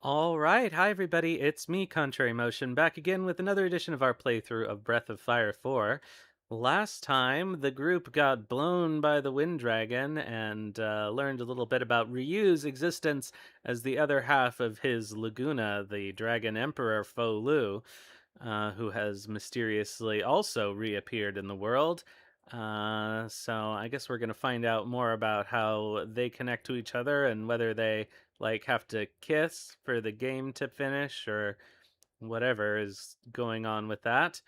All right, hi everybody, it's me, Contrary Motion, back again with another edition of our playthrough of Breath of Fire 4. Last time, the group got blown by the Wind Dragon and learned a little bit about Ryu's existence as the other half of his Laguna, the Dragon Emperor Fou Lu, who has mysteriously also reappeared in the world. So I guess we're going to find out more about how they connect to each other and whether they have to kiss for the game to finish or whatever is going on with that.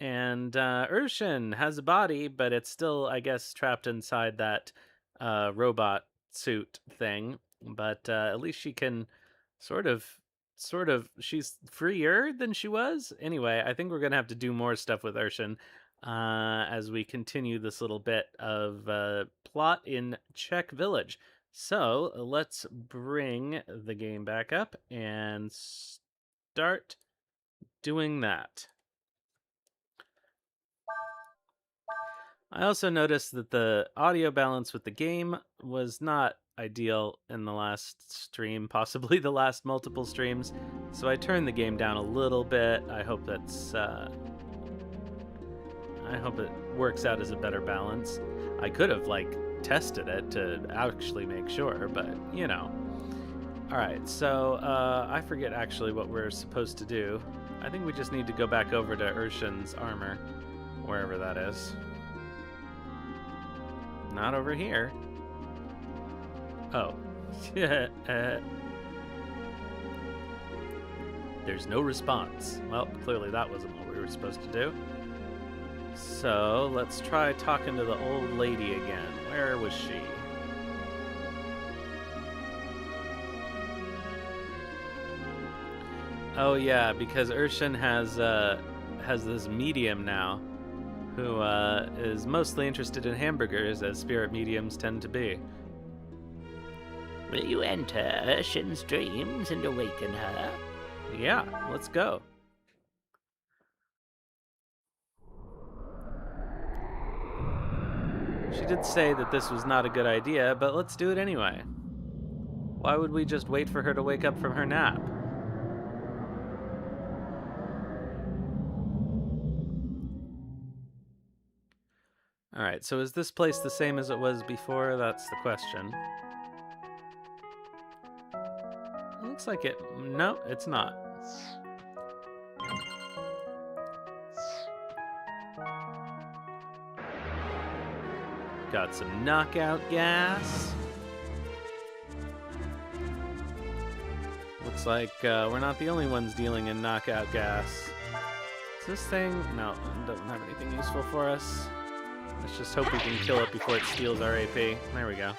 And Urshan has a body, but it's still, I guess, trapped inside that robot suit thing. But at least she can sort of, she's freer than she was. Anyway, I think we're gonna have to do more stuff with Urshan as we continue this little bit of plot in Chek Village. So let's bring the game back up and start doing that. I also noticed that the audio balance with the game was not ideal in the last stream, possibly the last multiple streams. So I turned the game down a little bit. I hope it works out as a better balance. I could have tested it to actually make sure, but you know. All right, so I forget actually what we're supposed to do. I think we just need to go back over to Urshan's armor, wherever that is. Not over here. Oh. There's no response. Well, clearly that wasn't what we were supposed to do. So, let's try talking to the old lady again. Where was she? Oh yeah, because Urshan has this medium now, who is mostly interested in hamburgers, as spirit mediums tend to be. Will you enter Urshan's dreams and awaken her? Yeah, let's go. She did say that this was not a good idea, but let's do it anyway. Why would we just wait for her to wake up from her nap? Alright, so is this place the same as it was before? That's the question. It looks like it... No, it's not. Got some knockout gas. Looks like we're not the only ones dealing in knockout gas. Is this thing... No, it doesn't have anything useful for us. Let's just hope we can kill it before it steals our AP. There we go.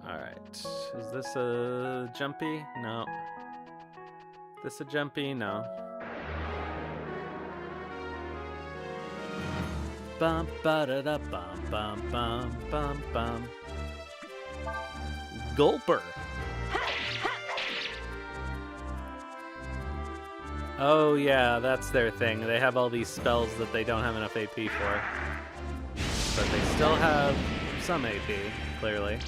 Alright. Is this a jumpy? No. This a jumpy? No. Bum ba da da bum bum bum bum bum. Gulper. Oh yeah, that's their thing. They have all these spells that they don't have enough AP for. But they still have some AP, clearly.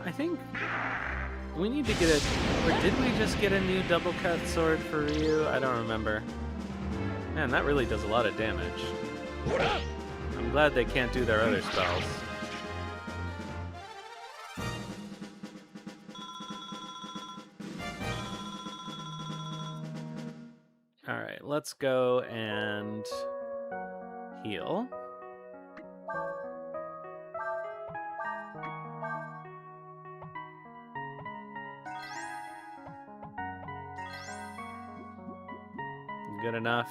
I think we need to get a... Or did we just get a new double cut sword for Ryu? I don't remember. Man, that really does a lot of damage. I'm glad they can't do their other spells. Alright, let's go and heal. Good enough.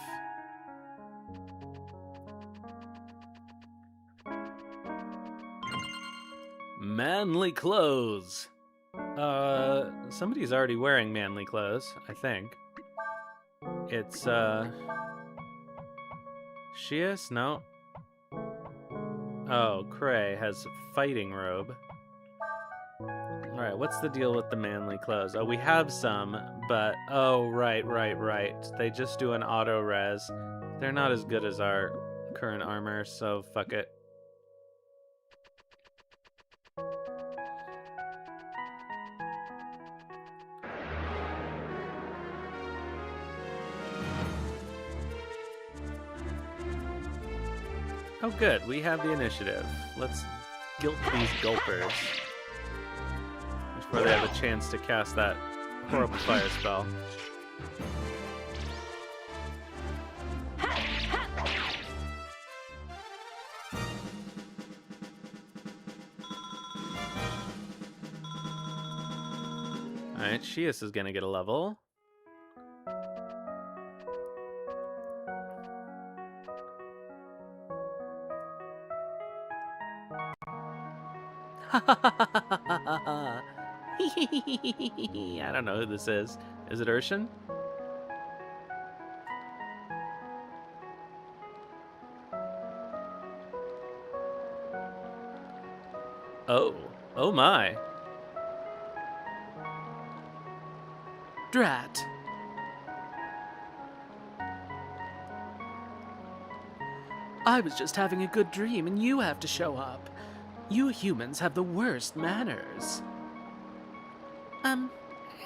Manly clothes. Somebody's already wearing manly clothes, I think. It's, Shias? No. Oh, Cray has fighting robe. Alright, what's the deal with the manly clothes? Oh, we have some, but... Oh, right. They just do an auto-res. They're not as good as our current armor, so fuck it. Oh good, we have the initiative. Let's guilt these gulpers before they have a chance to cast that horrible fire spell. Alright, Shias is gonna get a level. I don't know who this is. Is it Urshan? Oh my. Drat. I was just having a good dream and you have to show up. You humans have the worst manners.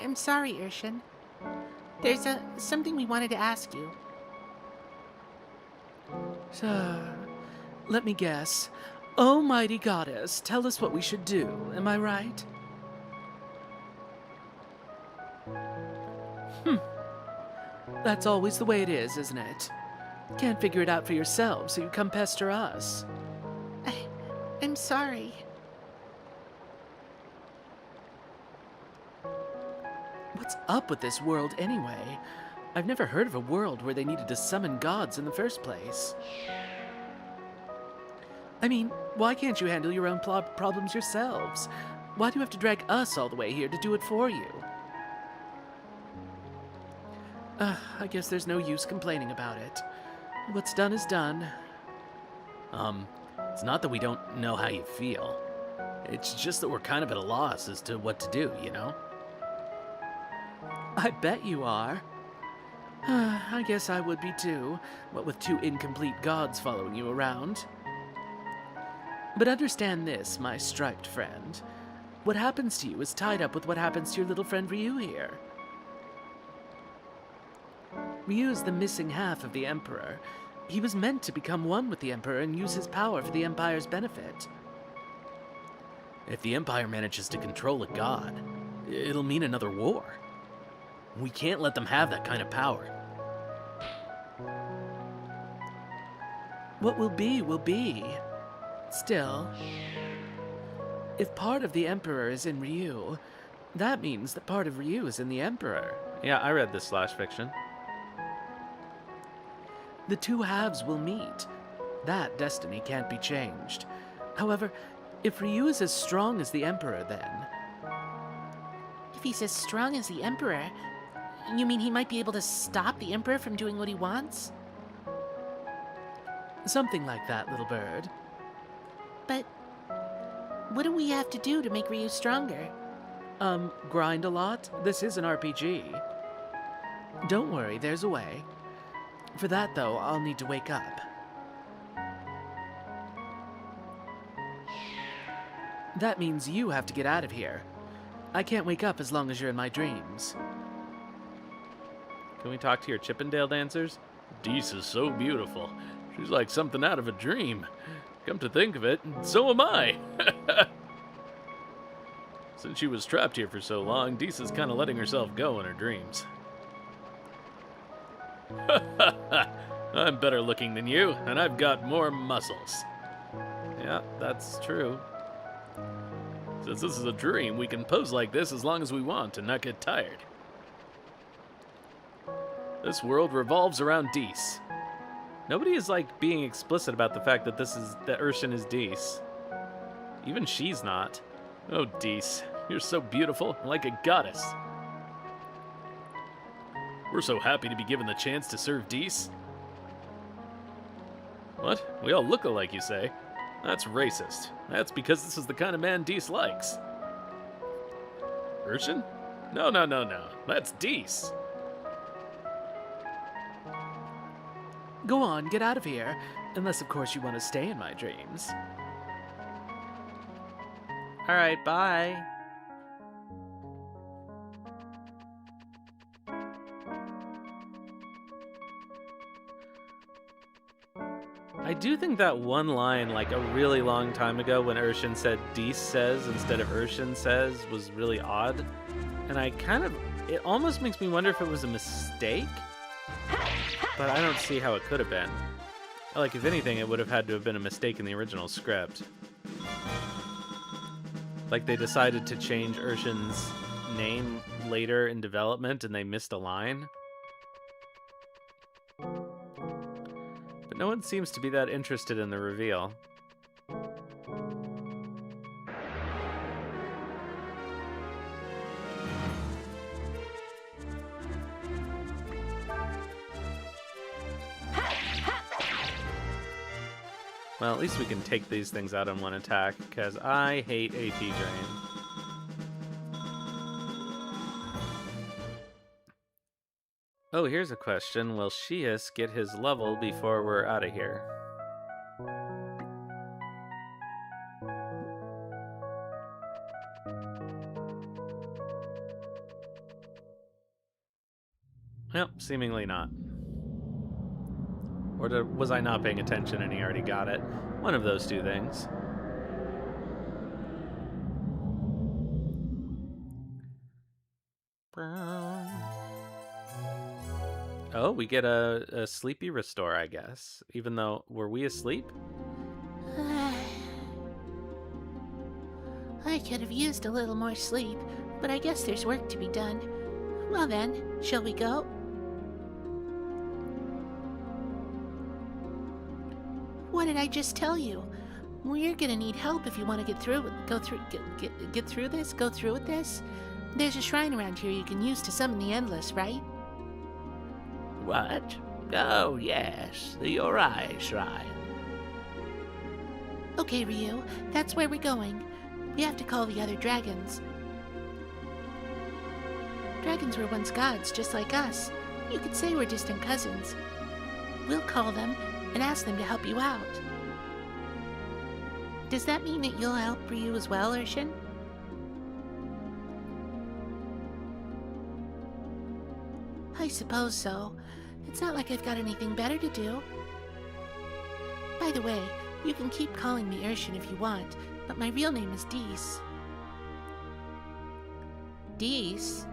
I'm sorry, Urshan. There's something we wanted to ask you. So, let me guess. Oh, mighty goddess, tell us what we should do. Am I right? That's always the way it is, isn't it? Can't figure it out for yourself, so you come pester us. I'm sorry. What's up with this world anyway? I've never heard of a world where they needed to summon gods in the first place. I mean, why can't you handle your own problems yourselves? Why do you have to drag us all the way here to do it for you? I guess there's no use complaining about it. What's done is done. It's not that we don't know how you feel. It's just that we're kind of at a loss as to what to do, you know? I bet you are. I guess I would be too, what with two incomplete gods following you around. But understand this, my striped friend. What happens to you is tied up with what happens to your little friend Ryu here. Ryu is the missing half of the Emperor. He was meant to become one with the Emperor and use his power for the Empire's benefit. If the Empire manages to control a god, it'll mean another war. We can't let them have that kind of power. What will be, will be. Still, if part of the Emperor is in Ryu, that means that part of Ryu is in the Emperor. Yeah, I read this slash fiction. The two halves will meet. That destiny can't be changed. However, if Ryu is as strong as the Emperor, then... If he's as strong as the Emperor, you mean he might be able to stop the Emperor from doing what he wants? Something like that, little bird. But what do we have to do to make Ryu stronger? Grind a lot? This is an RPG. Don't worry, there's a way. For that, though, I'll need to wake up. That means you have to get out of here. I can't wake up as long as you're in my dreams. Can we talk to your Chippendale dancers? Dees is so beautiful. She's like something out of a dream. Come to think of it, so am I. Since she was trapped here for so long, Dees is kind of letting herself go in her dreams. I'm better looking than you, and I've got more muscles. Yeah, that's true. Since this is a dream, we can pose like this as long as we want and not get tired. This world revolves around Dees. Nobody is, like, being explicit about the fact that Urshan is Dees. Even she's not. Oh, Dees, You're so beautiful, like a goddess. We're so happy to be given the chance to serve Dees. What? We all look alike, you say? That's racist. That's because this is the kind of man Dees likes. Urshan? No. That's Dees. Go on, get out of here. Unless, of course, you want to stay in my dreams. All right, bye. I do think that one line, like a really long time ago when Urshan said Dees says instead of Urshan says, was really odd. And it almost makes me wonder if it was a mistake, but I don't see how it could have been. Like, if anything, it would have had to have been a mistake in the original script. Like, they decided to change Urshan's name later in development and they missed a line. But no one seems to be that interested in the reveal. Well, at least we can take these things out in one attack, because I hate AP Drain. Oh, here's a question. Will Shias get his level before we're out of here? Yep, seemingly not. Or was I not paying attention and he already got it? One of those two things. Oh, we get a sleepy restore, I guess. Even though, were we asleep? I could have used a little more sleep, but I guess there's work to be done. Well then, shall we go? What did I just tell you? We're gonna need help if you want to get through with this. There's a shrine around here you can use to summon the Endless, right? What? Oh, yes, the Yogy Shrine. Okay, Ryu, that's where we're going. We have to call the other dragons. Dragons were once gods, just like us. You could say we're distant cousins. We'll call them and ask them to help you out. Does that mean that you'll help Ryu as well, Urshan? I suppose so. It's not like I've got anything better to do. By the way, you can keep calling me Urshan if you want, but my real name is Dees. Dees?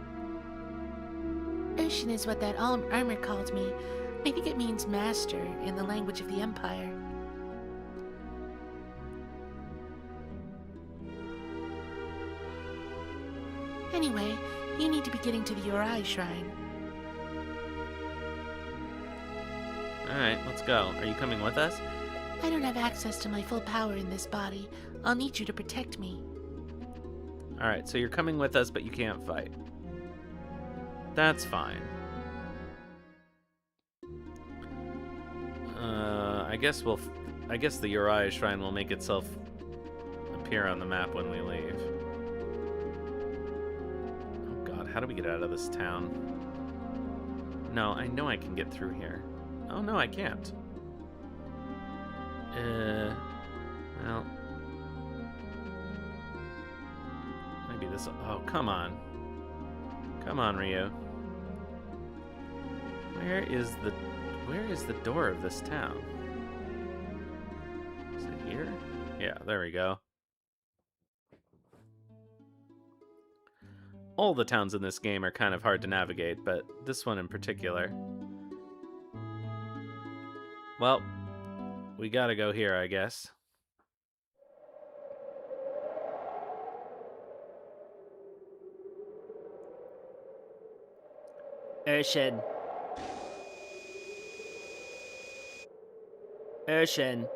Urshan is what that armor called me. I think it means master in the language of the Empire. Anyway, you need to be getting to the Yogy Shrine. Alright, let's go. Are you coming with us? I don't have access to my full power in this body. I'll need you to protect me. Alright, so you're coming with us, but you can't fight. That's fine. I guess the Yogy Shrine will make itself appear on the map when we leave. Oh god, how do we get out of this town? No, I know I can get through here. Oh no, I can't. Well. Maybe this. Oh, come on. Come on, Ryu. Where is the door of this town? Is it here? Yeah, there we go. All the towns in this game are kind of hard to navigate, but this one in particular. Well, we gotta go here, I guess. Urshan. Urshan,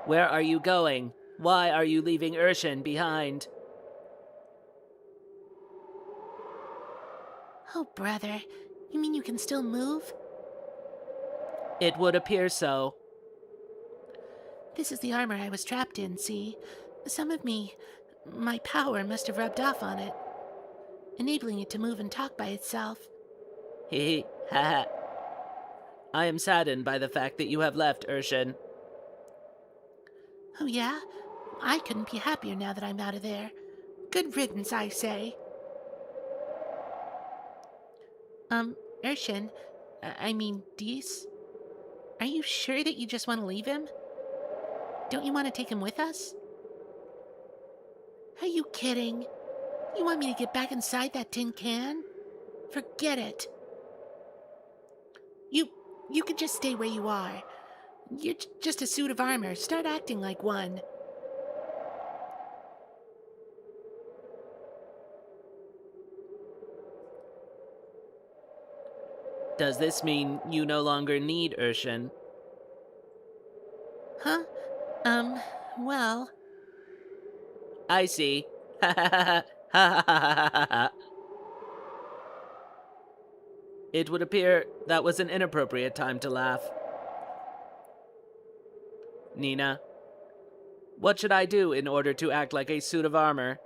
where are you going? Why are you leaving Urshan behind? Oh, brother. You mean you can still move? It would appear so. This is the armor I was trapped in, see? Some of my power must have rubbed off on it, enabling it to move and talk by itself. Hee ha ha. I am saddened by the fact that you have left, Urshan. Oh, yeah? I couldn't be happier now that I'm out of there. Good riddance, I say. Urshan, I mean, Dees, are you sure that you just want to leave him? Don't you want to take him with us? Are you kidding? You want me to get back inside that tin can? Forget it. You could just stay where you are. You're just a suit of armor. Start acting like one. Does this mean you no longer need Urshan? Huh? Well... I see. Ha ha ha ha ha ha ha ha. It would appear that was an inappropriate time to laugh. Nina, what should I do in order to act like a suit of armor?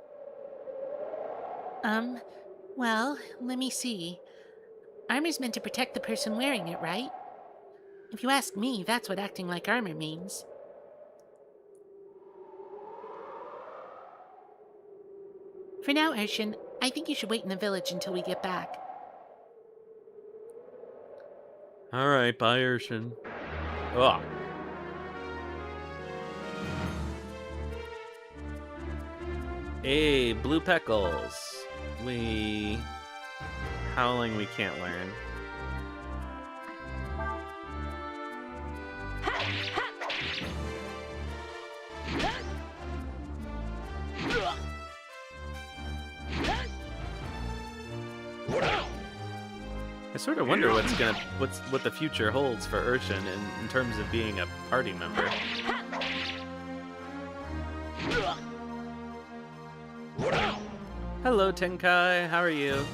Well, let me see. Armor's meant to protect the person wearing it, right? If you ask me, that's what acting like armor means. For now, Urshan, I think you should wait in the village until we get back. Alright, bye, Urshan. Ugh. Hey, blue peckles. Howling we can't learn. I sort of wonder what the future holds for Urshan in terms of being a party member. Hello, Tenkai. How are you?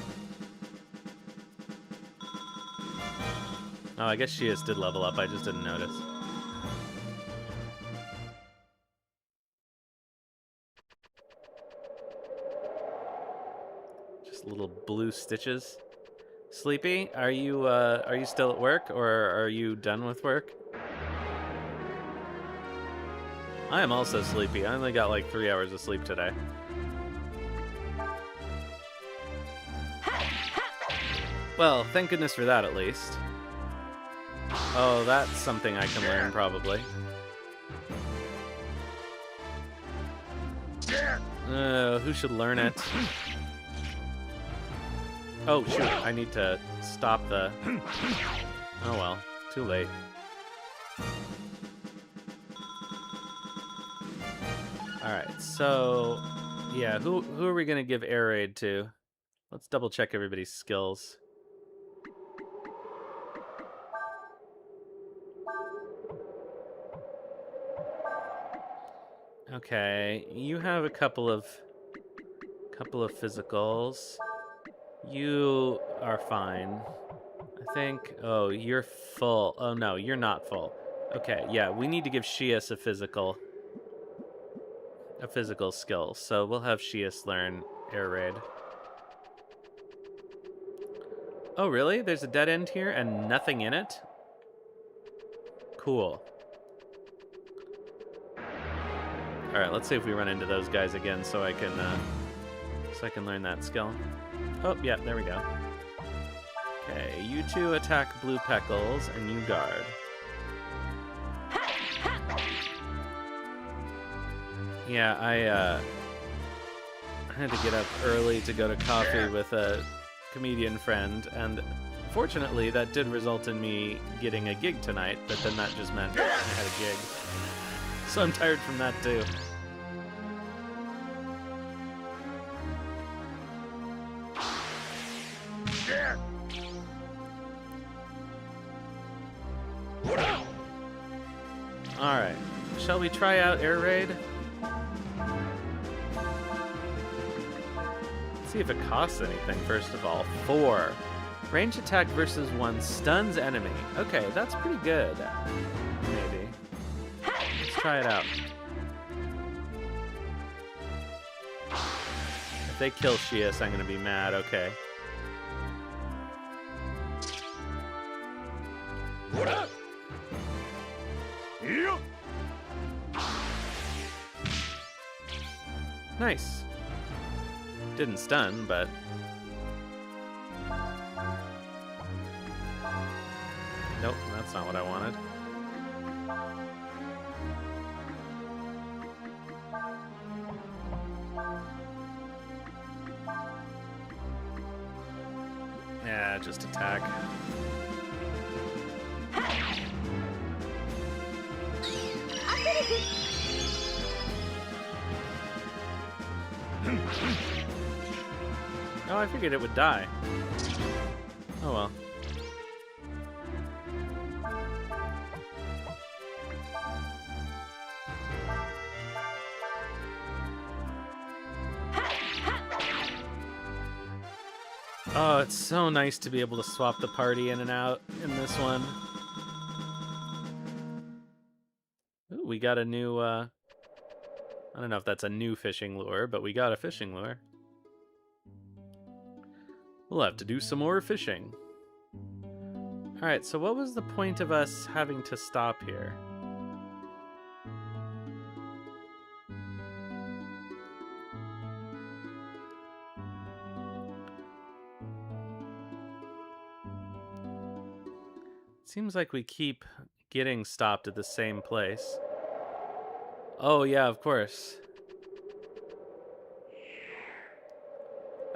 Oh, I guess Shias did level up. I just didn't notice. Just little blue stitches. Sleepy, are you still at work, or are you done with work? I am also sleepy. I only got like 3 hours of sleep today. Well, thank goodness for that, at least. Oh, that's something I can learn, probably. Who should learn it? Oh, shoot. I need to stop the... Oh, well. Too late. Alright, so... Yeah, who are we going to give air raid to? Let's double check everybody's skills. Okay, you have a couple of physicals. You are fine. I think... Oh, you're full. Oh, no, you're not full. Okay, yeah, we need to give Shias a physical skill. So we'll have Shias learn air raid. Oh, really? There's a dead end here and nothing in it? Cool. Alright, let's see if we run into those guys again so I can learn that skill. Oh, yeah, there we go. Okay, you two attack blue peckles, and you guard. Yeah, I had to get up early to go to coffee with a comedian friend, and fortunately that did result in me getting a gig tonight, but then that just meant I had a gig. So I'm tired from that too. Alright, shall we try out air raid? Let's see if it costs anything, first of all. 4. Range attack versus 1 stuns enemy. Okay, that's pretty good. Maybe. Let's try it out. If they kill Shias, I'm going to be mad. Okay. Nice. Didn't stun, but... Nope, that's not what I wanted. Yeah, just attack. Oh, I figured it would die. Oh well. Oh, it's so nice to be able to swap the party in and out in this one. Ooh, we got a new, I don't know if that's a new fishing lure, but we got a fishing lure. We'll have to do some more fishing. Alright, so what was the point of us having to stop here? Seems like we keep getting stopped at the same place. Oh yeah, of course.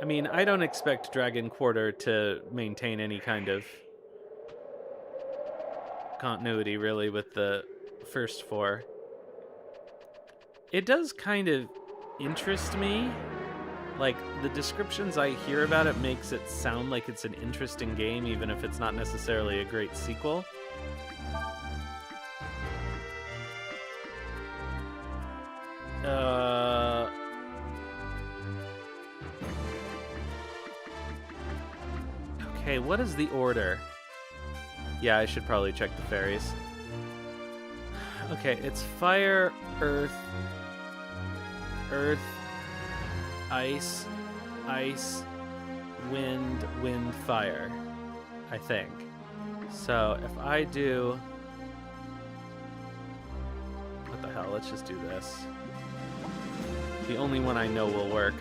I mean, I don't expect Dragon Quarter to maintain any kind of continuity, really, with the first 4. It does kind of interest me. Like, the descriptions I hear about it makes it sound like it's an interesting game, even if it's not necessarily a great sequel. Okay, what is the order? Yeah, I should probably check the fairies. Okay, it's fire, earth, ice, wind, fire, I think. So if I do... What the hell, let's just do this. The only one I know will work.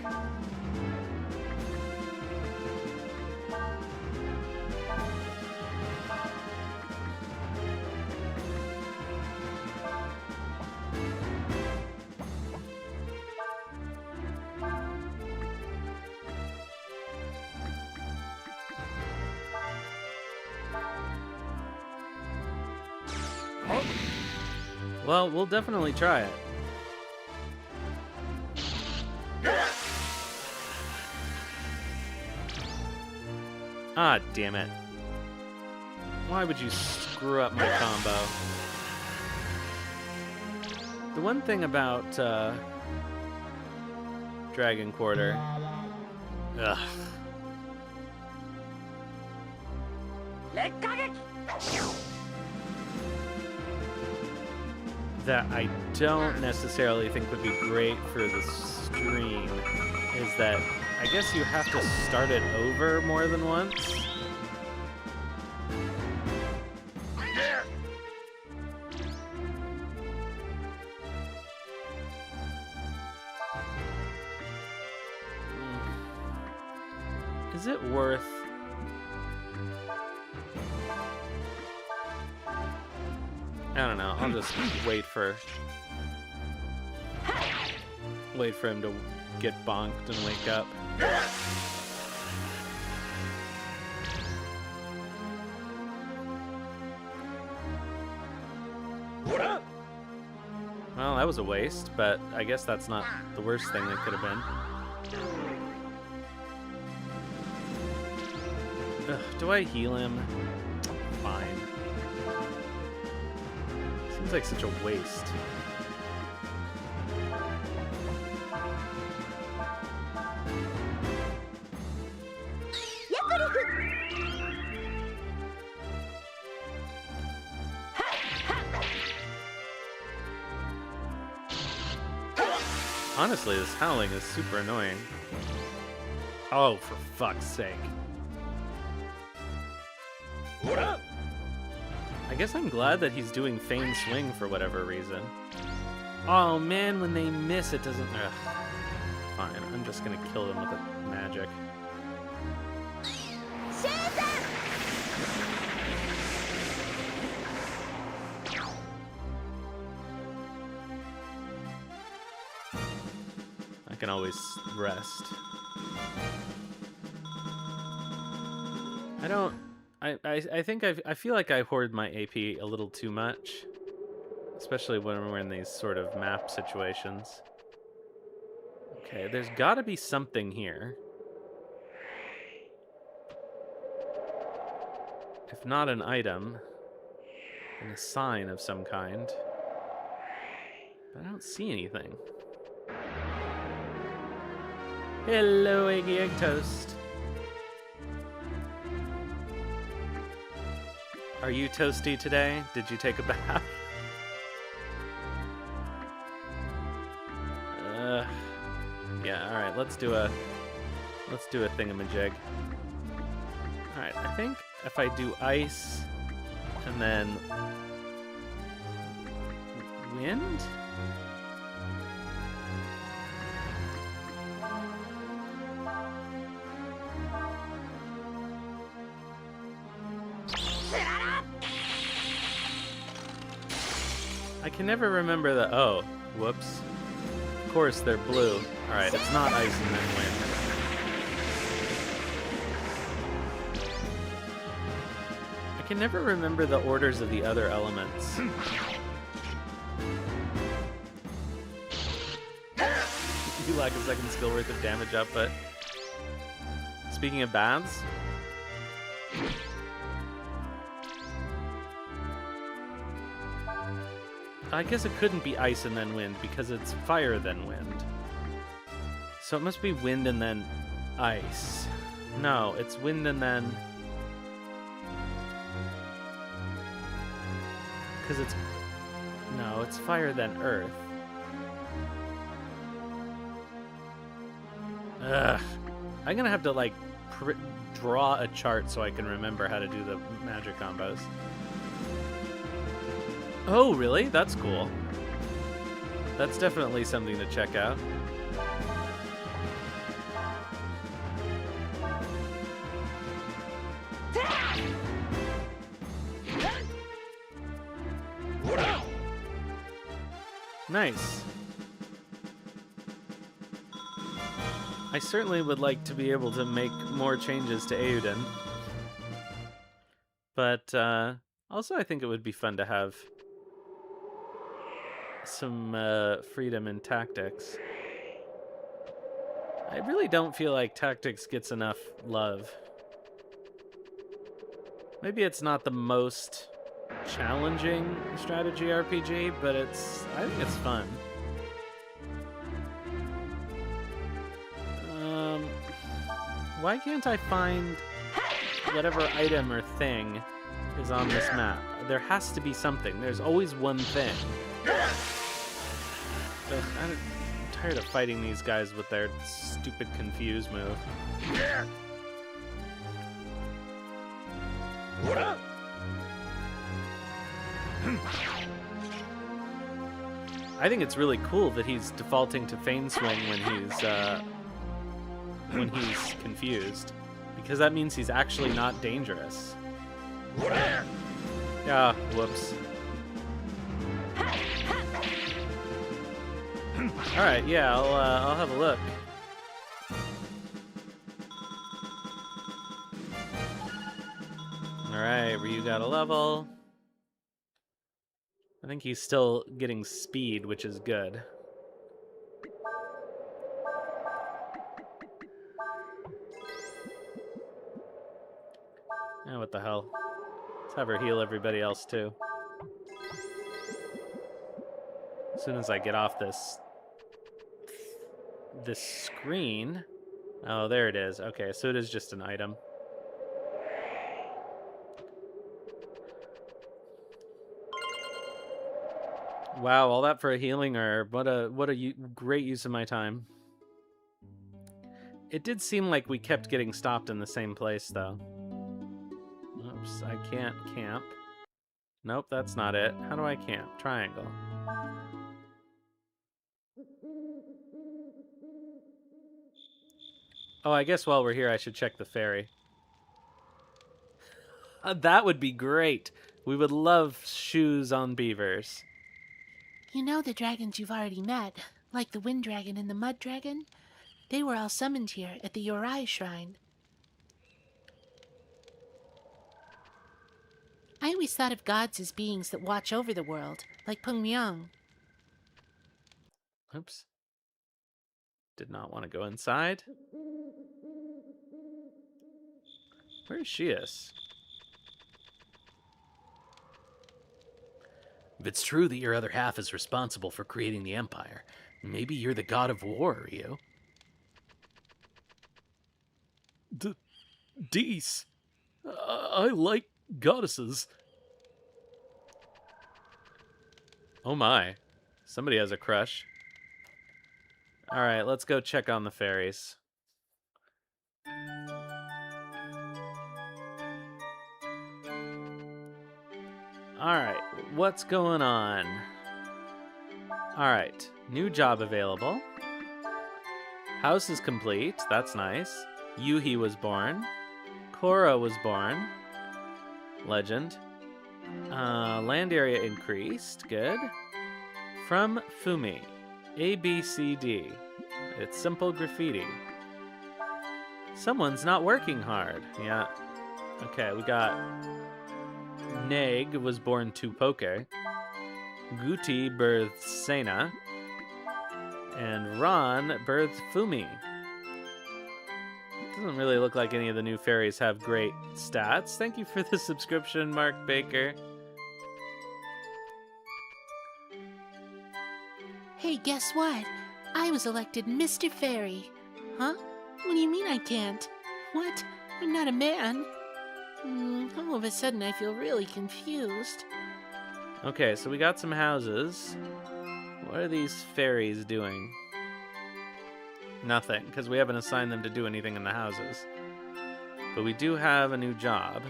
Well, we'll definitely try it. Ah, damn it. Why would you screw up my combo? The one thing about Dragon Quarter... Ugh. That I don't necessarily think would be great for the stream is that I guess you have to start it over more than once. Is it worth... I don't know, I'll just wait for him to get bonked and wake up. Well, that was a waste, but I guess that's not the worst thing that could have been. Ugh, do I heal him? Fine. Seems like such a waste. Honestly, this howling is super annoying. Oh, for fuck's sake. What up? I guess I'm glad that he's doing feign swing for whatever reason. Oh man, when they miss, it doesn't... Ugh. Fine, I'm just gonna kill them with a magic. I can always rest. I think I feel like I hoard my AP a little too much. Especially when we're in these sort of map situations. Okay, there's gotta be something here. If not an item, then a sign of some kind. But I don't see anything. Hello, Eggy Egg Toast. Are you toasty today? Did you take a bath? Yeah, alright, let's do a thingamajig. Alright, I think if I do ice and then wind? I can never remember the... Oh, whoops. Of course, they're blue. Alright, it's not ice and then wind. I can never remember the orders of the other elements. You lack a second skill worth of damage output. Speaking of baths... I guess it couldn't be ice and then wind because it's fire then wind. So it must be wind and then ice. No, it's wind and then... Because it's... No, it's fire then earth. Ugh. I'm gonna have to, like, draw a chart so I can remember how to do the magic combos. Oh, really? That's cool. That's definitely something to check out. Nice. I certainly would like to be able to make more changes to Euden. But also I think it would be fun to have some freedom in tactics. I really don't feel like tactics gets enough love. Maybe it's not the most challenging strategy RPG, but I think it's fun. Why can't I find whatever item or thing is on this map? There has to be something. There's always one thing. Ugh, I'm tired of fighting these guys with their stupid confuse move. What up? I think it's really cool that he's defaulting to feign swing when he's confused, because that means he's actually not dangerous. What up? Yeah, whoops. All right, yeah, I'll have a look. All right, Ryu got a level. I think he's still getting speed, which is good. Yeah, what the hell? Let's have her heal everybody else too. As soon as I get off this screen. Oh, there it is. Okay, so it is just an item. Wow, all that for a healing herb. What a great use of my time. It did seem like we kept getting stopped in the same place, though. Oops, I can't camp. Nope, that's not it. How do I camp? Triangle. Oh, I guess while we're here, I should check the ferry. That would be great. We would love shoes on beavers. You know the dragons you've already met, like the wind dragon and the mud dragon? They were all summoned here at the Yogy shrine. I always thought of gods as beings that watch over the world, like Pungmyong. Oops. Did not want to go inside. Where is she? If it's true that your other half is responsible for creating the Empire, maybe you're the god of war, Ryu. Dees. I like goddesses. Oh my. Somebody has a crush. Alright, let's go check on the fairies. Alright, what's going on? Alright, new job available. House is complete, that's nice. Yuhi was born. Korra was born. Legend. Land area increased, good. From Fumi. ABCD. It's simple graffiti. Someone's not working hard. Yeah. Okay, we got... Neg was born to Poke. Guti birthed Sena. And Ron birthed Fumi. Doesn't really look like any of the new fairies have great stats. Thank you for the subscription, Mark Baker. Hey, guess what? I was elected Mr. Fairy. Huh? What do you mean I can't? What? I'm not a man. All of a sudden I feel really confused. Okay, so we got some houses. What are these fairies doing? Nothing, because we haven't assigned them to do anything in the houses. But we do have a new job.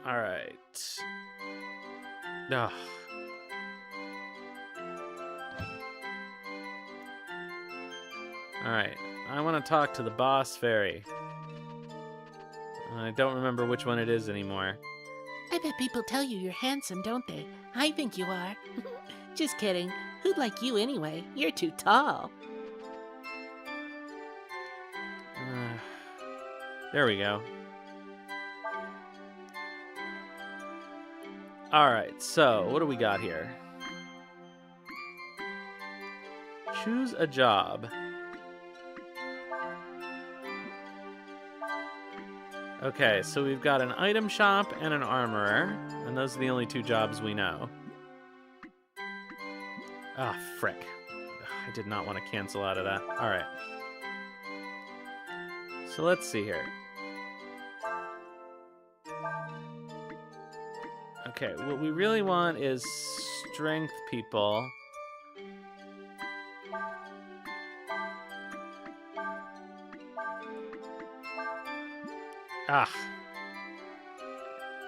Alright. Ugh. Alright, I want to talk to the boss fairy. I don't remember which one it is anymore. I bet people tell you you're handsome, don't they? I think you are. Just kidding. Who'd like you anyway? You're too tall. There we go. Alright, so what do we got here? Choose a job. Okay, so we've got an item shop and an armorer, and those are the only two jobs we know. Ah, frick. I did not want to cancel out of that. Alright. So let's see here. Okay, what we really want is strength people. Ah.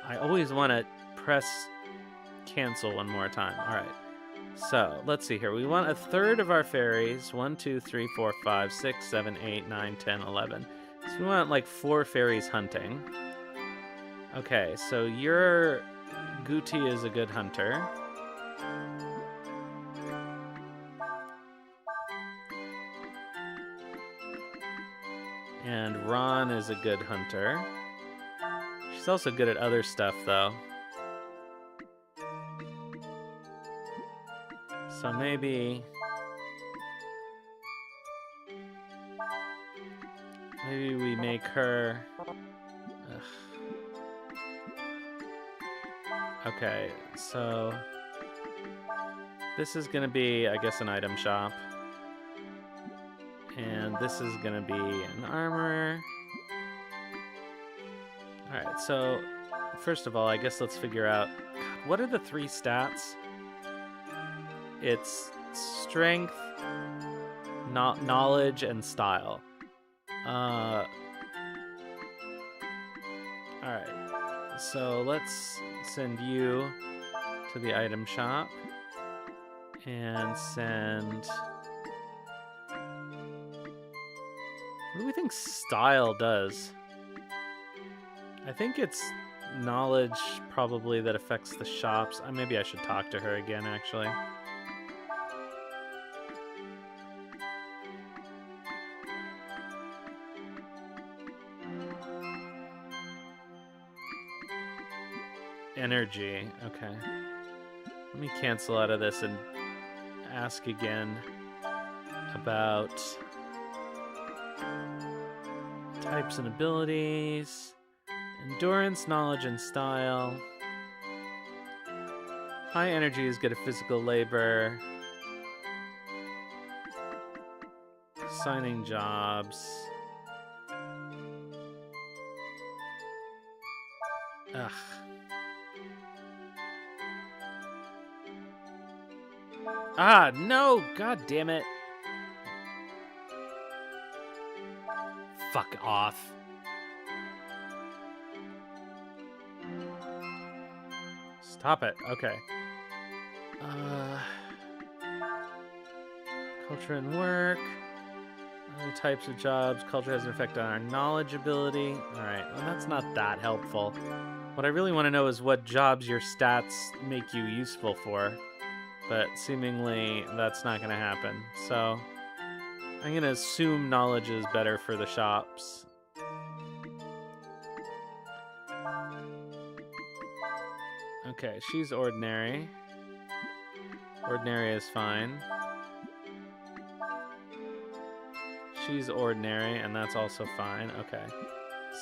I always want to press cancel one more time. Alright. So, let's see here. We want a third of our fairies. 1, 2, 3, 4, 5, 6, 7, 8, 9, 10, 11. So we want like 4 fairies hunting. Okay, so your Guti is a good hunter. And Ron is a good hunter. She's also good at other stuff, though. So maybe we make her... Ugh. Okay, so this is gonna be, I guess, an item shop. And this is gonna be an armorer. Alright, so first of all, I guess let's figure out, God, what are the 3 stats? It's strength, knowledge, and style. Alright. So let's send you to the item shop. And send... What do we think style does? I think it's knowledge probably that affects the shops. Maybe I should talk to her again, actually. Energy, okay. Let me cancel out of this and ask again about types and abilities, endurance, knowledge, and style. High energy is good at physical labor. Assigning jobs. Ugh. Ah, no! God damn it. Fuck off. Stop it. Okay. Culture and work. Other types of jobs. Culture has an effect on our knowledge ability. Alright, well that's not that helpful. What I really want to know is what jobs your stats make you useful for. But seemingly that's not going to happen. So I'm going to assume knowledge is better for the shops. Okay, she's ordinary. Ordinary is fine. She's ordinary, and that's also fine. Okay.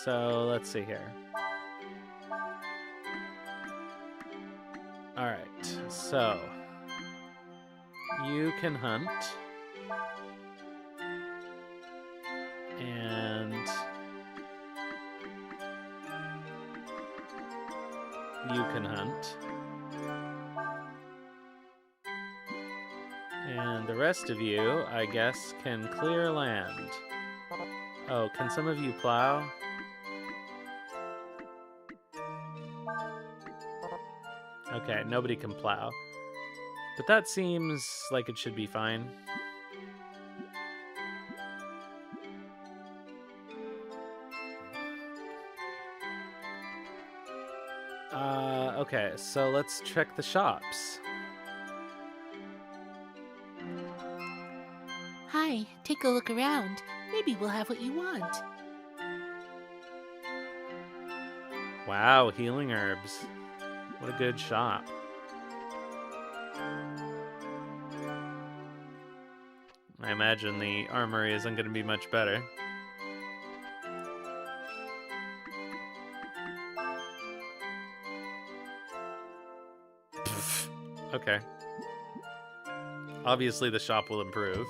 So let's see here. Alright, so you can hunt. And you can hunt. And the rest of you, I guess, can clear land. Oh, can some of you plow? Okay, nobody can plow. But that seems like it should be fine. Okay, so let's check the shops. Hi, take a look around. Maybe we'll have what you want. Wow, healing herbs. What a good shop. I imagine the armory isn't going to be much better. Okay. Obviously the shop will improve.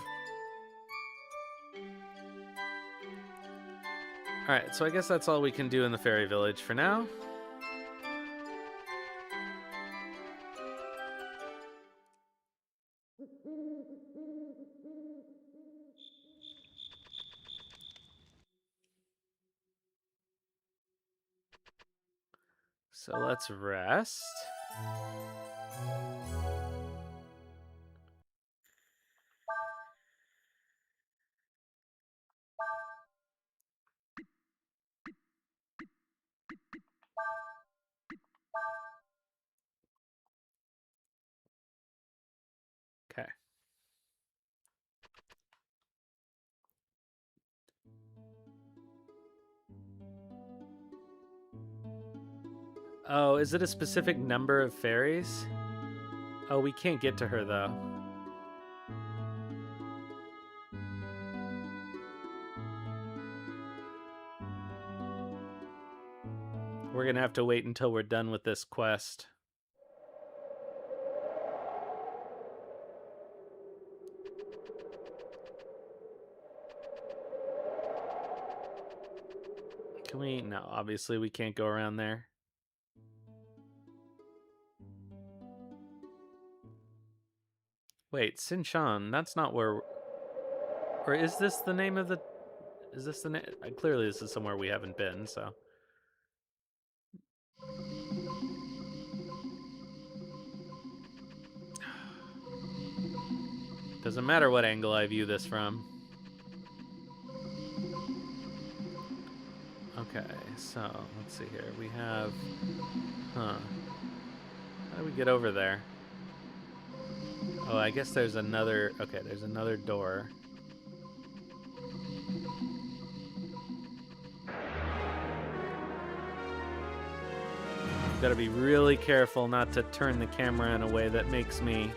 Alright, so I guess that's all we can do in the fairy village for now. So let's rest. Okay. Oh, is it a specific number of fairies? Oh, we can't get to her, though. We're gonna have to wait until we're done with this quest. Can we? No, obviously we can't go around there. Wait, Sinshan, that's not where... Or is this the name of the... Is this the name? Clearly this is somewhere we haven't been, so... Doesn't matter what angle I view this from. Okay, so let's see here. We have... Huh. How do we get over there? Oh, I guess there's another... Okay, there's another door. Gotta be really careful not to turn the camera in a way that makes me...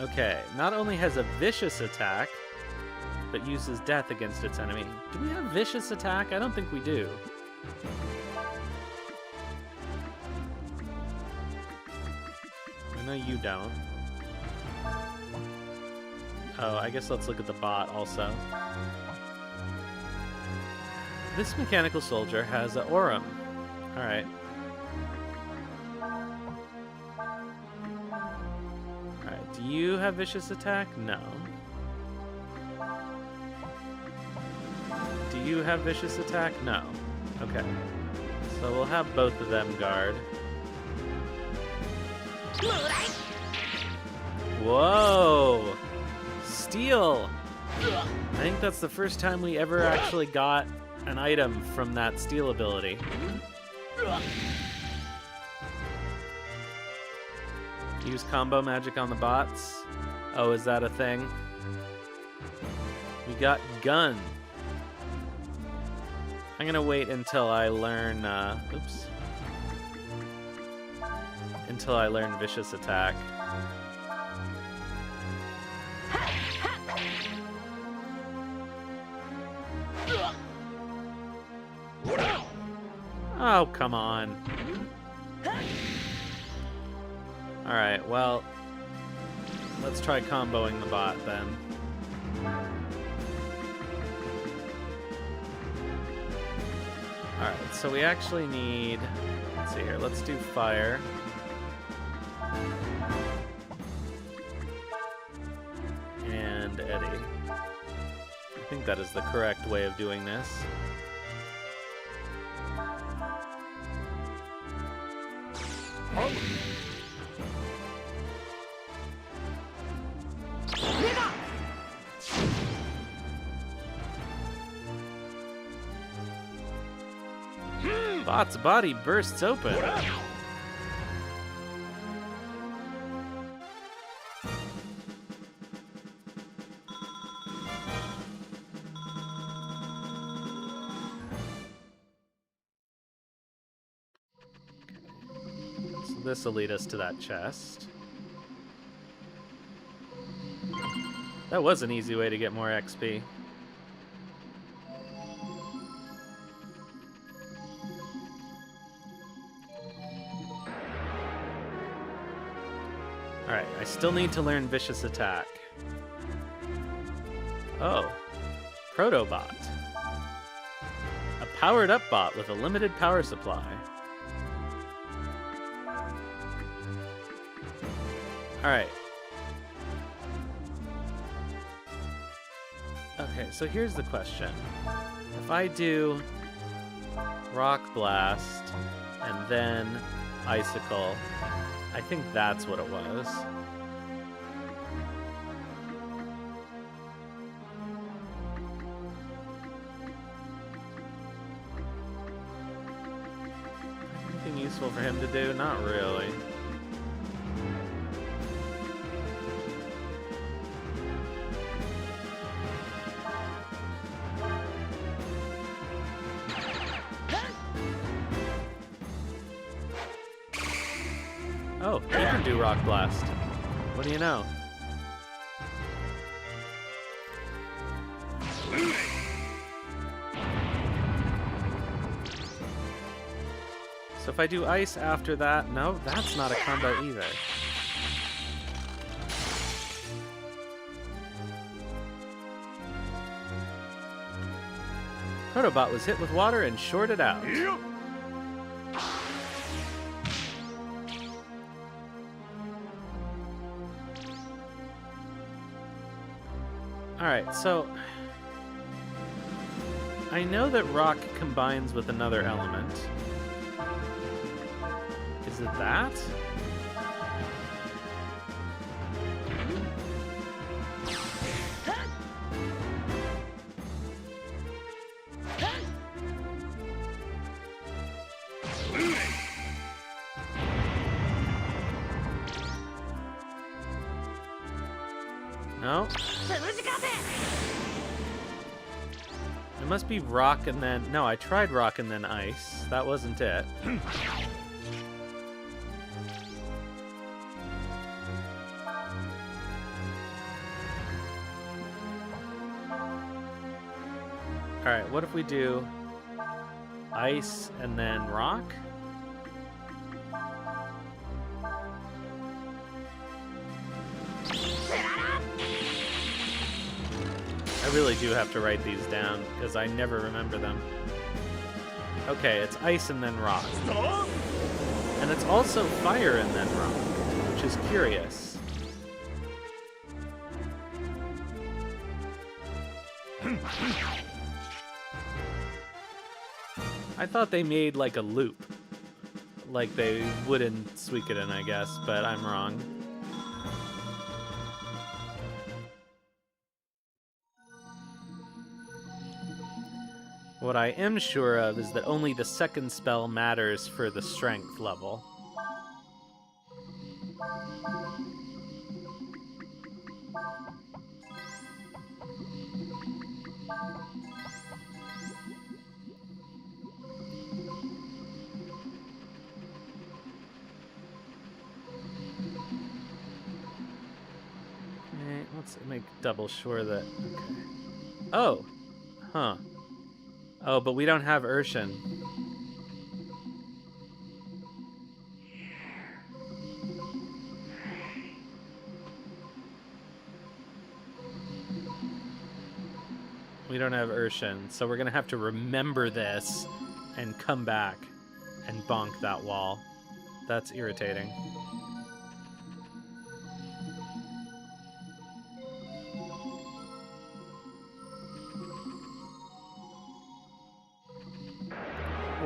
Okay, not only has a vicious attack, but uses death against its enemy. Do we have vicious attack? I don't think we do. I know you don't. Oh, I guess let's look at the bot also. This mechanical soldier has a Aurum. Alright. Alright, do you have vicious attack? No. Do you have vicious attack? No. Okay. So we'll have both of them guard. Whoa! Steel! I think that's the first time we ever actually got an item from that steel ability. Use combo magic on the bots. Oh, is that a thing? We got gun. I'm gonna wait until I learn, oops. Until I learn vicious attack. Oh, come on. Alright, well, let's try comboing the bot then. Alright, so we actually need... Let's see here, let's do fire. And Eddie. I think that is the correct way of doing this. Bot's body bursts open. So this will lead us to that chest. That was an easy way to get more XP. Alright, I still need to learn vicious attack. Oh, Protobot. A powered up bot with a limited power supply. Alright. Okay, so here's the question. If I do Rock Blast and then Icicle, I think that's what it was. Anything useful for him to do? Not really. Oh, you can do Rock Blast. What do you know? So if I do Ice after that, no, that's not a combo either. Protobot was hit with water and shorted out. Alright, so I know that rock combines with another element. Is it that? No? It must be rock and then... No, I tried rock and then ice. That wasn't it. Alright, what if we do ice and then rock? I really do have to write these down, because I never remember them. Okay, it's ice and then rock. And it's also fire and then rock, which is curious. I thought they made like a loop. Like they would in Suikoden, I guess, but I'm wrong. What I am sure of is that only the second spell matters for the strength level. Okay, let's make double sure that... Okay. Oh! Huh. Oh, but we don't have Urshan. We don't have Urshan, so we're gonna have to remember this and come back and bonk that wall. That's irritating.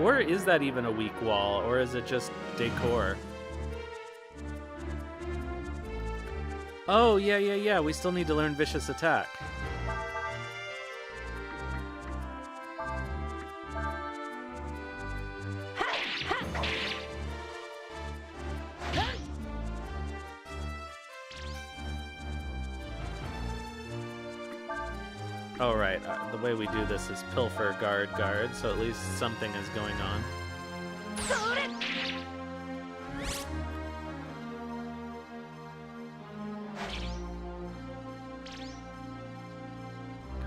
Or is that even a weak wall, or is it just decor? Oh, yeah, we still need to learn Vicious Attack. Oh, right. The way we do this is pilfer, guard, guard, so at least something is going on.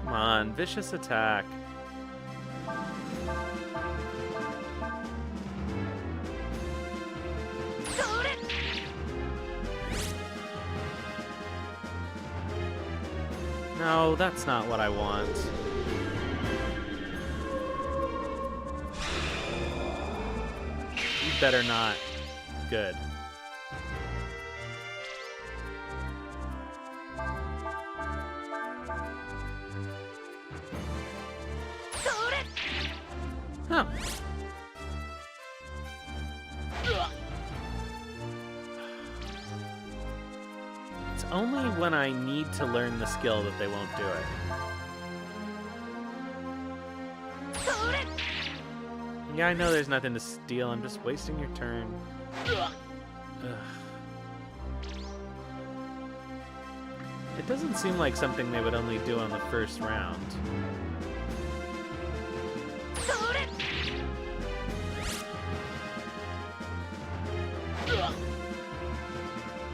Come on, vicious attack. No, that's not what I want. You better not. Good. Huh. It's only when I need to learn the skill that they won't do it. Yeah, I know there's nothing to steal. I'm just wasting your turn. Ugh. It doesn't seem like something they would only do on the first round.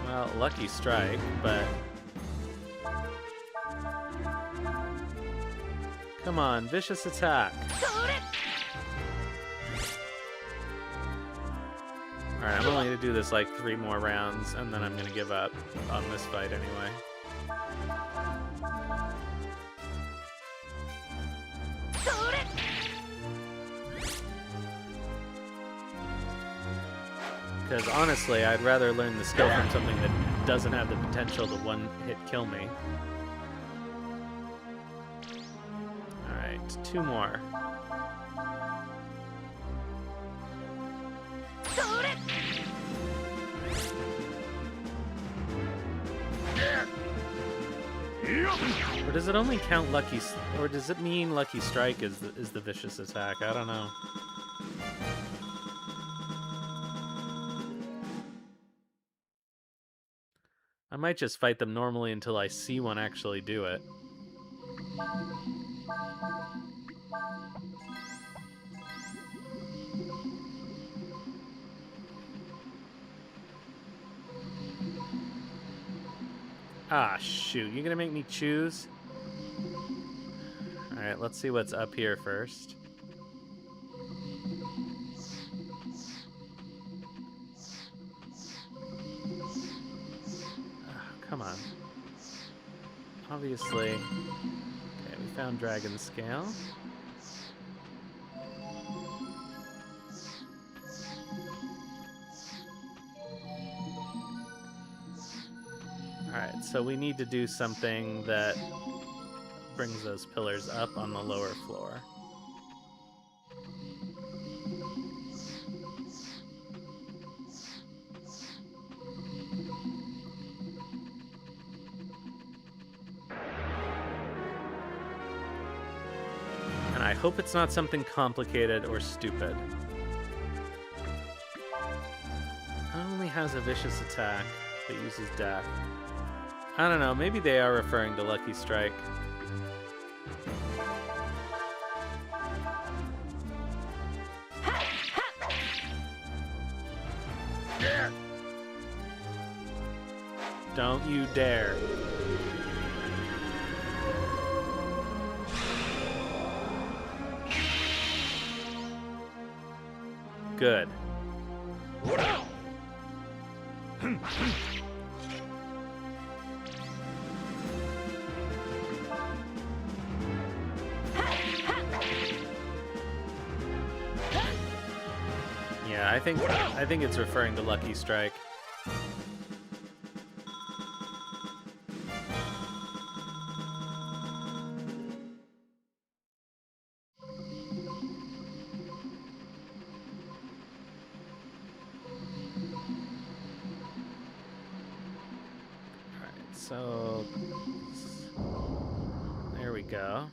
Well, lucky strike, but... Come on, vicious attack. Alright, I'm only going to do this like 3 more rounds, and then I'm going to give up on this fight anyway. Because honestly, I'd rather learn the skill from something that doesn't have the potential to one-hit kill me. Alright, 2 more. Or does it only count Lucky... Or does it mean Lucky Strike is the vicious attack? I don't know. I might just fight them normally until I see one actually do it. Ah, shoot. You gonna make me choose? Alright, let's see what's up here first. Come on. Obviously. Okay, we found Dragon Scale. Alright, so we need to do something that brings those pillars up on the lower floor. And I hope it's not something complicated or stupid. It only has a vicious attack that uses death. I don't know, maybe they are referring to Lucky Strike. Don't you dare. Good. Yeah, I think it's referring to Lucky Strike. So, there we go.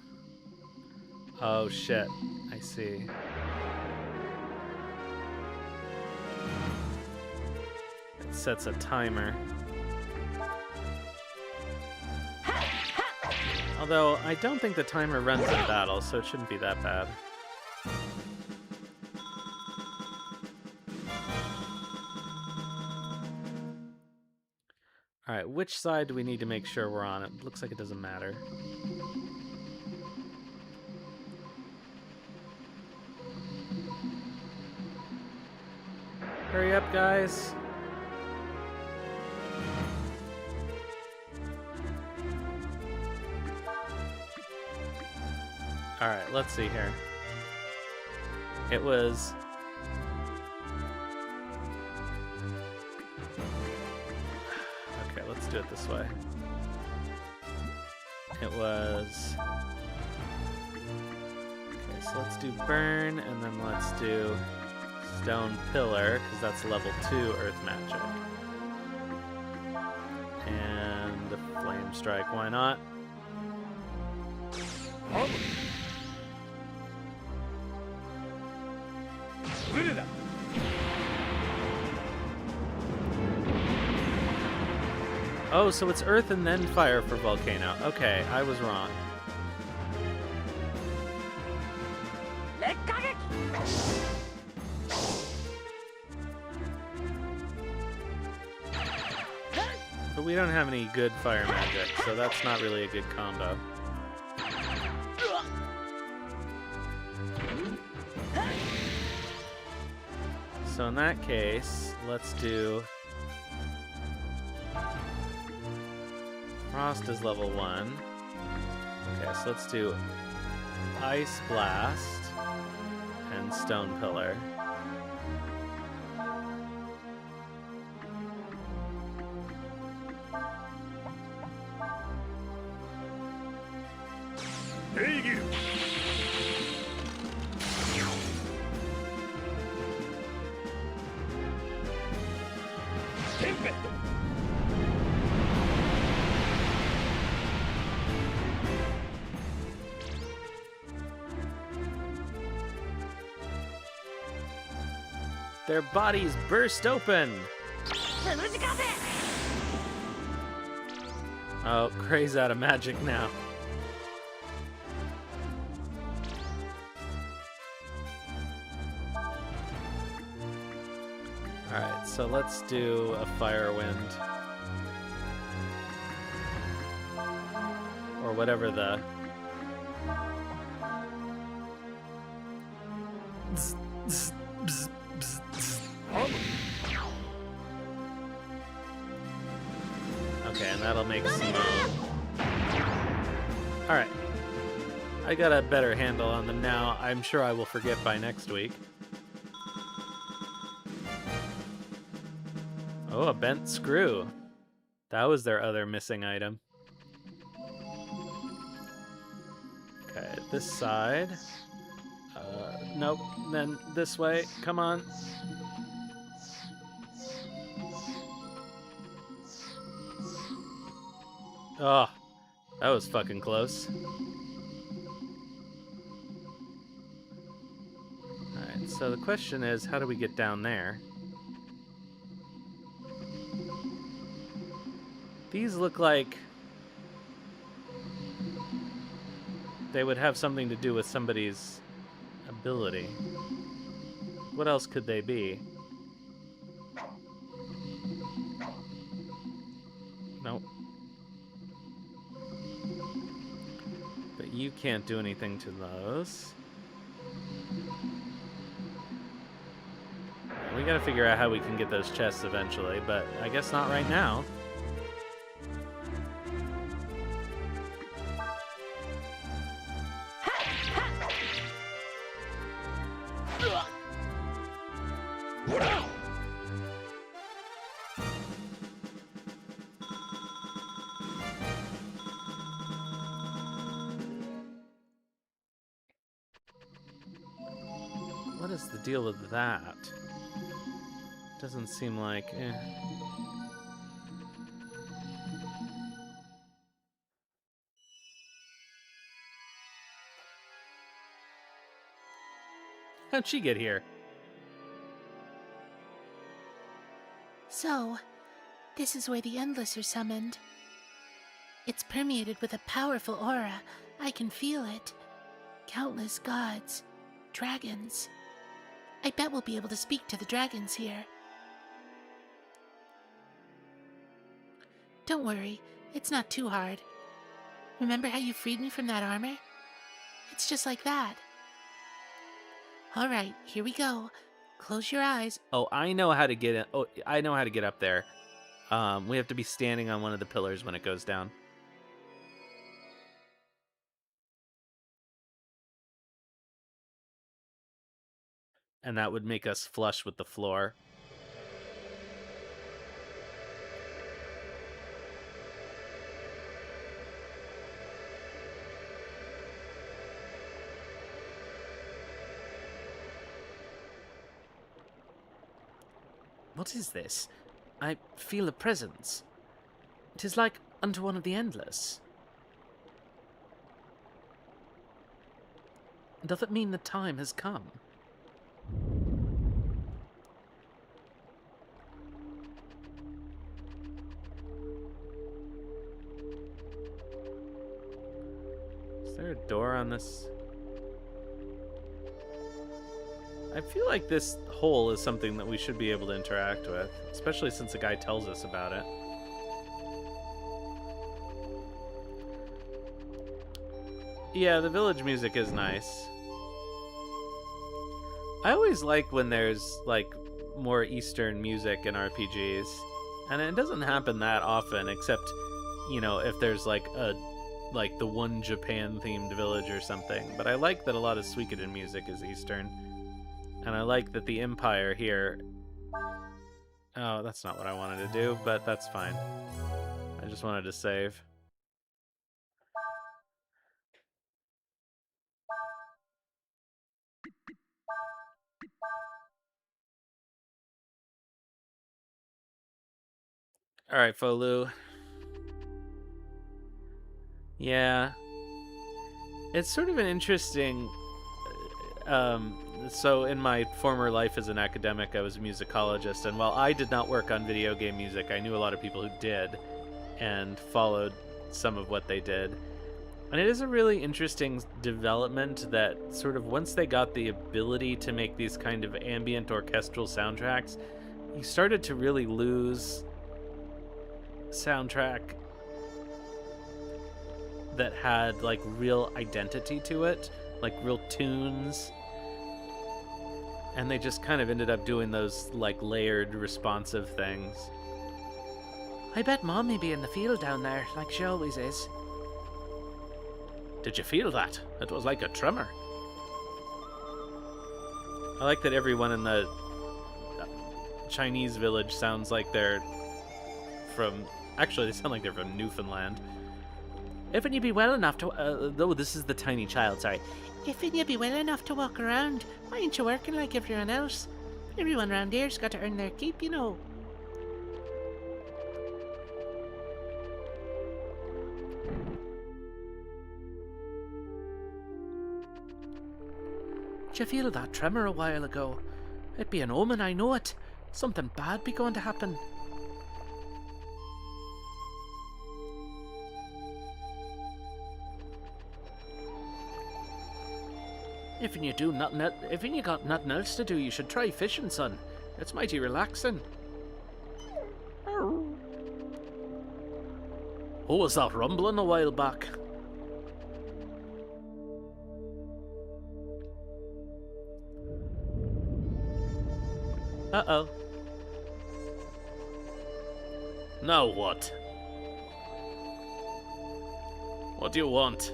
Oh shit, I see. It sets a timer. Although, I don't think the timer runs in battle, so it shouldn't be that bad. Alright, which side do we need to make sure we're on? It looks like it doesn't matter. Hurry up, guys. Alright, let's see here. It was... Let's do it this way. It was... Okay, so let's do Burn, and then let's do Stone Pillar, because that's level 2 Earth Magic. And the Flame Strike, why not? Oh, so it's Earth and then Fire for Volcano. Okay, I was wrong. But we don't have any good fire magic, so that's not really a good combo. So in that case, let's do... Frost is level 1. Okay, so let's do Ice Blast and Stone Pillar. Their bodies burst open. Oh, Cray's out of magic now. Alright, so let's do a fire wind. Or whatever the... Okay, and that'll make smoke. Alright. I got a better handle on them now. I'm sure I will forget by next week. Oh, a bent screw. That was their other missing item. Okay, this side. Nope. Then this way. Come on. Oh, that was fucking close. Alright, so the question is, how do we get down there? These look like they would have something to do with somebody's ability. What else could they be? Nope. But you can't do anything to those. We gotta figure out how we can get those chests eventually, but I guess not right now. What is the deal with that? Doesn't seem like... How'd she get here? So, this is where the Endless are summoned. It's permeated with a powerful aura. I can feel it. Countless gods. Dragons. I bet we'll be able to speak to the dragons here. Don't worry, it's not too hard. Remember how you freed me from that armor? It's just like that. Alright, here we go. Close your eyes. Oh, I know how to get it. Oh, I know how to get up there. We have to be standing on one of the pillars when it goes down. And that would make us flush with the floor. What is this? I feel a presence. 'Tis like unto one of the Endless. Doth it mean the time has come? Is there a door on this? I feel like this hole is something that we should be able to interact with, especially since the guy tells us about it. Yeah, the village music is nice. I always like when there's, like, more Eastern music in RPGs. And it doesn't happen that often, except, you know, if there's, like, the one Japan-themed village or something. But I like that a lot of Suikoden music is Eastern. And I like that the Empire here... Oh, that's not what I wanted to do, but that's fine. I just wanted to save. All right, Fou Lu. Yeah. It's sort of an interesting... so in my former life as an academic, I was a musicologist, and while I did not work on video game music, I knew a lot of people who did and followed some of what they did. And it is a really interesting development that sort of once they got the ability to make these kind of ambient orchestral soundtracks, you started to really lose soundtrack that had like real identity to it, like real tunes. And they just kind of ended up doing those like layered responsive things. I bet Mom may be in the field down there, like she always is. Did you feel that? It was like a tremor. I like that everyone in the Chinese village sounds like they're from... Actually, they sound like they're from Newfoundland. If you be well enough to... Oh, this is the tiny child, sorry. If you be well enough to walk around, why ain't you working like everyone else? Everyone round here's got to earn their keep, you know. Did you feel that tremor a while ago? It'd be an omen, I know it. Something bad be going to happen. If you got nothing else to do, you should try fishing, son. It's mighty relaxing. Who was that rumbling a while back? Uh-oh. Now what? What do you want?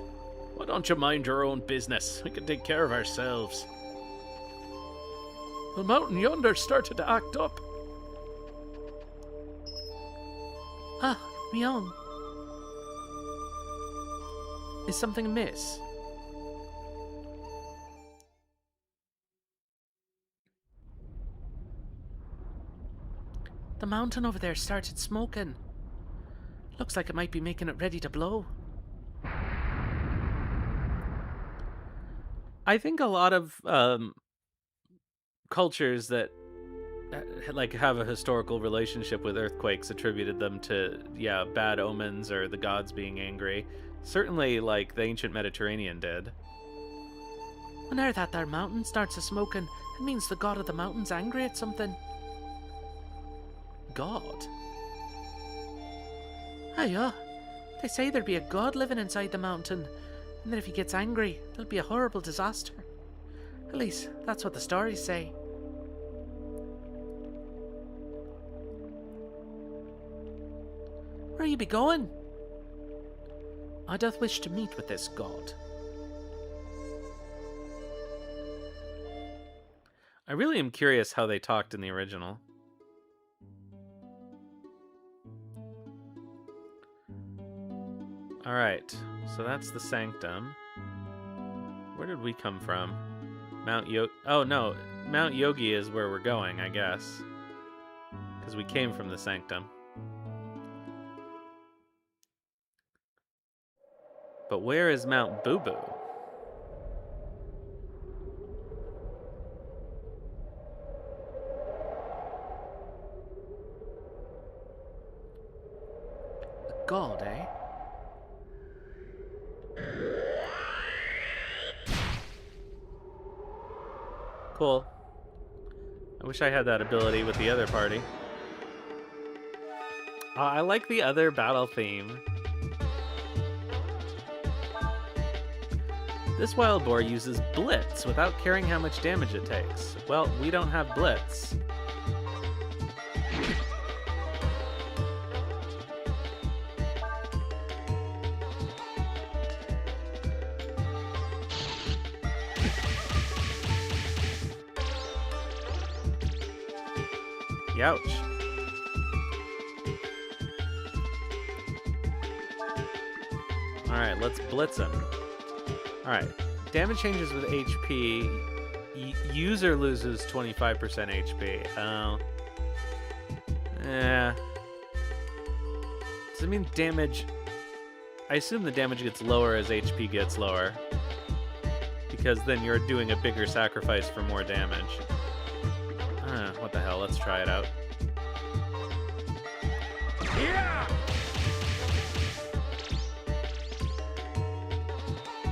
Why don't you mind your own business? We can take care of ourselves. The mountain yonder started to act up. Ah, me own. Is something amiss? The mountain over there started smoking. Looks like it might be making it ready to blow. I think a lot of cultures that like have a historical relationship with earthquakes attributed them to bad omens or the gods being angry. Certainly, like the ancient Mediterranean did. Whenever that there mountain starts a smoking, it means the god of the mountain's angry at something. God? Ah, yeah. They say there'll be a god living inside the mountain, and that if he gets angry, there'll be a horrible disaster. At least, that's what the stories say. Where you be going? I doth wish to meet with this god. I really am curious how they talked in the original. Alright, so that's the sanctum. Where did we come from? Mount Yogi. Oh no, Mount Yogi is where we're going, I guess. Because we came from the sanctum. But where is Mount Boo Boo? A god, eh? Cool. I wish I had that ability with the other party. I like the other battle theme. This wild boar uses Blitz without caring how much damage it takes. Well, we don't have Blitz. Youch. Alright, let's blitz him. Alright, damage changes with HP. User loses 25% HP. Oh. Yeah. Does it mean damage? I assume the damage gets lower as HP gets lower. Because then you're doing a bigger sacrifice for more damage. What the hell? Let's try it out.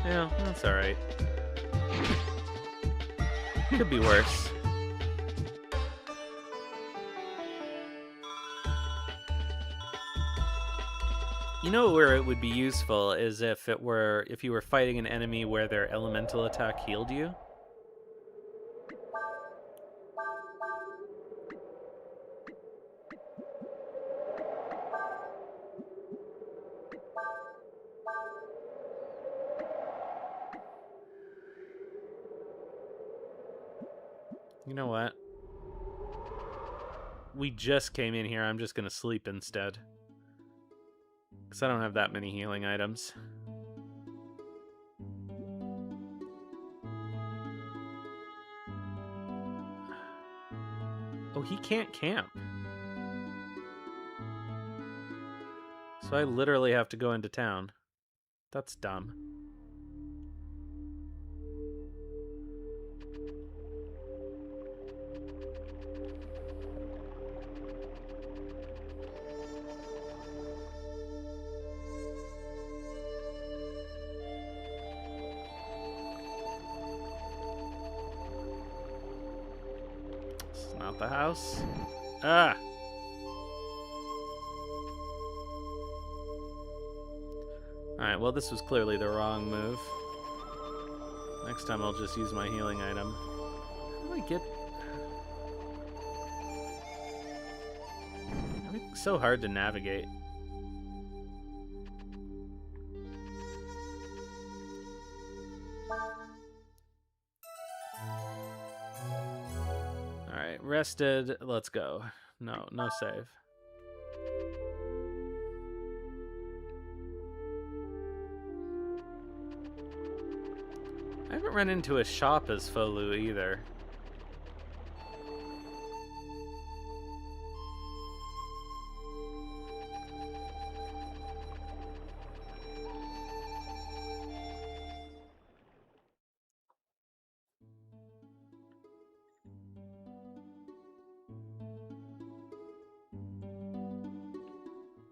Yeah, that's alright. Could be worse. You know where it would be useful is if you were fighting an enemy where their elemental attack healed you. You know what? We just came in here. I'm just gonna sleep instead. Because I don't have that many healing items. Oh, he can't camp. So I literally have to go into town. That's dumb. Not the house. Ah! Alright, well this was clearly the wrong move. Next time I'll just use my healing item. How do I get... It's so hard to navigate. Alright, rested. Let's go. No save. I haven't run into a shop as Fou Lu either.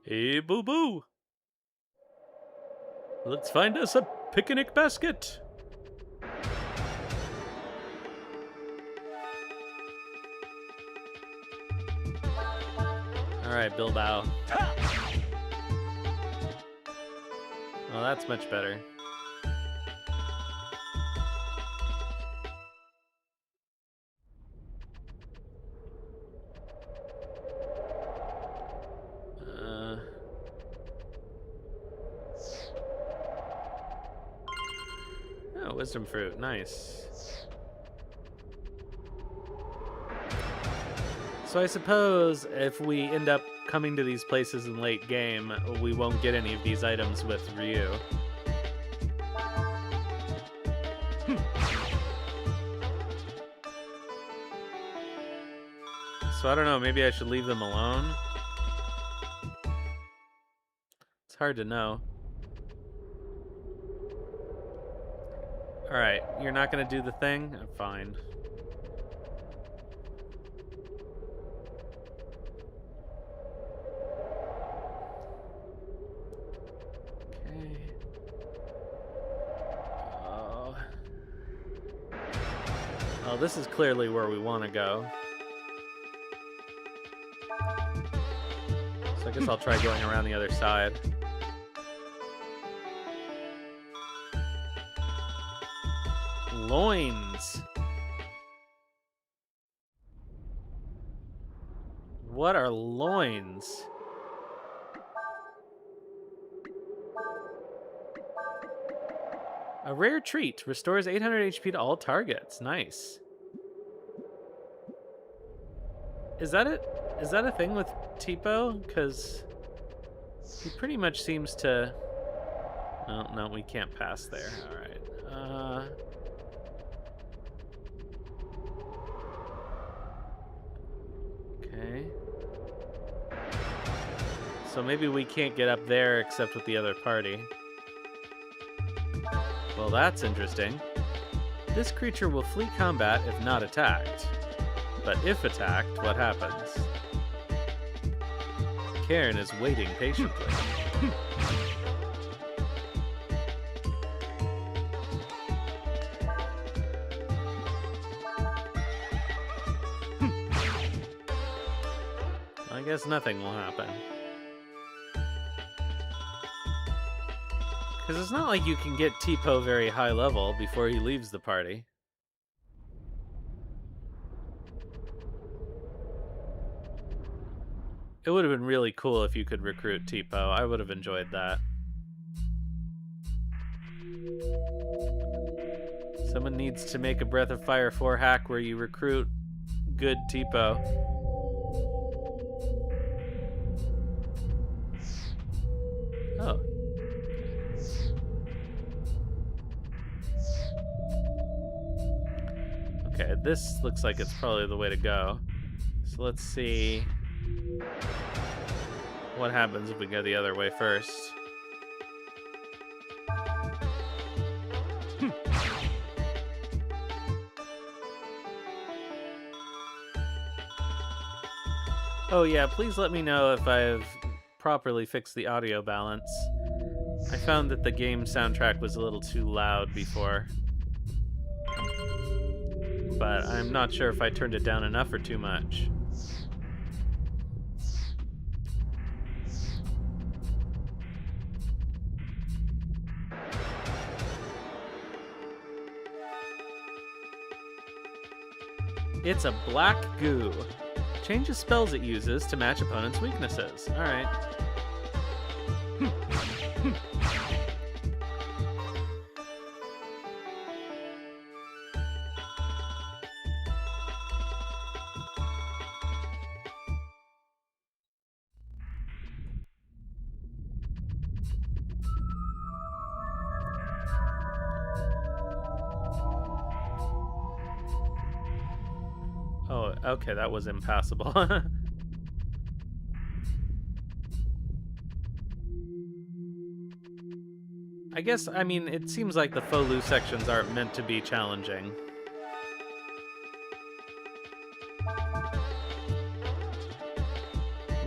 Hey, boo-boo! Let's find us a picnic basket! Alright, Bilbao. Well, that's much better. Oh, wisdom fruit. Nice. So I suppose if we end up coming to these places in late game, we won't get any of these items with Ryu. So I don't know, maybe I should leave them alone? It's hard to know. Alright, you're not gonna do the thing? Fine. Oh, this is clearly where we want to go. So I guess I'll try going around the other side. Loins. What are loins? A rare treat. Restores 800 HP to all targets. Nice. Is that it? Is that a thing with Tipo? Because he pretty much seems to... Oh, no, we can't pass there. Alright. So So maybe we can't get up there except with the other party. Well, that's interesting. This creature will flee combat if not attacked. But if attacked, what happens? Karen is waiting patiently. I guess nothing will happen. Because it's not like you can get Tipo very high level before he leaves the party. It would have been really cool if you could recruit Tipo. I would have enjoyed that. Someone needs to make a Breath of Fire 4 hack where you recruit good Tipo. Oh. Okay, this looks like it's probably the way to go. So let's see what happens if we go the other way first. Oh yeah, please let me know if I've properly fixed the audio balance. I found that the game soundtrack was a little too loud before. But I'm not sure if I turned it down enough or too much. It's a black goo. Changes spells it uses to match opponents' weaknesses. Alright. Oh, okay, that was impassable. I guess, I mean, it seems like the Fou Lu sections aren't meant to be challenging.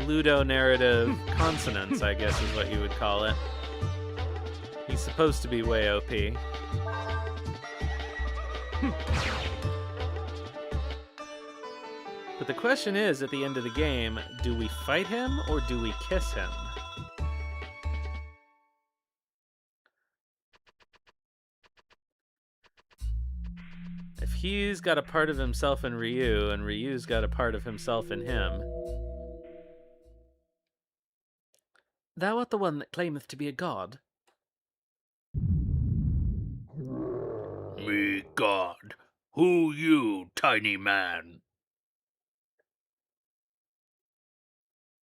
Ludo-narrative consonants, I guess is what you would call it. He's supposed to be way OP. But the question is, at the end of the game, do we fight him or do we kiss him? If he's got a part of himself in Ryu, and Ryu's got a part of himself in him... Thou art the one that claimeth to be a god? Me god. Who you, tiny man?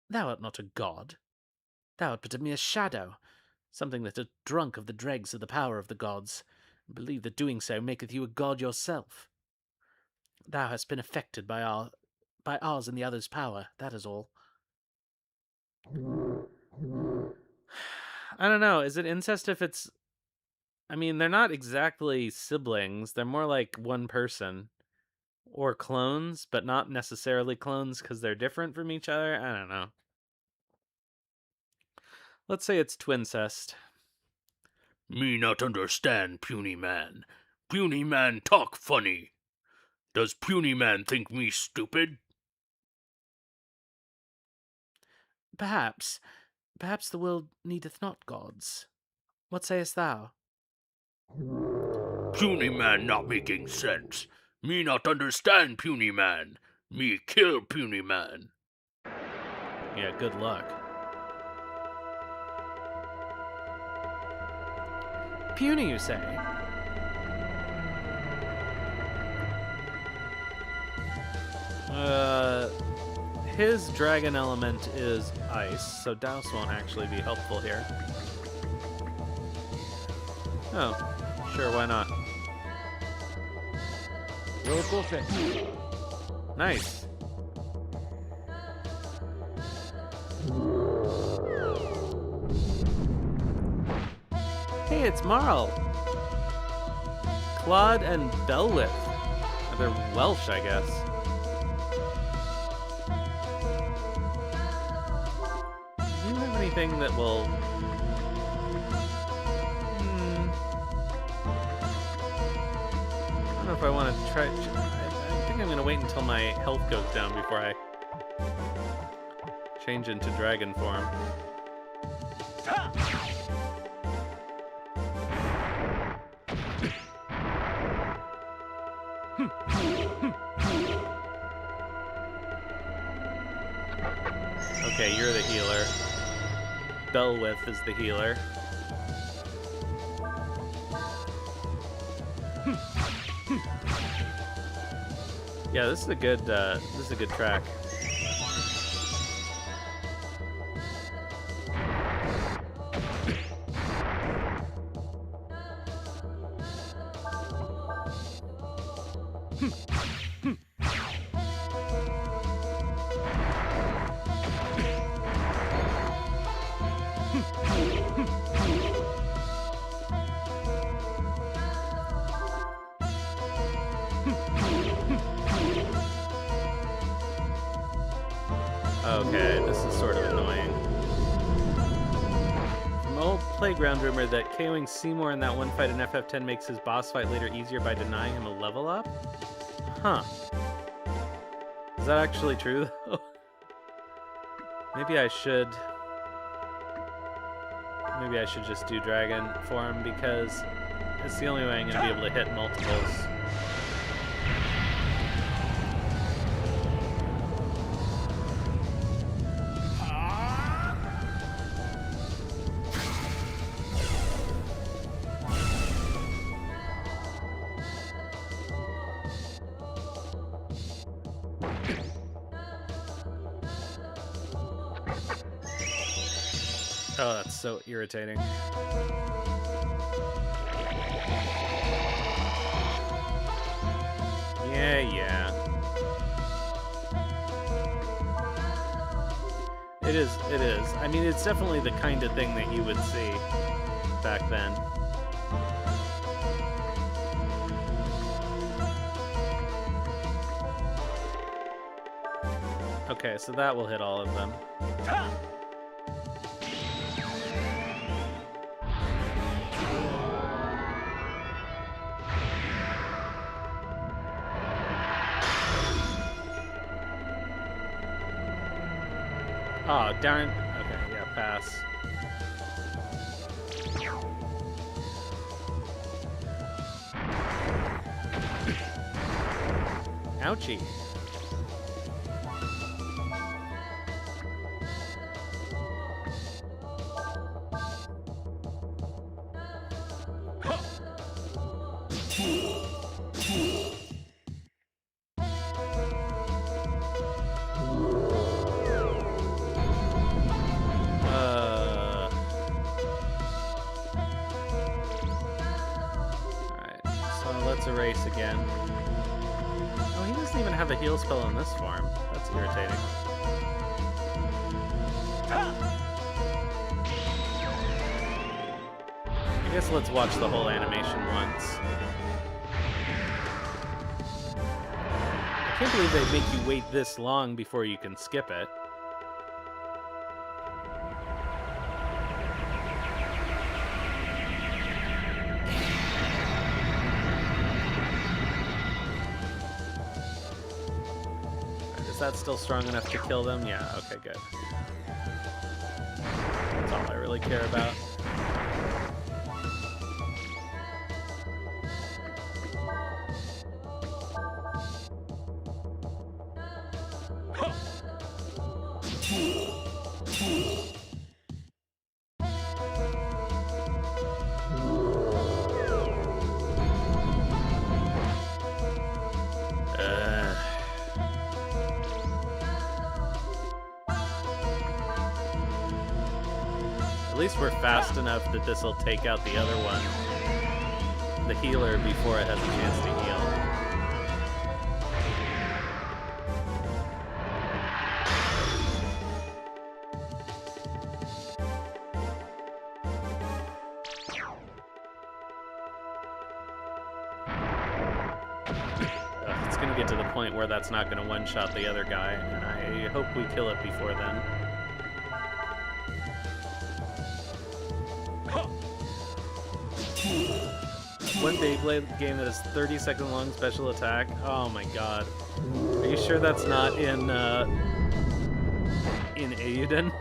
Thou art not a god. Thou art but a mere shadow, something that hath drunk of the dregs of the power of the gods, and believe that doing so maketh you a god yourself. Thou hast been affected by ours and the other's power, that is all. I don't know, is it incest if it's... I mean, they're not exactly siblings, they're more like one person. Or clones, but not necessarily clones because they're different from each other. I don't know. Let's say it's twincest. Me not understand, puny man. Puny man talk funny. Does puny man think me stupid? Perhaps the world needeth not gods. What sayest thou? Puny man not making sense. Me not understand puny man. Me kill puny man. Yeah, good luck. Puny, you say? His dragon element is ice, so Douse won't actually be helpful here. Oh, sure, why not? Nice. it's Marl. Claude and Belwith. They're Welsh, I guess. Do you have anything that will... I don't know if I want to try... I think I'm going to wait until my health goes down before I change into dragon form. Okay, you're the healer. Belwith is the healer. Yeah, this is a good track. Okay, this is sort of annoying. From old playground rumor that KOing Seymour in that one fight in FF10 makes his boss fight later easier by denying him a level up? Huh. Is that actually true, though? Maybe I should just do dragon form, because it's the only way I'm going to be able to hit multiples. Oh, that's so irritating. Yeah. It is. I mean, it's definitely the kind of thing that you would see back then. Okay, so that will hit all of them. Oh, darn. Okay, yeah, pass. Ouchie. Erase again. Oh, he doesn't even have a heal spell in this form. That's irritating. I guess let's watch the whole animation once. I can't believe they make you wait this long before you can skip it. Is that still strong enough to kill them? Yeah, okay, good. That's all I really care about. At least we're fast enough that this will take out the other one, the healer, before it has a chance to heal. get to the point where that's not going to one-shot the other guy, and I hope we kill it before then. One Beyblade game that has 30-second long special attack. Oh my god. Are you sure that's not in Eiyuden?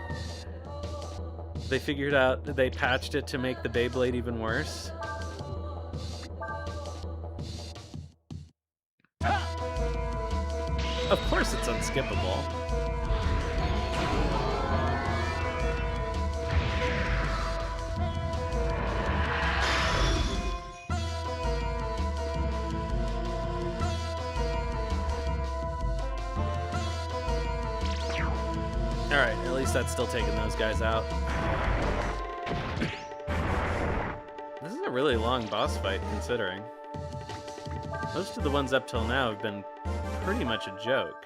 They figured out, they patched it to make the Beyblade even worse. Of course it's unskippable. Alright, at least that's still taking those guys out. This is a really long boss fight, considering. Most of the ones up till now have been pretty much a joke.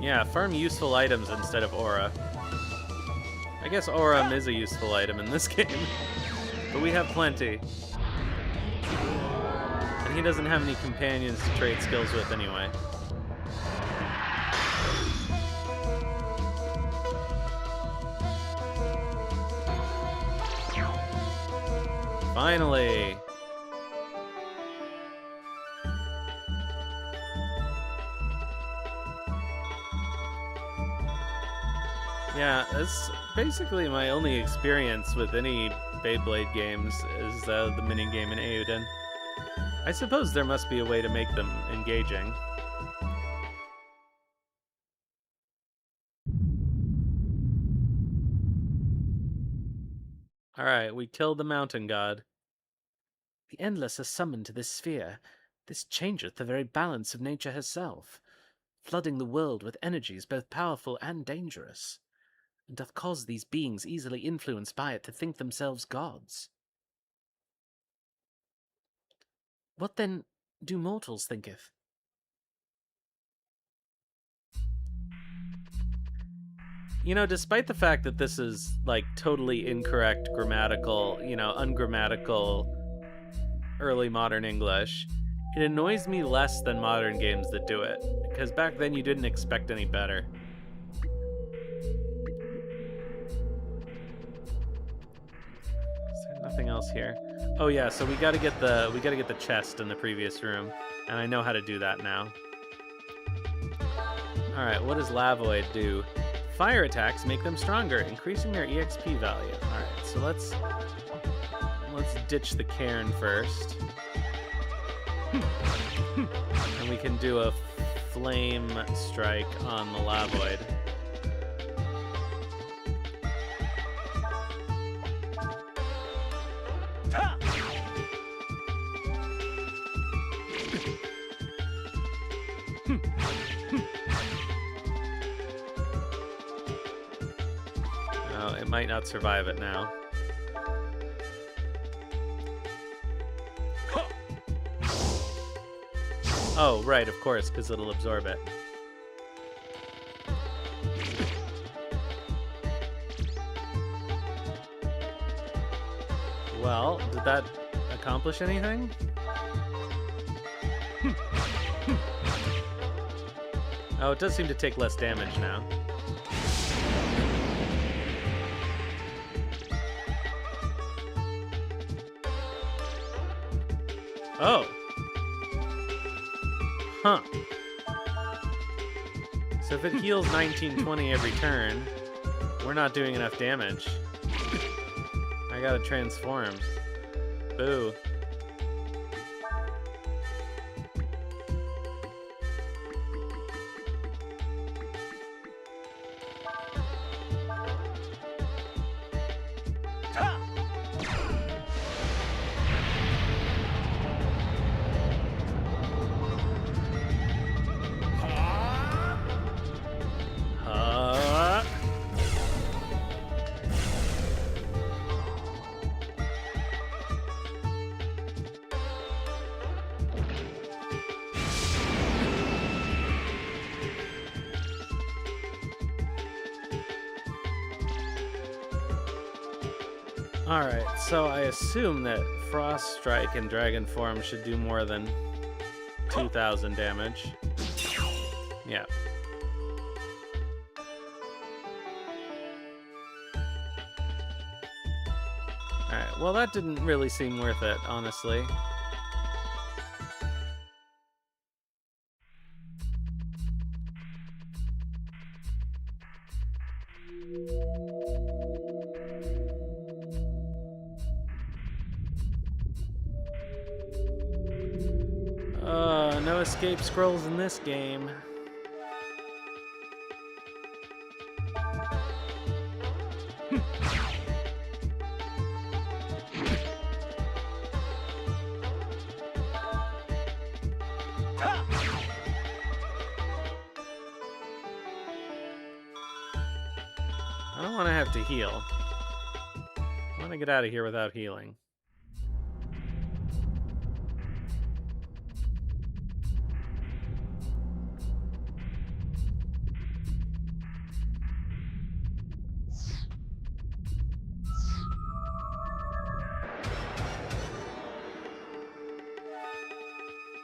Yeah, farm useful items instead of aura. I guess aura is a useful item in this game, but we have plenty. And he doesn't have any companions to trade skills with anyway. Finally! Yeah, that's basically my only experience with any Beyblade games is the minigame in Eiyuden. I suppose there must be a way to make them engaging. Alright, we killed the mountain god. The Endless are summoned to this sphere. This changeth the very balance of nature herself, flooding the world with energies both powerful and dangerous, and doth cause these beings easily influenced by it to think themselves gods. What then do mortals thinketh? You know, despite the fact that this is, like, totally incorrect grammatical, you know, ungrammatical early modern English, it annoys me less than modern games that do it, because back then you didn't expect any better. Is there nothing else here? Oh yeah, so we gotta get the chest in the previous room, and I know how to do that now. Alright, what does Lavoid do? Fire attacks make them stronger, increasing their EXP value. Alright, so let's ditch the cairn first. And we can do a flame strike on the Lavoid. Oh, it might not survive it now. Oh, right, of course, because it'll absorb it. Well, did that accomplish anything? Oh, it does seem to take less damage now. Oh. Huh. So if it heals 1920 every turn, we're not doing enough damage. I gotta transform. Boo. Alright, so I assume that Frost Strike in Dragon form should do more than 2,000 damage. Yeah. Alright, well that didn't really seem worth it, honestly. No escape scrolls in this game. I don't want to have to heal. I want to get out of here without healing.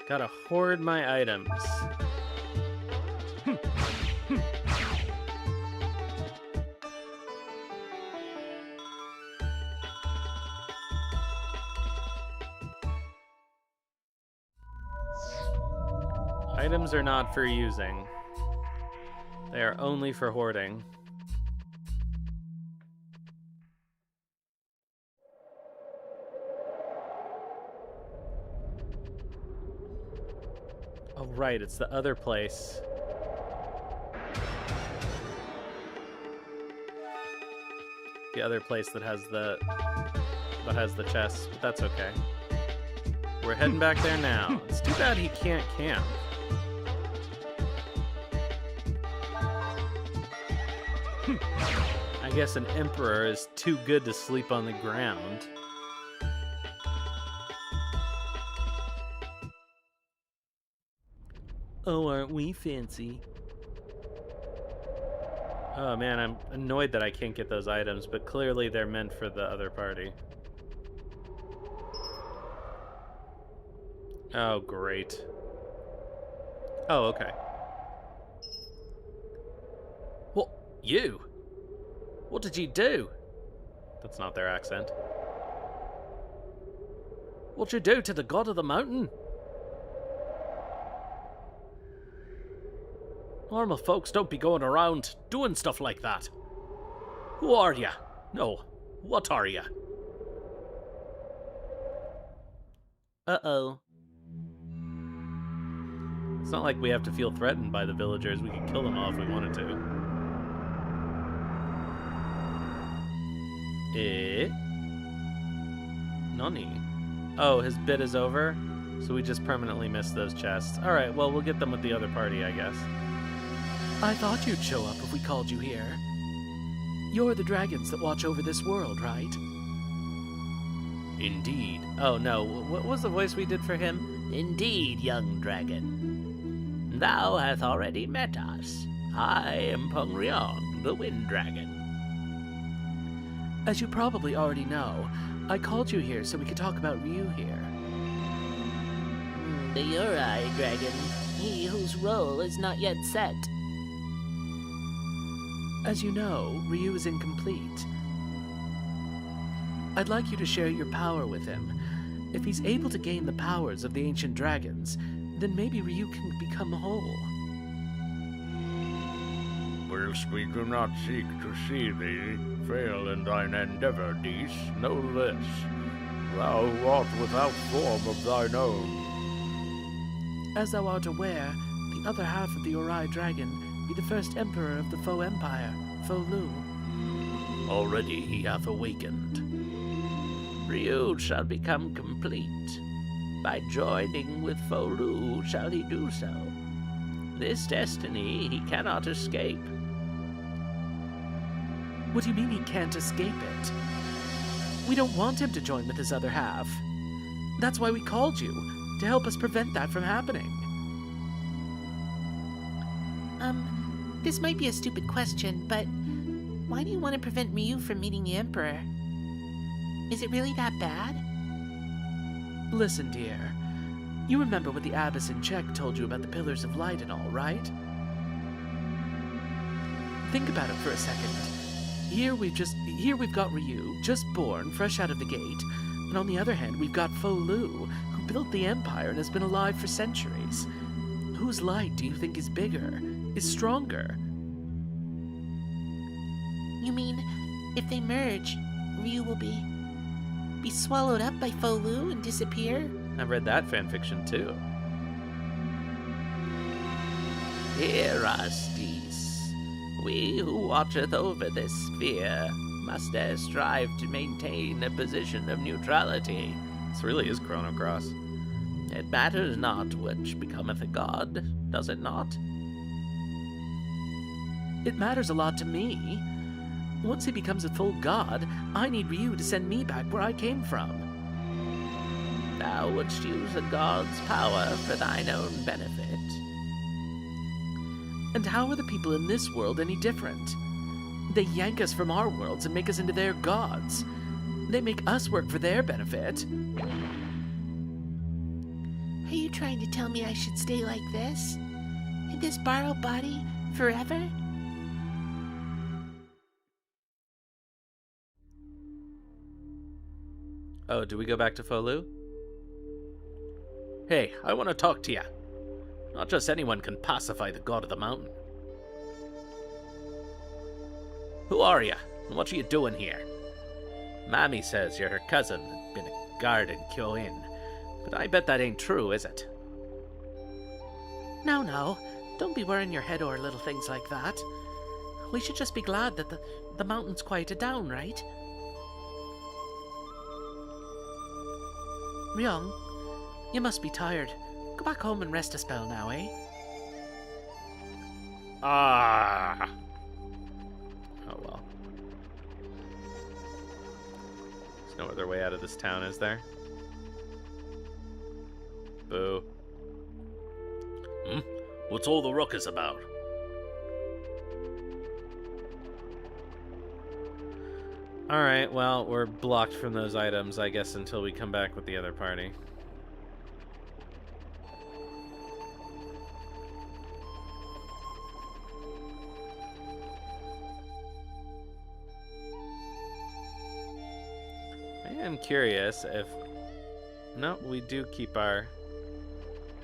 Gotta hoard my items. Items are not for using. They are only for hoarding. Oh, right, it's the other place. The other place that has the chest, but that's okay. We're heading back there now. It's too bad he can't camp. I guess an emperor is too good to sleep on the ground. Oh, aren't we fancy? Oh man, I'm annoyed that I can't get those items, but clearly they're meant for the other party. Oh, great. Oh, okay. What? You? What did you do? That's not their accent. What'd you do to the god of the mountain? Normal folks don't be going around doing stuff like that. Who are ya? No, what are ya? Uh-oh. It's not like we have to feel threatened by the villagers. We could kill them all if we wanted to. Nani? Oh, his bit is over? So we just permanently missed those chests. Alright, well, we'll get them with the other party, I guess. I thought you'd show up if we called you here. You're the dragons that watch over this world, right? Indeed. Oh, no. What was the voice we did for him? Indeed, young dragon. Thou hast already met us. I am Ryong, the Wind Dragon. As you probably already know, I called you here so we could talk about Ryu here. The Yogy dragon, he whose role is not yet set. As you know, Ryu is incomplete. I'd like you to share your power with him. If he's able to gain the powers of the ancient dragons, then maybe Ryu can become whole. Whilst we do not seek to see thee fail in thine endeavor, Dees, know this: thou art without form of thine own. As thou art aware, the other half of the Yogy dragon be the first emperor of the Faux Empire, Fou Lu. Already he hath awakened. Ryu shall become complete. By joining with Fou Lu shall he do so. This destiny he cannot escape. What do you mean he can't escape it? We don't want him to join with his other half. That's why we called you, to help us prevent that from happening. This might be a stupid question, but why do you want to prevent Ryu from meeting the Emperor? Is it really that bad? Listen, dear. You remember what the abbess in Chek told you about the Pillars of Light and all, right? Think about it for a second. Here we've got Ryu, just born, fresh out of the gate, and on the other hand, we've got Fou Lu, who built the Empire and has been alive for centuries. Whose light do you think is bigger, is stronger? You mean, if they merge, Ryu will be swallowed up by Fou Lu and disappear? I've read that fanfiction too. Hear us, Dis. We who watcheth over this sphere must strive to maintain a position of neutrality. This really is Chrono Cross. It matters not which becometh a god, does it not? It matters a lot to me. Once he becomes a full god, I need Ryu to send me back where I came from. Thou wouldst use a god's power for thine own benefit. And how are the people in this world any different? They yank us from our worlds and make us into their gods. They make us work for their benefit. Are you trying to tell me I should stay like this? In this borrowed body forever? Oh, do we go back to Fou Lu? Hey, I want to talk to you. Not just anyone can pacify the god of the mountain. Who are you, and what are you doing here? Mami says you're her cousin and been a guard in Kyoin, but I bet that ain't true, is it? No. Don't be worrying your head over little things like that. We should just be glad that the mountain's quieted down, right? Ryong, you must be tired. Go back home and rest a spell now, eh? Ah! Oh well. There's no other way out of this town, is there? Boo. What's all the ruckus about? Alright, well, we're blocked from those items, I guess, until we come back with the other party. I am curious if... No, we do keep our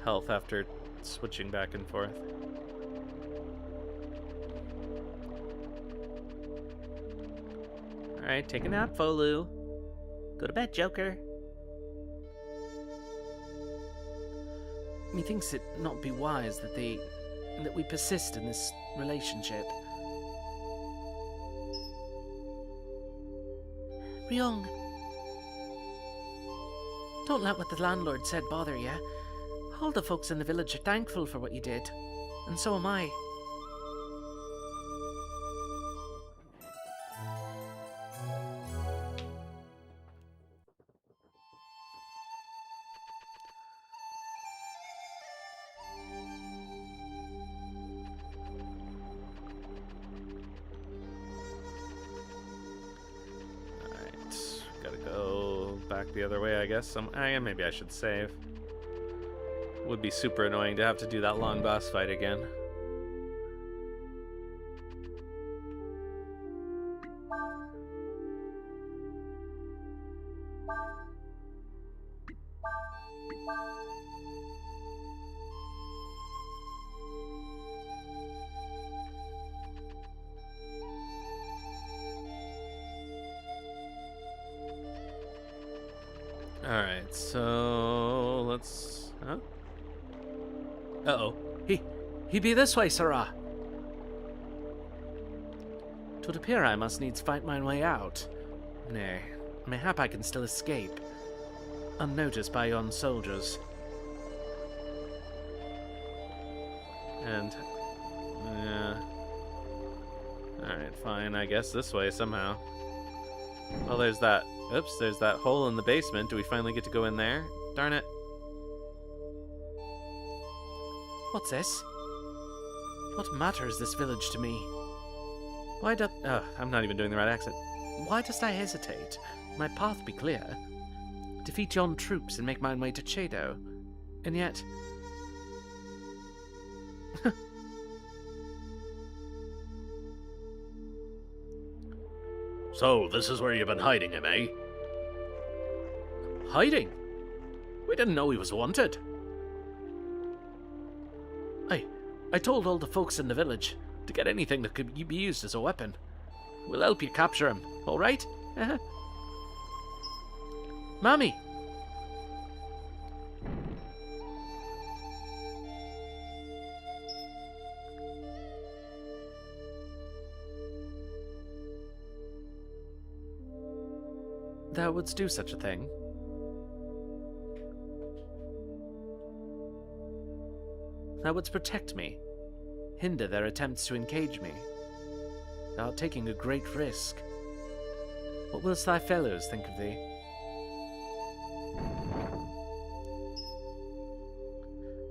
health after switching back and forth. Alright, take a nap, Fou Lu. Go to bed, Joker. Methinks it not be wise that we persist in this relationship. Ryong, don't let what the landlord said bother you. All the folks in the village are thankful for what you did, and so am I. The other way, I guess. Maybe I should save. Would be super annoying to have to do that long boss fight again. Alright, so let's... Huh? Uh-oh. He be this way, sirrah. 'Twould appear I must needs fight my way out. Nay, mayhap I can still escape, unnoticed by yon soldiers. And... yeah... Alright, fine, I guess this way somehow. Well, there's that... Oops, there's that hole in the basement. Do we finally get to go in there? Darn it. What's this? What matter is this village to me? Why do... Oh, I'm not even doing the right accent. Why dost I hesitate? my path be clear. Defeat yon troops and make mine way to Chado. And yet... So, this is where you've been hiding him, eh? Hiding? We didn't know he was wanted. I told all the folks in the village to get anything that could be used as a weapon. We'll help you capture him, alright? Mami! Thou wouldst do such a thing? Thou wouldst protect me, hinder their attempts to engage me. Thou art taking a great risk. What willst thy fellows think of thee?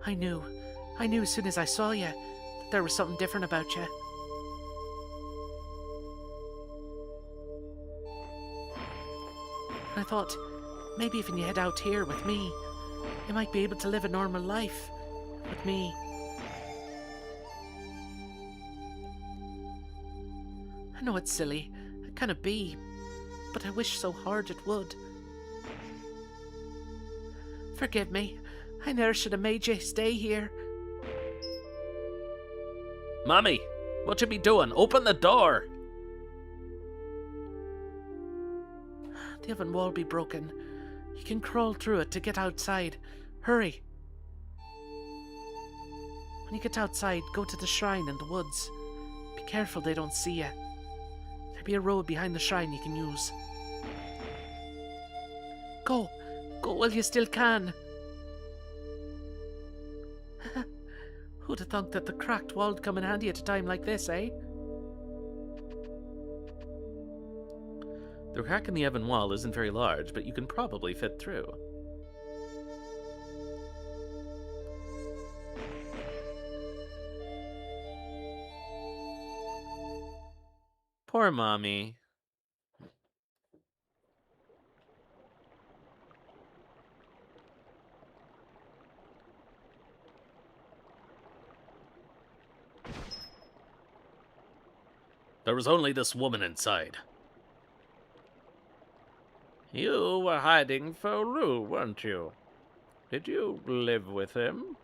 I knew as soon as I saw you, that there was something different about you. I thought, maybe if you head out here with me, you might be able to live a normal life with me. I know it's silly, it kinda be, but I wish so hard it would. Forgive me, I never should have made you stay here. Mami, what you be doing? Open the door! The oven wall be broken. You can crawl through it to get outside. Hurry. When you get outside, go to the shrine in the woods. Be careful they don't see you. There'll be a road behind the shrine you can use. Go while you still can. Who'd have thunk that the cracked wall'd come in handy at a time like this, eh? The crack in the oven wall isn't very large, but you can probably fit through. Poor Mami. There was only this woman inside. You were hiding Fou Lu, weren't you? Did you live with him?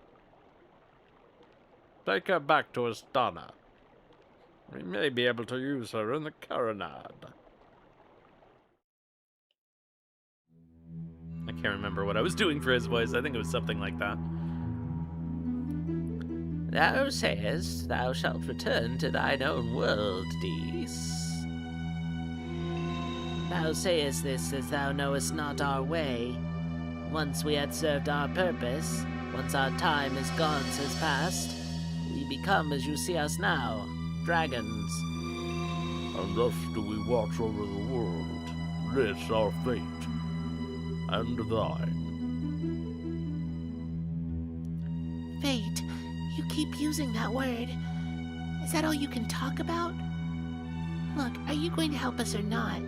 Take her back to Astana. We may be able to use her in the Caronade. I can't remember what I was doing for his voice. I think it was something like that. Thou sayest thou shalt return to thine own world, Dees. Thou sayest this as thou knowest not our way. Once we had served our purpose, once our time as gods has passed, we become as you see us now, dragons. And thus do we watch over the world, this our fate, and thine. Fate. You keep using that word. Is that all you can talk about? Look, are you going to help us or not?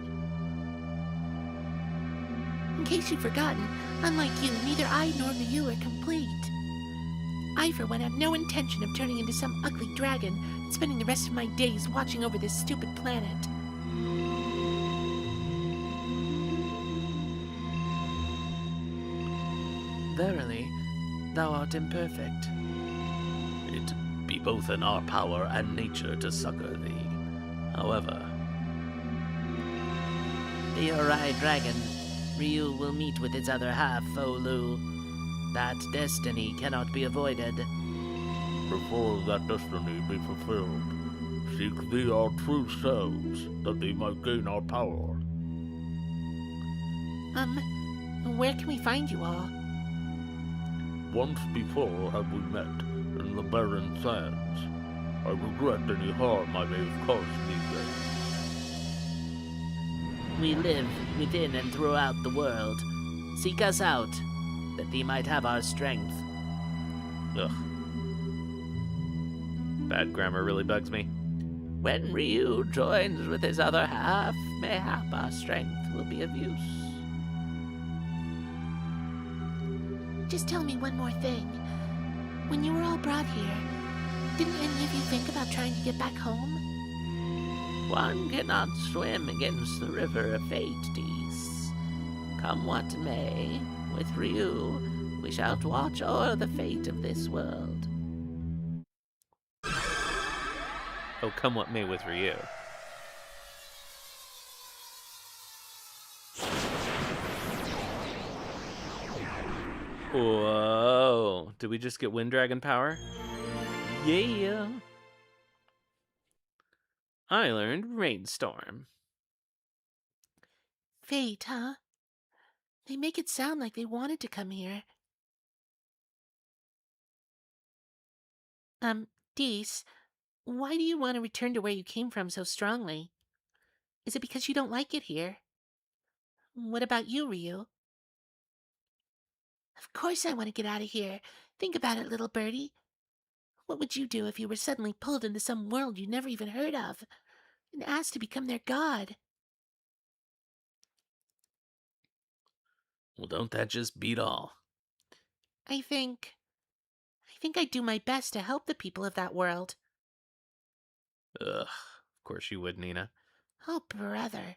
In case you've forgotten, unlike you, neither I nor Ryu are complete. I, for one, have no intention of turning into some ugly dragon and spending the rest of my days watching over this stupid planet. Verily, thou art imperfect. It be both in our power and nature to succor thee. However, The Ori dragon, Ryu will meet with its other half, Fou Lu. That destiny cannot be avoided. Before that destiny be fulfilled, seek thee our true selves, that thee might gain our power. Where can we find you all? Once before have we met, in the barren sands. I regret any harm I may have caused thee there. We live within and throughout the world. Seek us out, that thee might have our strength. Ugh. Bad grammar really bugs me. When Ryu joins with his other half, mayhap our strength will be of use. Just tell me one more thing. When you were all brought here, didn't any of you think about trying to get back home? One cannot swim against the river of fate, Dees. Come what may, with Ryu, we shall watch o'er the fate of this world. Oh, come what may with Ryu. Whoa. Did we just get Wind Dragon power? Yeah. I learned Rainstorm. Fate, huh? They make it sound like they wanted to come here. Dees, why do you want to return to where you came from so strongly? Is it because you don't like it here? What about you, Ryu? Of course I want to get out of here. Think about it, little birdie. What would you do if you were suddenly pulled into some world you never even heard of and asked to become their god? Well, don't that just beat all? I think I'd do my best to help the people of that world. Ugh. Of course you would, Nina. Oh, brother.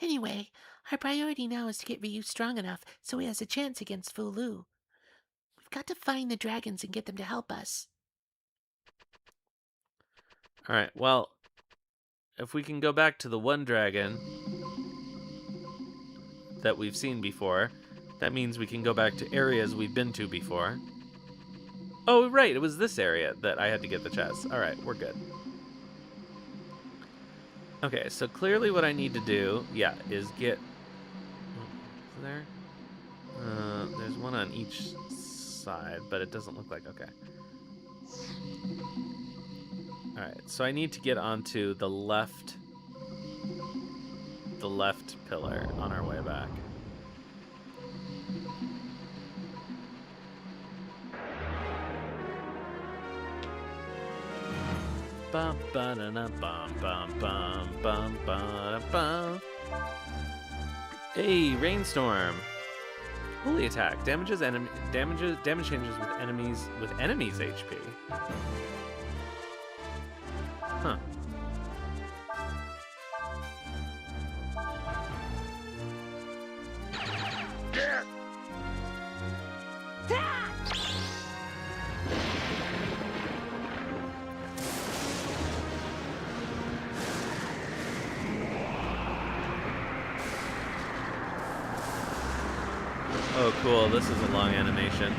Anyway, our priority now is to get Ryu strong enough so he has a chance against Fou Lu. We've got to find the dragons and get them to help us. Alright, well, if we can go back to the one dragon that we've seen before, that means we can go back to areas we've been to before. Oh, right, it was this area that I had to get the chest. Alright, we're good. Okay, so clearly what I need to do, yeah, is get... Is there? There's one on each side, but it doesn't look like... Okay. Alright, so I need to get onto the left pillar on our way back. Bum ba da da bum bum bum bum ba da bum. Hey, Rainstorm. Holy attack damage changes with enemies HP. Huh. Oh, cool. This is a long animation.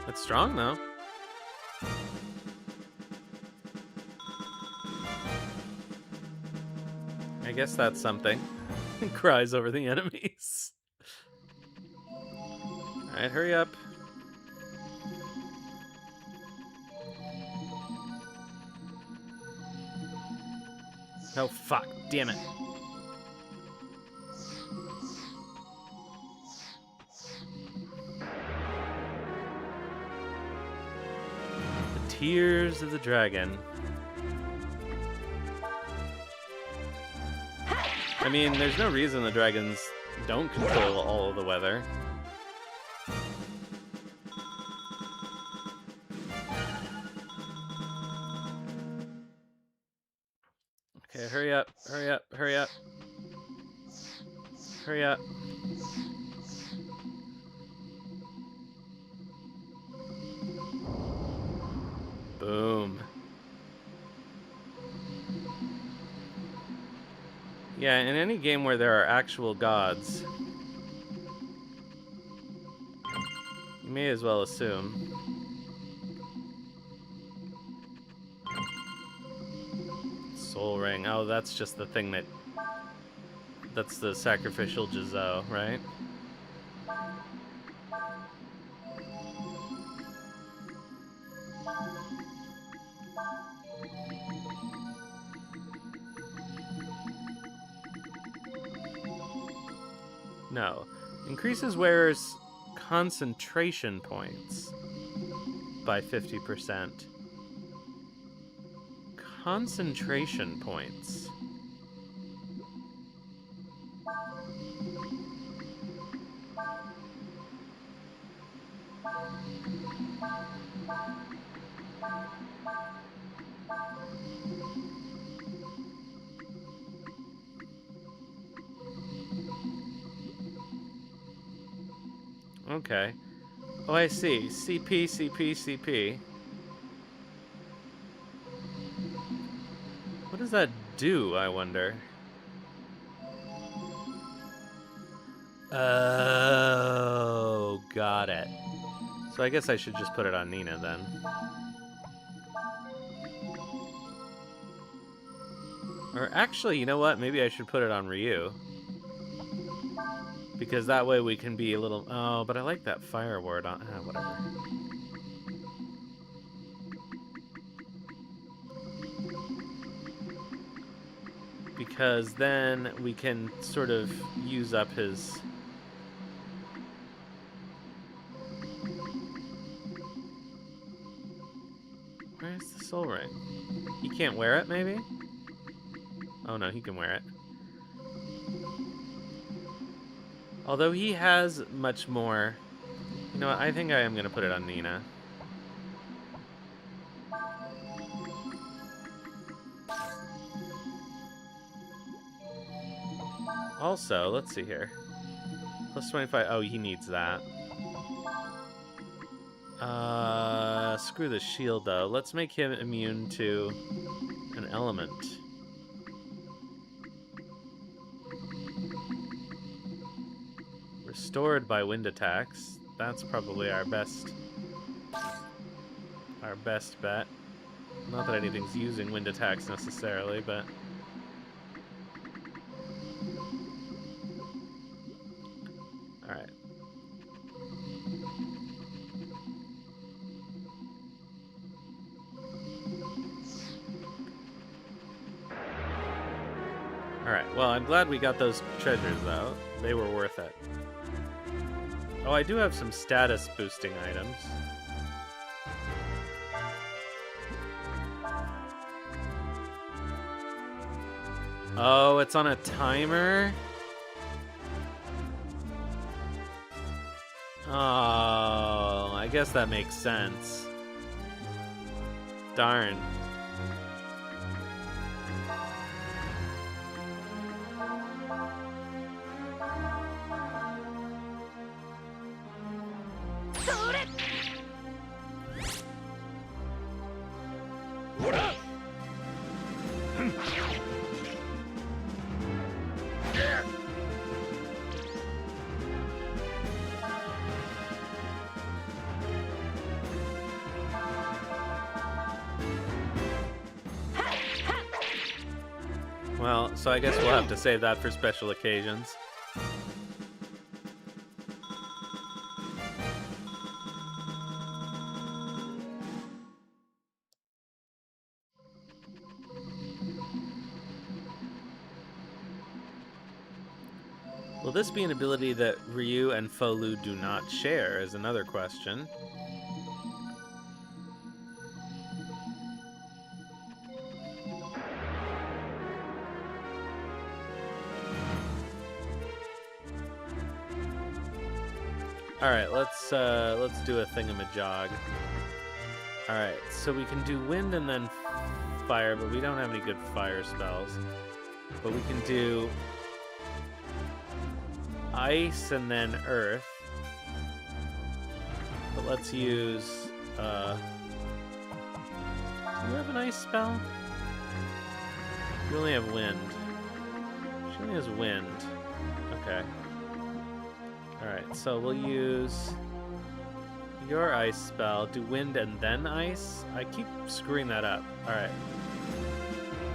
That's strong, though. I guess that's something. Cries over the enemies. Alright, hurry up. Oh, fuck. Damn it. The Tears of the Dragon. I mean, there's no reason the dragons don't control all of the weather. Okay, hurry up, hurry up, hurry up. Hurry up. Boom. Yeah, in any game where there are actual gods, you may as well assume. Soul Ring. Oh, that's just the thing that... That's the sacrificial Jizo, right? No. Increases wearer's concentration points by 50%. Concentration points. Okay. Oh, I see. CP, CP, CP. What does that do, I wonder? Oh, got it. So I guess I should just put it on Nina then. Or actually, you know what? Maybe I should put it on Ryu. Because that way we can be a little... Oh, but I like that fire ward on... whatever. Because then we can sort of use up his... Where's the soul ring? He can't wear it, maybe? Oh no, he can wear it. Although he has much more... You know what, I think I am going to put it on Nina. Also, let's see here. Plus 25. Oh, he needs that. Screw the shield, though. Let's make him immune to an element. Restored by wind attacks. That's probably our best bet. Not that anything's using wind attacks necessarily, but... Alright. Alright, well, I'm glad we got those treasures, though. They were worth it. Oh, I do have some status boosting items. Oh, it's on a timer? Oh, I guess that makes sense. Darn. Well, so I guess we'll have to save that for special occasions. Will this be an ability that Ryu and Fou Lu do not share is another question. Alright, let's do a thingamajog. Alright, so we can do wind and then fire, but we don't have any good fire spells. But we can do ice and then earth. But let's use, do you have an ice spell? You only have wind. She only has wind. Okay. Alright, so we'll use your ice spell, do wind and then ice? I keep screwing that up. Alright.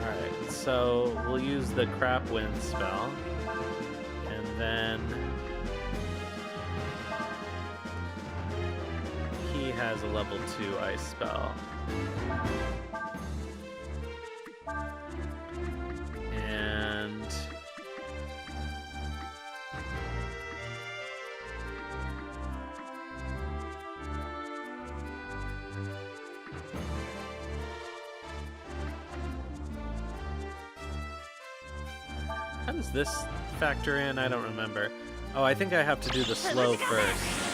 Alright, so we'll use the crap wind spell. And then he has a level 2 ice spell. How does this factor in? I don't remember. Oh, I think I have to do the slow first.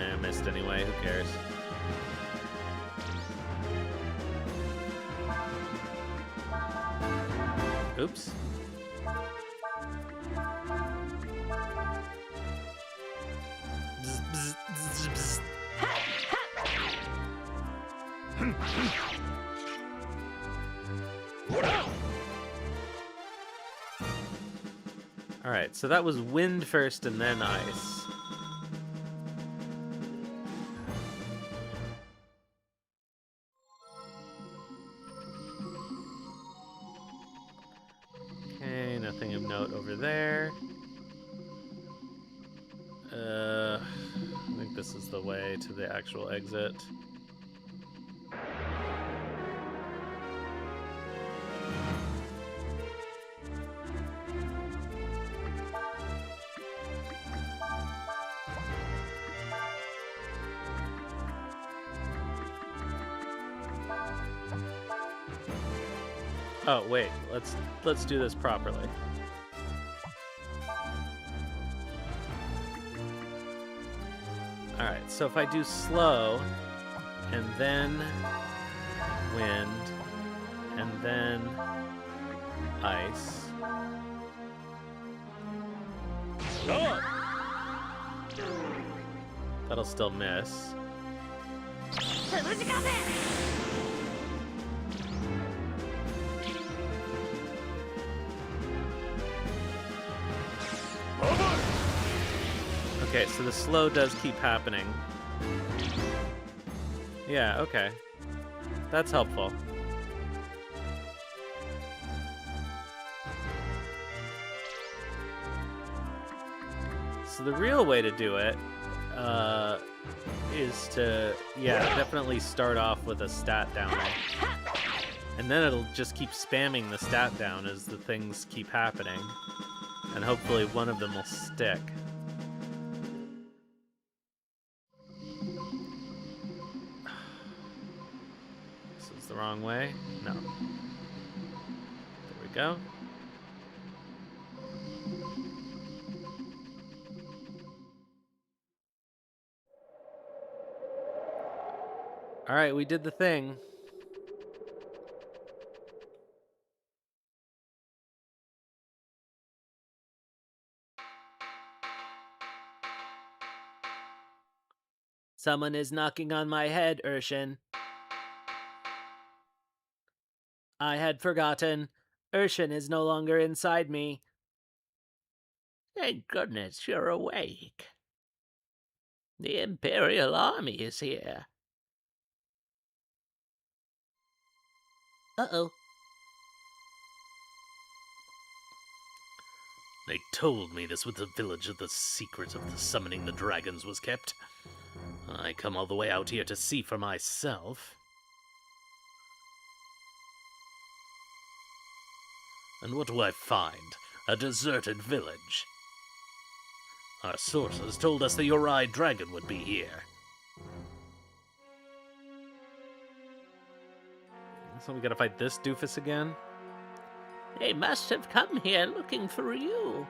I missed anyway, who cares? Oops. Bzz, bzz, bzz, bzz. Alright, so that was wind first and then ice. Okay, nothing of note over there. I think this is the way to the actual exit. Oh wait, let's do this properly. Alright, so if I do slow, and then wind, and then ice. That'll still miss. Okay, so the slow does keep happening. Yeah, okay. That's helpful. So the real way to do it is to, yeah, definitely start off with a stat downer. And then it'll just keep spamming the stat down as the things keep happening. And hopefully one of them will stick. This is the wrong way? No. There we go. Alright, we did the thing. Someone is knocking on my head, Urshan. I had forgotten. Urshan is no longer inside me. Thank goodness you're awake. The Imperial Army is here. Uh-oh. They told me this was the village that the secret of the summoning the dragons was kept. I come all the way out here to see for myself. And what do I find? A deserted village. Our sources told us the Yogy dragon would be here. So we gotta fight this doofus again? They must have come here looking for you.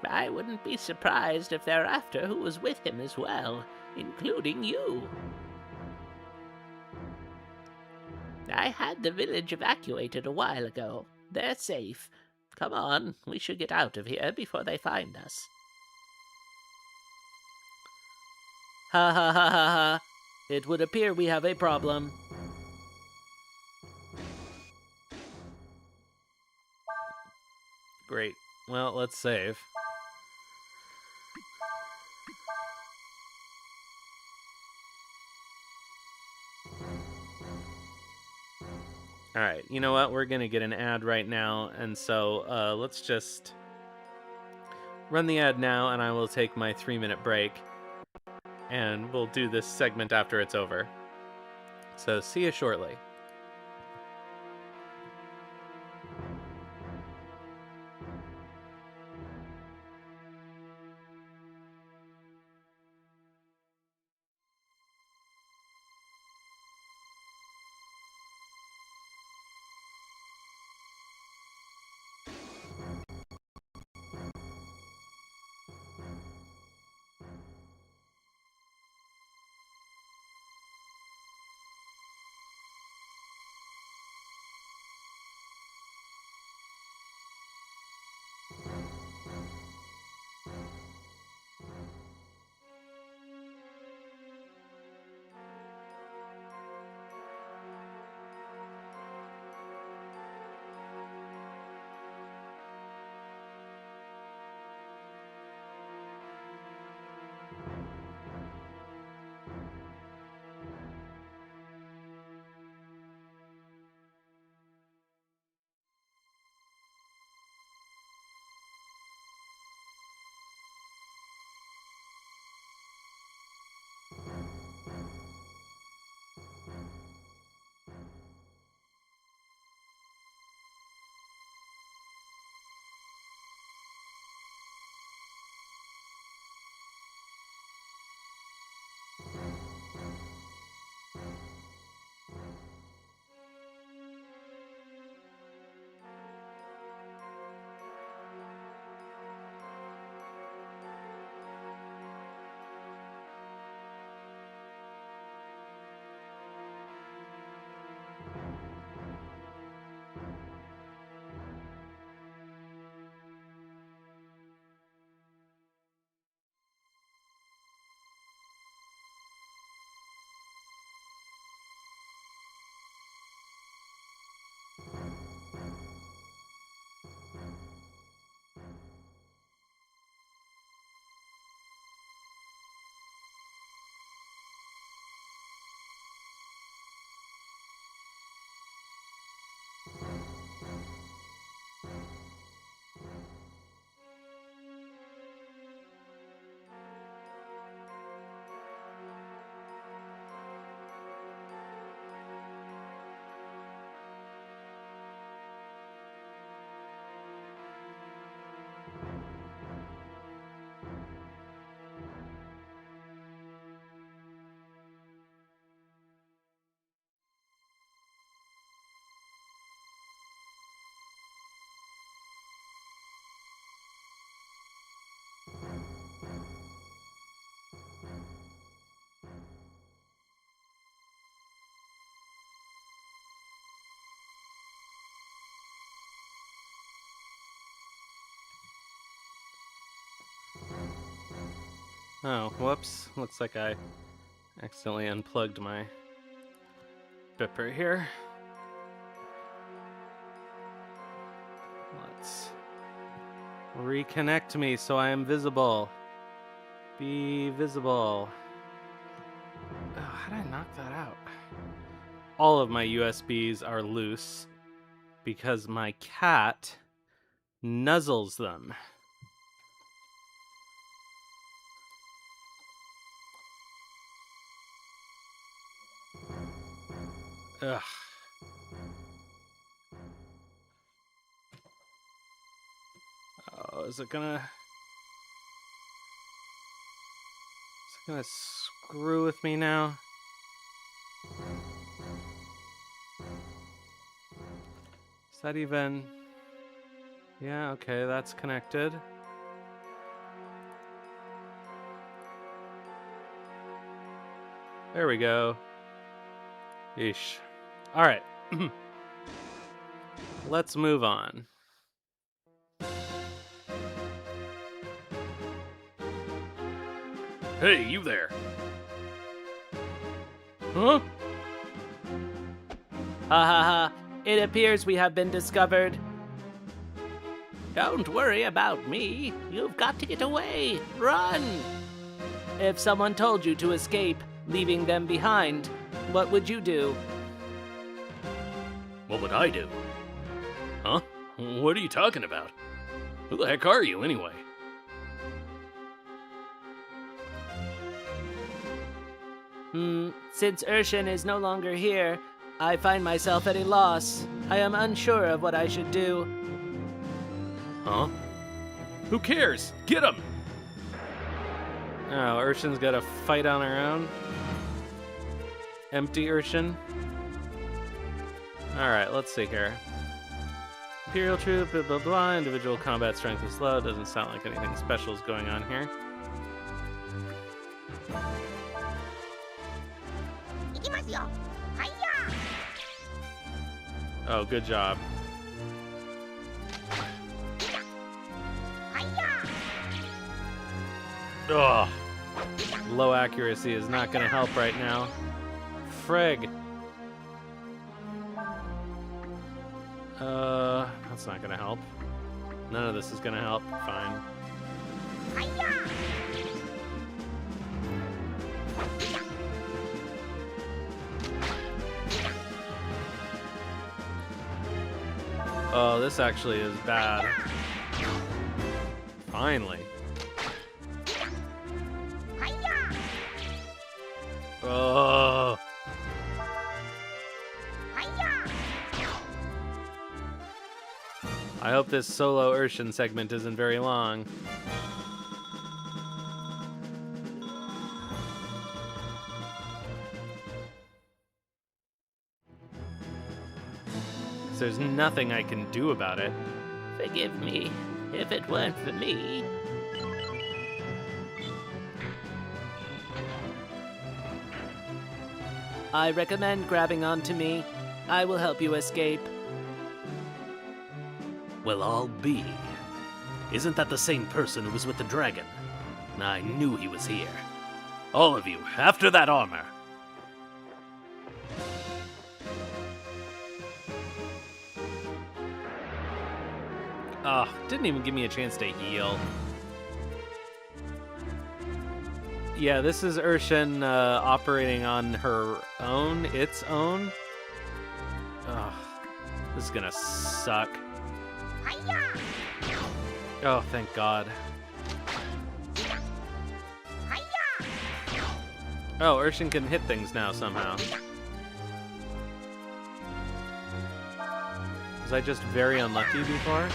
I wouldn't be surprised if they're after who was with him as well, including you. I had the village evacuated a while ago. They're safe. Come on, we should get out of here before they find us. Ha ha ha ha ha. It would appear we have a problem. Great. Well, let's save. Alright, you know what? We're gonna get an ad right now, and so let's just run the ad now, and I will take my 3-minute break, and we'll do this segment after it's over. So see you shortly. Oh, whoops. Looks like I accidentally unplugged my bipper here. Let's reconnect me so I am visible. Be visible. Oh, how did I knock that out? All of my USBs are loose because my cat nuzzles them. Ugh. Oh, is it gonna screw with me now? Is that even... Yeah, okay, that's connected. There we go. Yeesh. Alright. Let's move on. Hey, you there. Huh? Ha ha ha. It appears we have been discovered. Don't worry about me. You've got to get away. Run! If someone told you to escape, leaving them behind, what would you do? What would I do? Huh? What are you talking about? Who the heck are you, anyway? Since Urshan is no longer here, I find myself at a loss. I am unsure of what I should do. Huh? Who cares? Get him! Oh, Urshan's got to fight on her own. Empty Urshan. Alright, let's see here. Imperial troop, blah blah blah. Individual combat strength is low. Doesn't sound like anything special is going on here. Oh, good job. Ugh. Low accuracy is not going to help right now. Frig. That's not going to help. None of this is going to help. Fine. Oh, this actually is bad. Finally. Oh. I hope this solo Urshan segment isn't very long. There's nothing I can do about it. Forgive me, if it weren't for me. I recommend grabbing onto me. I will help you escape. Well, I'll be. Isn't that the same person who was with the dragon? I knew he was here. All of you, after that armor. Oh, didn't even give me a chance to heal. Yeah, this is Urshan operating on her own, its own. Ugh, this is gonna suck. Oh, thank God. Oh, Urshan can hit things now somehow. Was I just very unlucky before?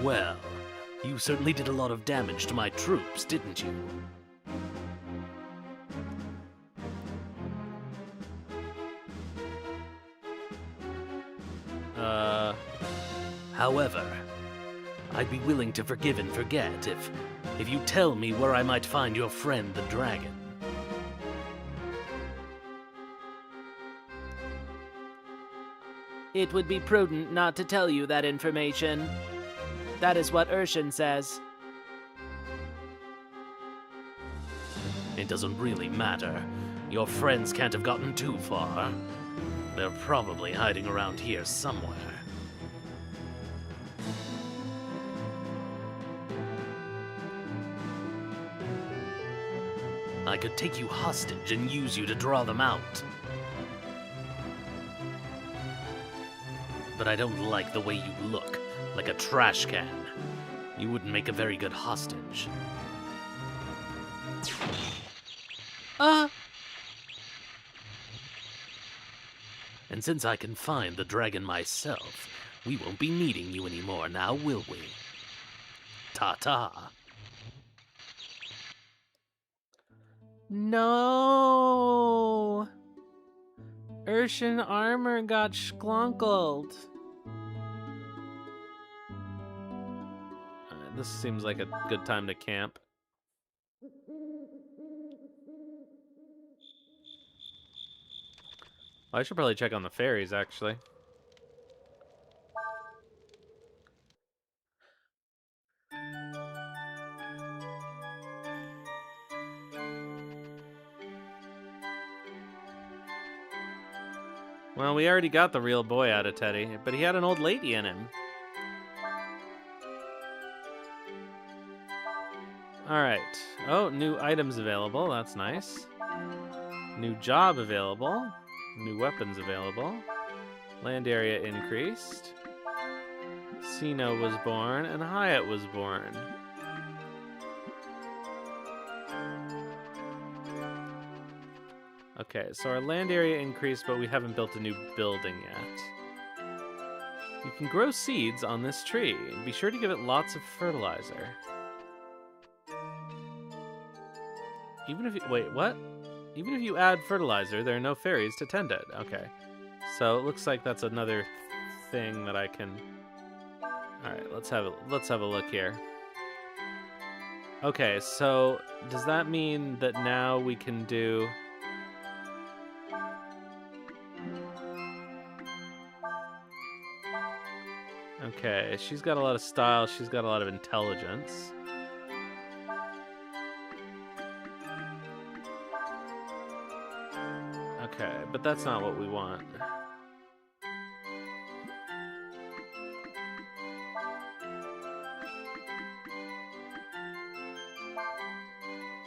Well, you certainly did a lot of damage to my troops, didn't you? However, I'd be willing to forgive and forget if you tell me where I might find your friend the dragon. It would be prudent not to tell you that information. That is what Urshan says. It doesn't really matter. Your friends can't have gotten too far. They're probably hiding around here somewhere. I could take you hostage and use you to draw them out. But I don't like the way you look, like a trash can. You wouldn't make a very good hostage. And since I can find the dragon myself, we won't be needing you anymore now, will we? Ta-ta. No! Urshan armor got schlunkled. This seems like a good time to camp. I should probably check on the fairies, actually. Well, we already got the real boy out of Teddy, but he had an old lady in him. Alright. Oh, new items available. That's nice. New job available. New weapons available. Land area increased. Sino was born, and Hyatt was born. Okay, so our land area increased, but we haven't built a new building yet. You can grow seeds on this tree. Be sure to give it lots of fertilizer. Even if you... Wait, what? Even if you add fertilizer, there are no fairies to tend it. Okay. So it looks like that's another thing that I can... Alright, let's have a look here. Okay, so does that mean that now we can do... Okay, she's got a lot of style, she's got a lot of intelligence. Okay, but that's not what we want.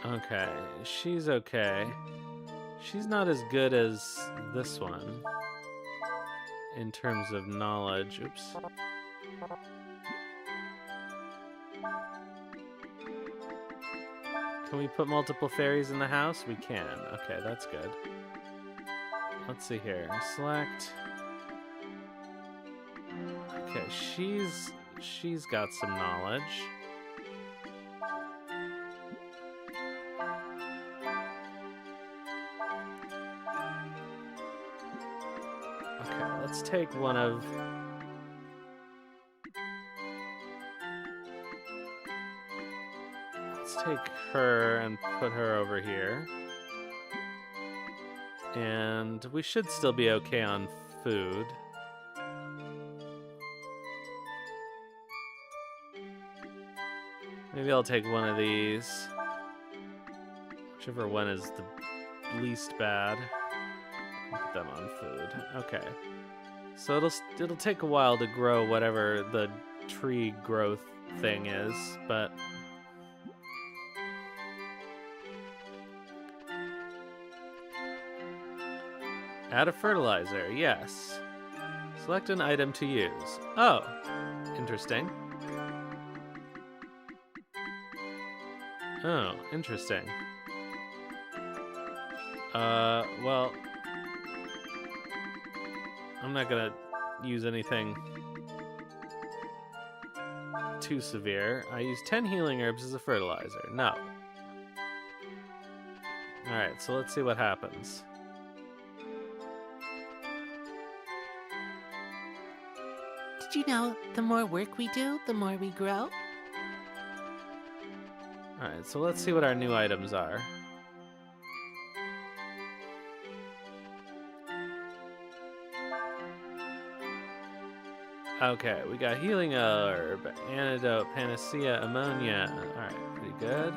Okay, she's okay. She's not as good as this one in terms of knowledge. Oops. Can we put multiple fairies in the house? We can. Okay, that's good. Let's see here. Select. Okay, she's got some knowledge. Okay, let's take one of... Let's take her and put her over here. And we should still be okay on food. Maybe I'll take one of these. Whichever one is the least bad. Put them on food. Okay. So it'll take a while to grow whatever the tree growth thing is, but... Add a fertilizer, yes. Select an item to use. Oh, interesting. Oh, interesting. Well, I'm not gonna use anything too severe. I use 10 healing herbs as a fertilizer. No. Alright, so let's see what happens. Did you know the more work we do, the more we grow? Alright, so let's see what our new items are. Okay, we got healing herb, antidote, panacea, ammonia. Alright, pretty good.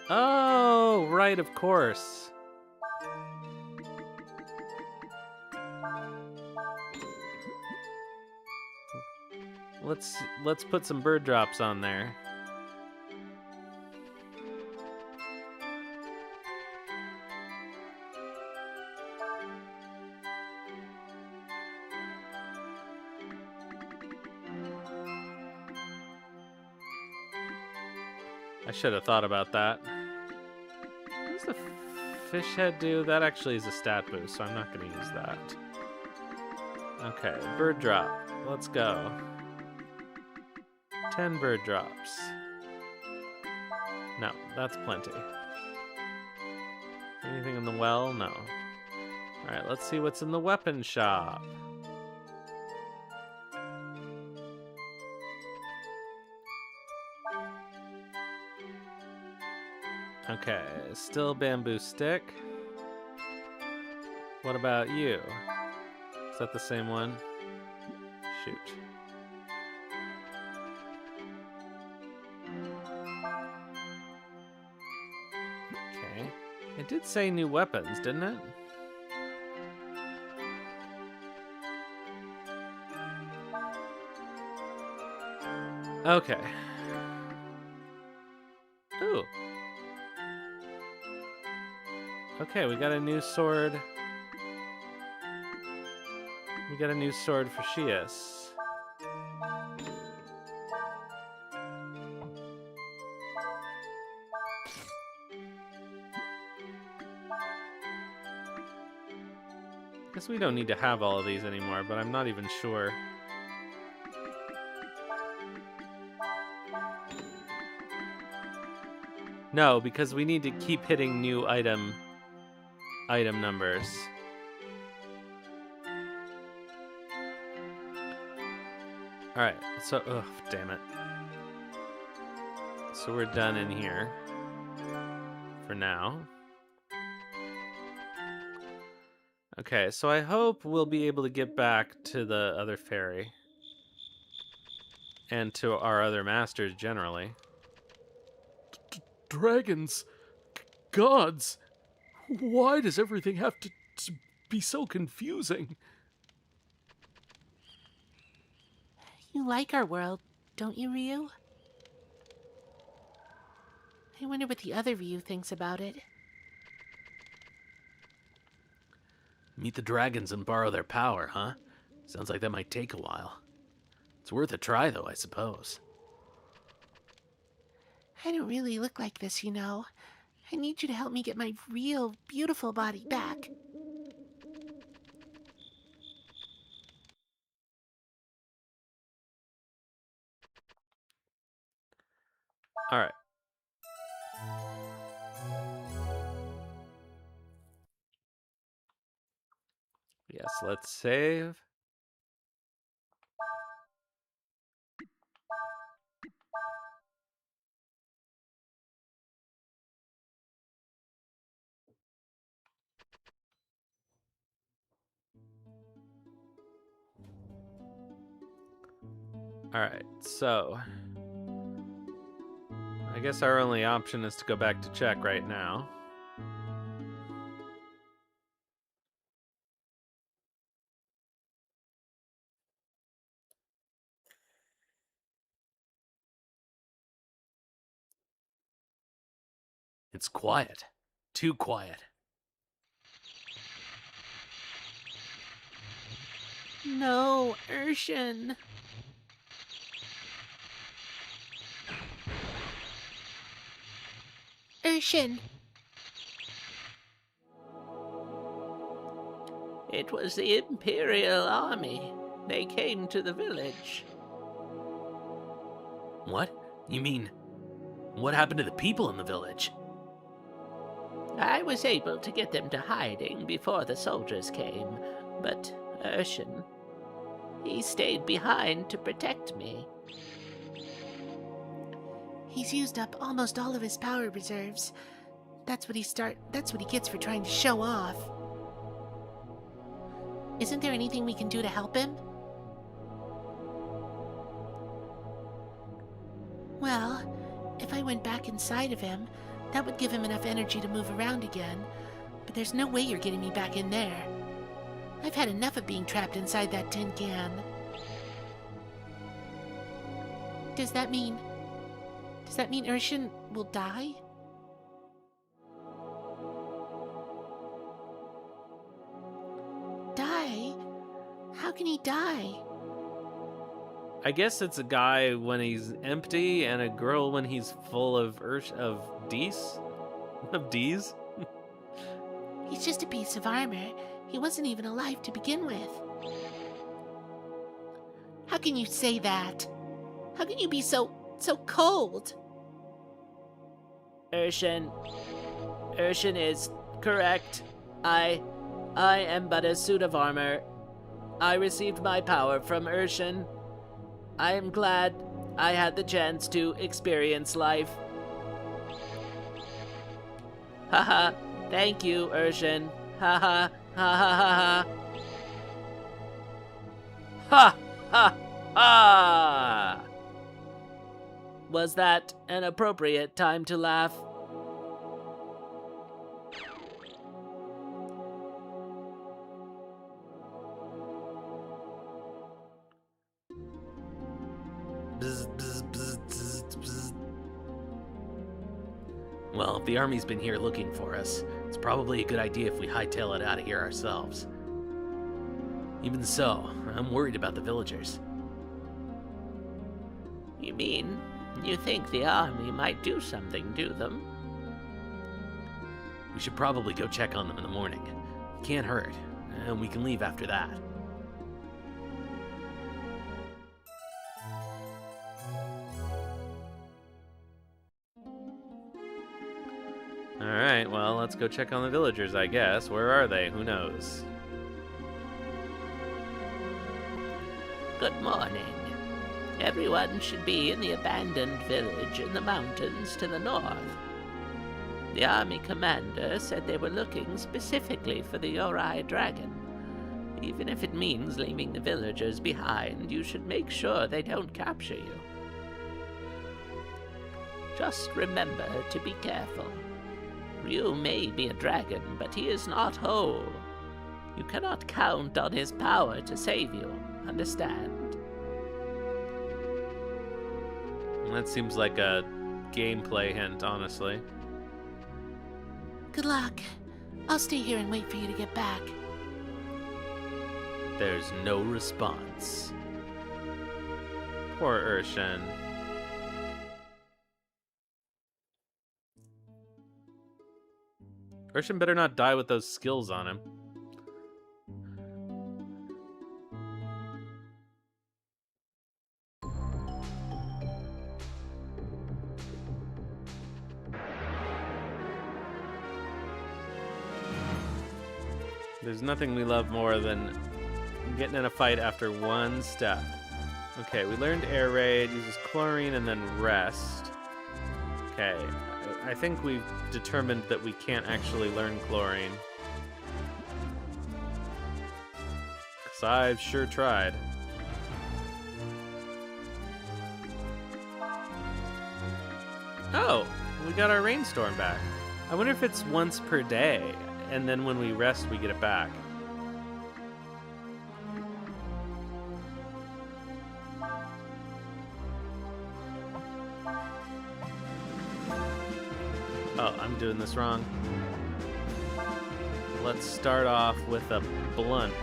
Oh, right, of course. Let's put some bird drops on there. I should have thought about that. What does the fish head do? That actually is a stat boost, so I'm not going to use that. Okay, bird drop. Let's go. 10 bird drops. No, that's plenty. Anything in the well? No. Alright, let's see what's in the weapon shop. Okay, still bamboo stick. What about you? Is that the same one? Shoot. Okay. It did say new weapons, didn't it? Okay. Ooh. Okay, we got a new sword. We got a new sword for Shias. Guess we don't need to have all of these anymore, but I'm not even sure. No, because we need to keep hitting new item numbers. Alright, so ugh, damn it. So we're done in here. For now. Okay, so I hope we'll be able to get back to the other ferry. And to our other masters generally. Dragons, gods, why does everything have to be so confusing? You like our world, don't you, Ryu? I wonder what the other Ryu thinks about it. Meet the dragons and borrow their power, huh? Sounds like that might take a while. It's worth a try, though, I suppose. I don't really look like this, you know. I need you to help me get my real, beautiful body back. Alright. Yes, let's save. Alright, so I guess our only option is to go back to Chek right now. It's quiet. Too quiet. No, Urshan. Urshan. It was the Imperial Army. They came to the village. What? You mean, what happened to the people in the village? I was able to get them to hiding before the soldiers came, but Urshan, he stayed behind to protect me. He's used up almost all of his power reserves. That's what he gets for trying to show off. Isn't there anything we can do to help him? Well, if I went back inside of him, that would give him enough energy to move around again. But there's no way you're getting me back in there. I've had enough of being trapped inside that tin can. Does that mean Urshan will die? Die? How can he die? I guess it's a guy when he's empty and a girl when he's full of D's? Of D's? He's just a piece of armor. He wasn't even alive to begin with. How can you say that? How can you be so cold? Urshan is correct. I am but a suit of armor. I received my power from Urshan. I am glad I had the chance to experience life. Haha, thank you, Urshan. Haha, ha ha ha ha. Ha ha ha! Was that an appropriate time to laugh? Bzz, bzz, bzz, bzz, bzz. Well, if the army's been here looking for us, it's probably a good idea if we hightail it out of here ourselves. Even so, I'm worried about the villagers. You mean you think the army might do something to them? We should probably go check on them in the morning. Can't hurt, and we can leave after that. Alright, well, let's go check on the villagers, I guess. Where are they? Who knows? Good morning. Everyone should be in the abandoned village in the mountains to the north. The army commander said they were looking specifically for the Yogy dragon. Even if it means leaving the villagers behind, you should make sure they don't capture you. Just remember to be careful. Ryu may be a dragon, but he is not whole. You cannot count on his power to save you, understand? That seems like a gameplay hint, honestly. Good luck. I'll stay here and wait for you to get back. There's no response. Poor Urshan. Urshan better not die with those skills on him. There's nothing we love more than getting in a fight after one step. Okay, we learned air raid, uses chlorine and then rest. Okay, I think we've determined that we can't actually learn chlorine. 'Cause I've sure tried. Oh, we got our rainstorm back. I wonder if it's once per day, and then when we rest, we get it back. Oh, I'm doing this wrong. Let's start off with a blunt.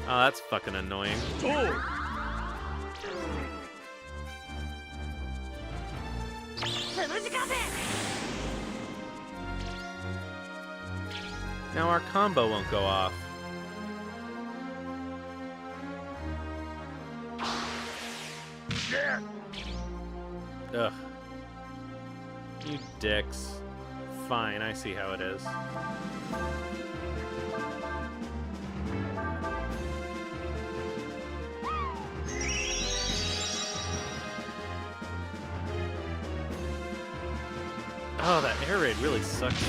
Oh, that's fucking annoying. Now our combo won't go off. Ugh. You dicks. Fine, I see how it is. Oh, that air raid really sucks.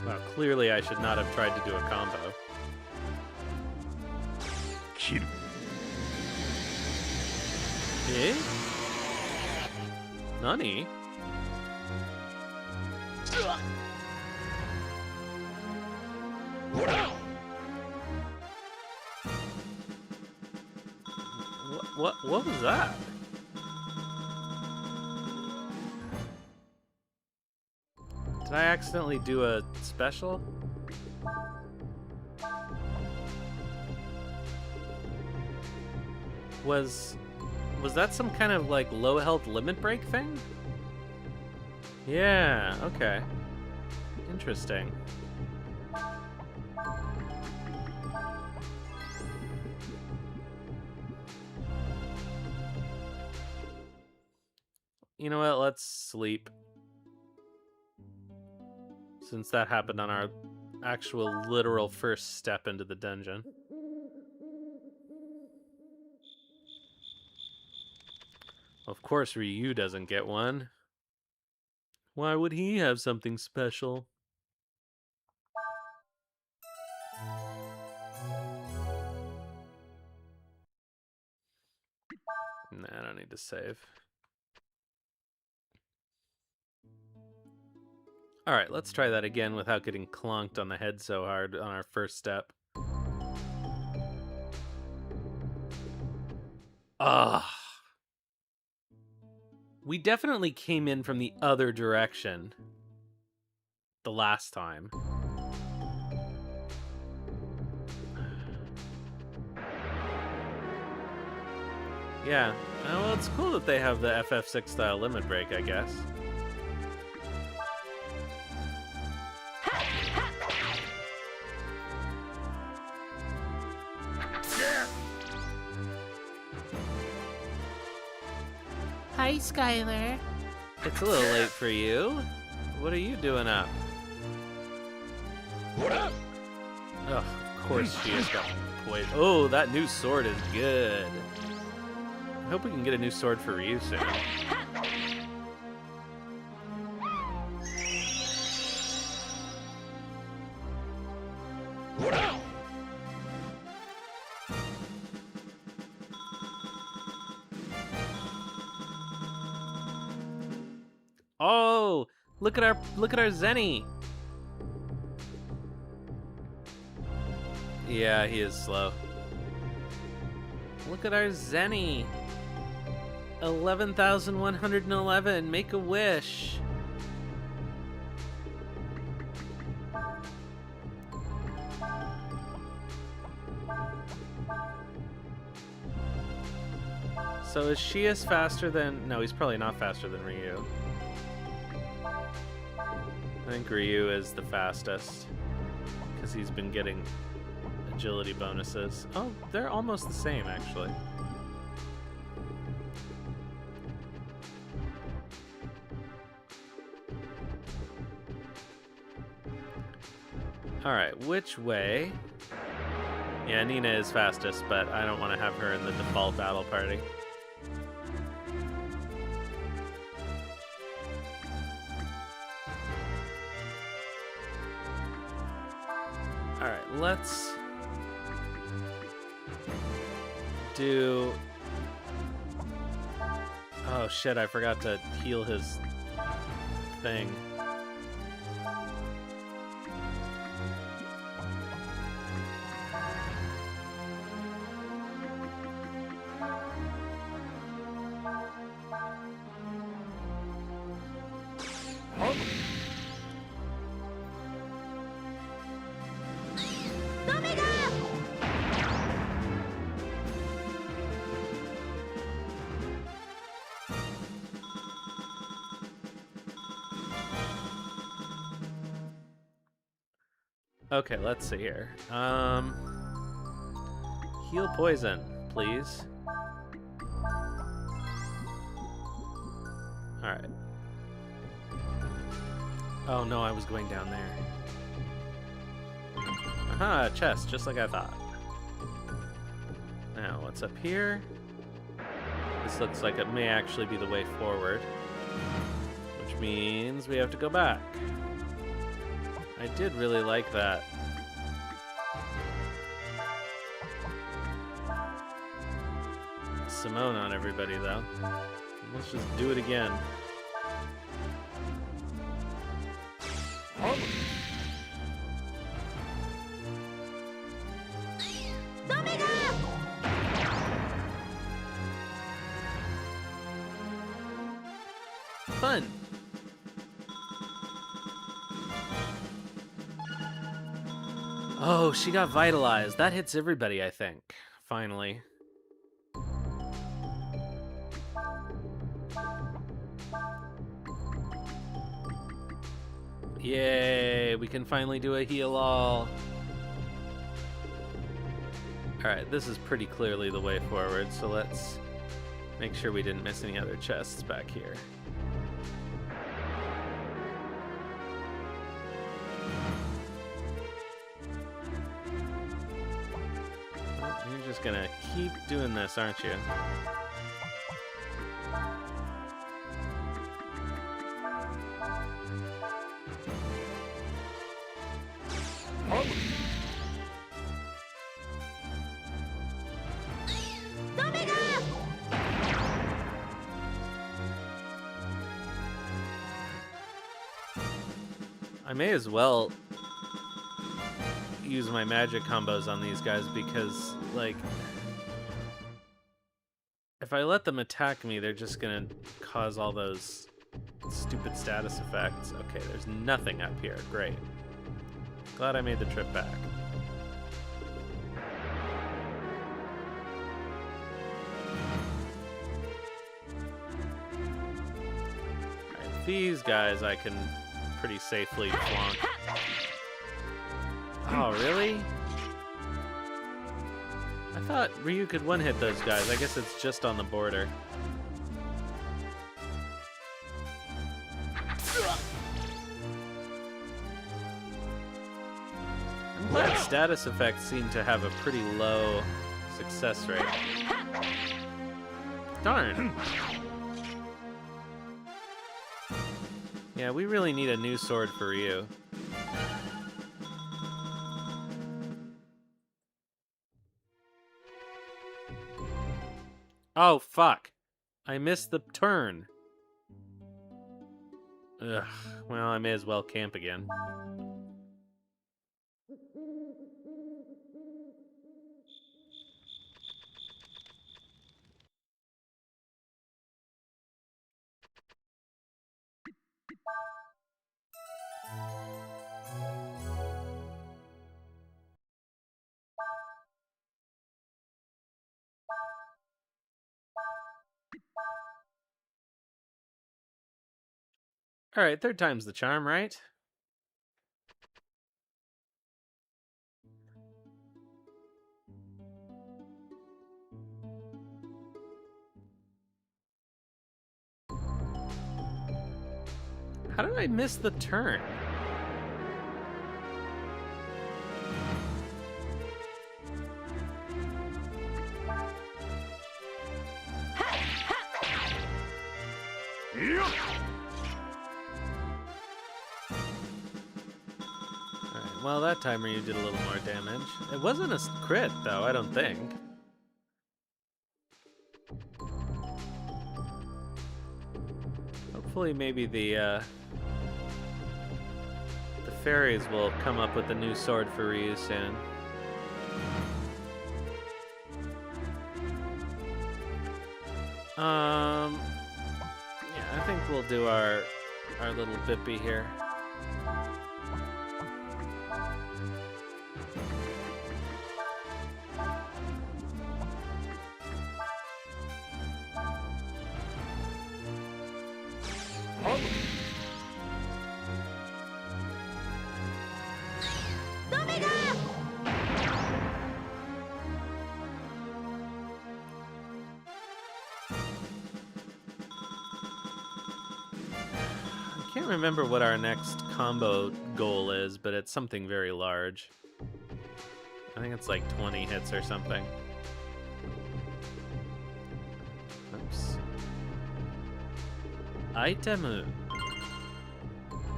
Well, clearly I should not have tried to do a combo. Eh? Nani? What was that? Did I accidentally do a special? Was that some kind of like low health limit break thing? Yeah, okay. Interesting. You know what? Let's sleep. Since that happened on our actual literal first step into the dungeon. Of course Ryu doesn't get one. Why would he have something special? Nah, I don't need to save. Alright, let's try that again without getting clonked on the head so hard on our first step. Ugh. We definitely came in from the other direction the last time. Yeah, well, it's cool that they have the FF6 style limit break, I guess. Hi, Skylar. It's a little late for you. What are you doing up? Ugh, of course she has got poison. Oh, that new sword is good. I hope we can get a new sword for Ryu soon. Oh, look at our Zenny. Yeah, he is slow. Look at our Zenny. 11,111. Make a wish. So is Shias faster than... No, he's probably not faster than Ryu. I think Ryu is the fastest, because he's been getting agility bonuses. Oh, they're almost the same, actually. Alright, which way? Yeah, Nina is fastest, but I don't want to have her in the default battle party. Alright, let's do... Oh shit, I forgot to heal his thing. Okay, let's see here. Heal poison, please. Alright. Oh no, I was going down there. Aha, chest, just like I thought. Now, what's up here? This looks like it may actually be the way forward. Which means we have to go back. I did really like that. Simone on everybody, though. Let's just do it again. Fun! Oh, she got vitalized. That hits everybody, I think. Finally. Yay, we can finally do a heal all. Alright, this is pretty clearly the way forward, so let's make sure we didn't miss any other chests back here. Well, you're just gonna keep doing this, aren't you? I may as well use my magic combos on these guys because, like, if I let them attack me, they're just gonna cause all those stupid status effects. Okay, there's nothing up here. Great. Glad I made the trip back. Alright, these guys I can pretty safely flaunt. Oh, really? I thought Ryu could one-hit those guys. I guess it's just on the border. I'm glad status effects seem to have a pretty low success rate. Darn. Yeah, we really need a new sword for Ryu. Oh, fuck. I missed the turn. Ugh. Well, I may as well camp again. Alright, third time's the charm, right? How did I miss the turn? Alright, well, that time Ryu did a little more damage. It wasn't a crit, though, I don't think. Hopefully, maybe the fairies will come up with a new sword for Ryu soon. Yeah, I think we'll do our little bippy here. I can't remember what our next combo goal is, but it's something very large. I think it's like 20 hits or something. Oops. Itemu.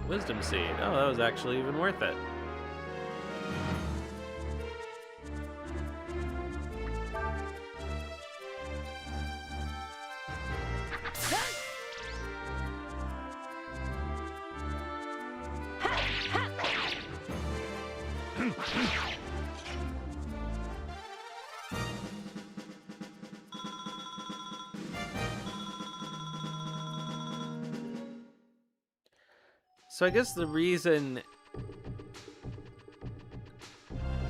Wisdom Seed. Oh, that was actually even worth it. So I guess the reason...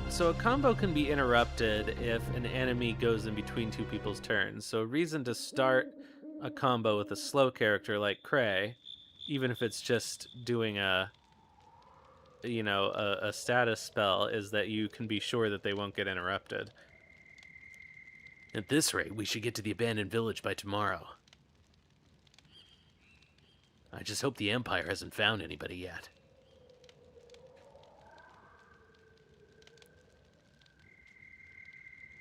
So a combo can be interrupted if an enemy goes in between two people's turns. So a reason to start a combo with a slow character like Cray, even if it's just doing a status spell, is that you can be sure that they won't get interrupted. At this rate, we should get to the abandoned village by tomorrow. I just hope the Empire hasn't found anybody yet.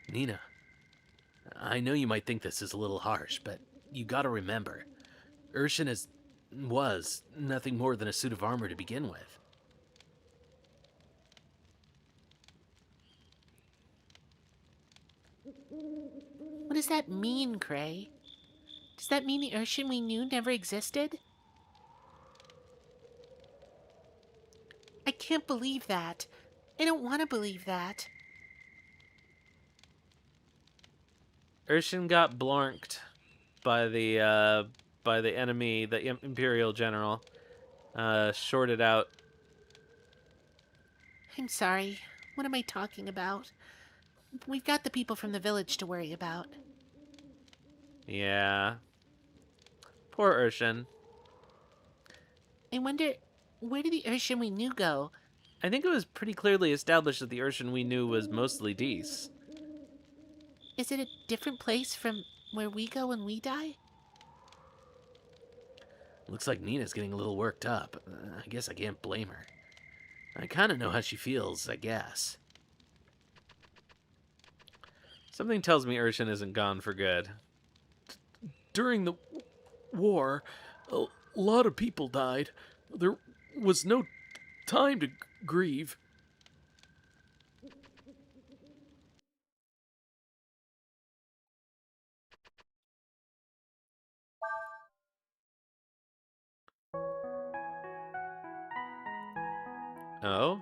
Nina, I know you might think this is a little harsh, but you gotta remember, Urshan was nothing more than a suit of armor to begin with. What does that mean, Cray? Does that mean the Urshan we knew never existed? can't believe that. I don't want to believe that. Urshan got blonked by the enemy, the Imperial General. Shorted out. I'm sorry. What am I talking about? We've got the people from the village to worry about. Yeah. Poor Urshan. I wonder, where did the Urshan we knew go? I think it was pretty clearly established that the Urshan we knew was mostly Dees. Is it a different place from where we go when we die? Looks like Nina's getting a little worked up. I guess I can't blame her. I kind of know how she feels, I guess. Something tells me Urshan isn't gone for good. During the war, a lot of people died. There was no time to grieve. Oh?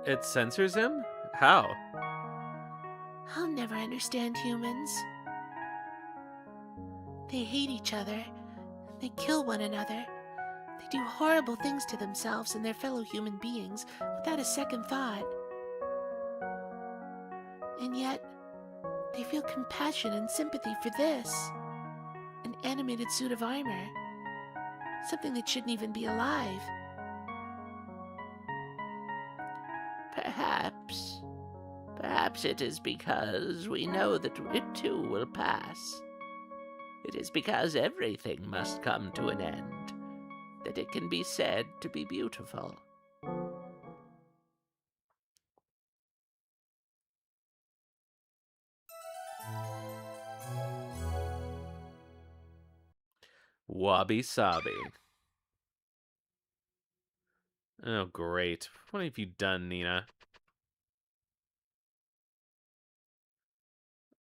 It censors him? How? I'll never understand humans. They hate each other. They kill one another. They do horrible things to themselves and their fellow human beings without a second thought. And yet, they feel compassion and sympathy for this. An animated suit of armor. Something that shouldn't even be alive. Perhaps it is because we know that it too will pass. It is because everything must come to an end that it can be said to be beautiful. Wabi sabi. Oh, great. What have you done, Nina?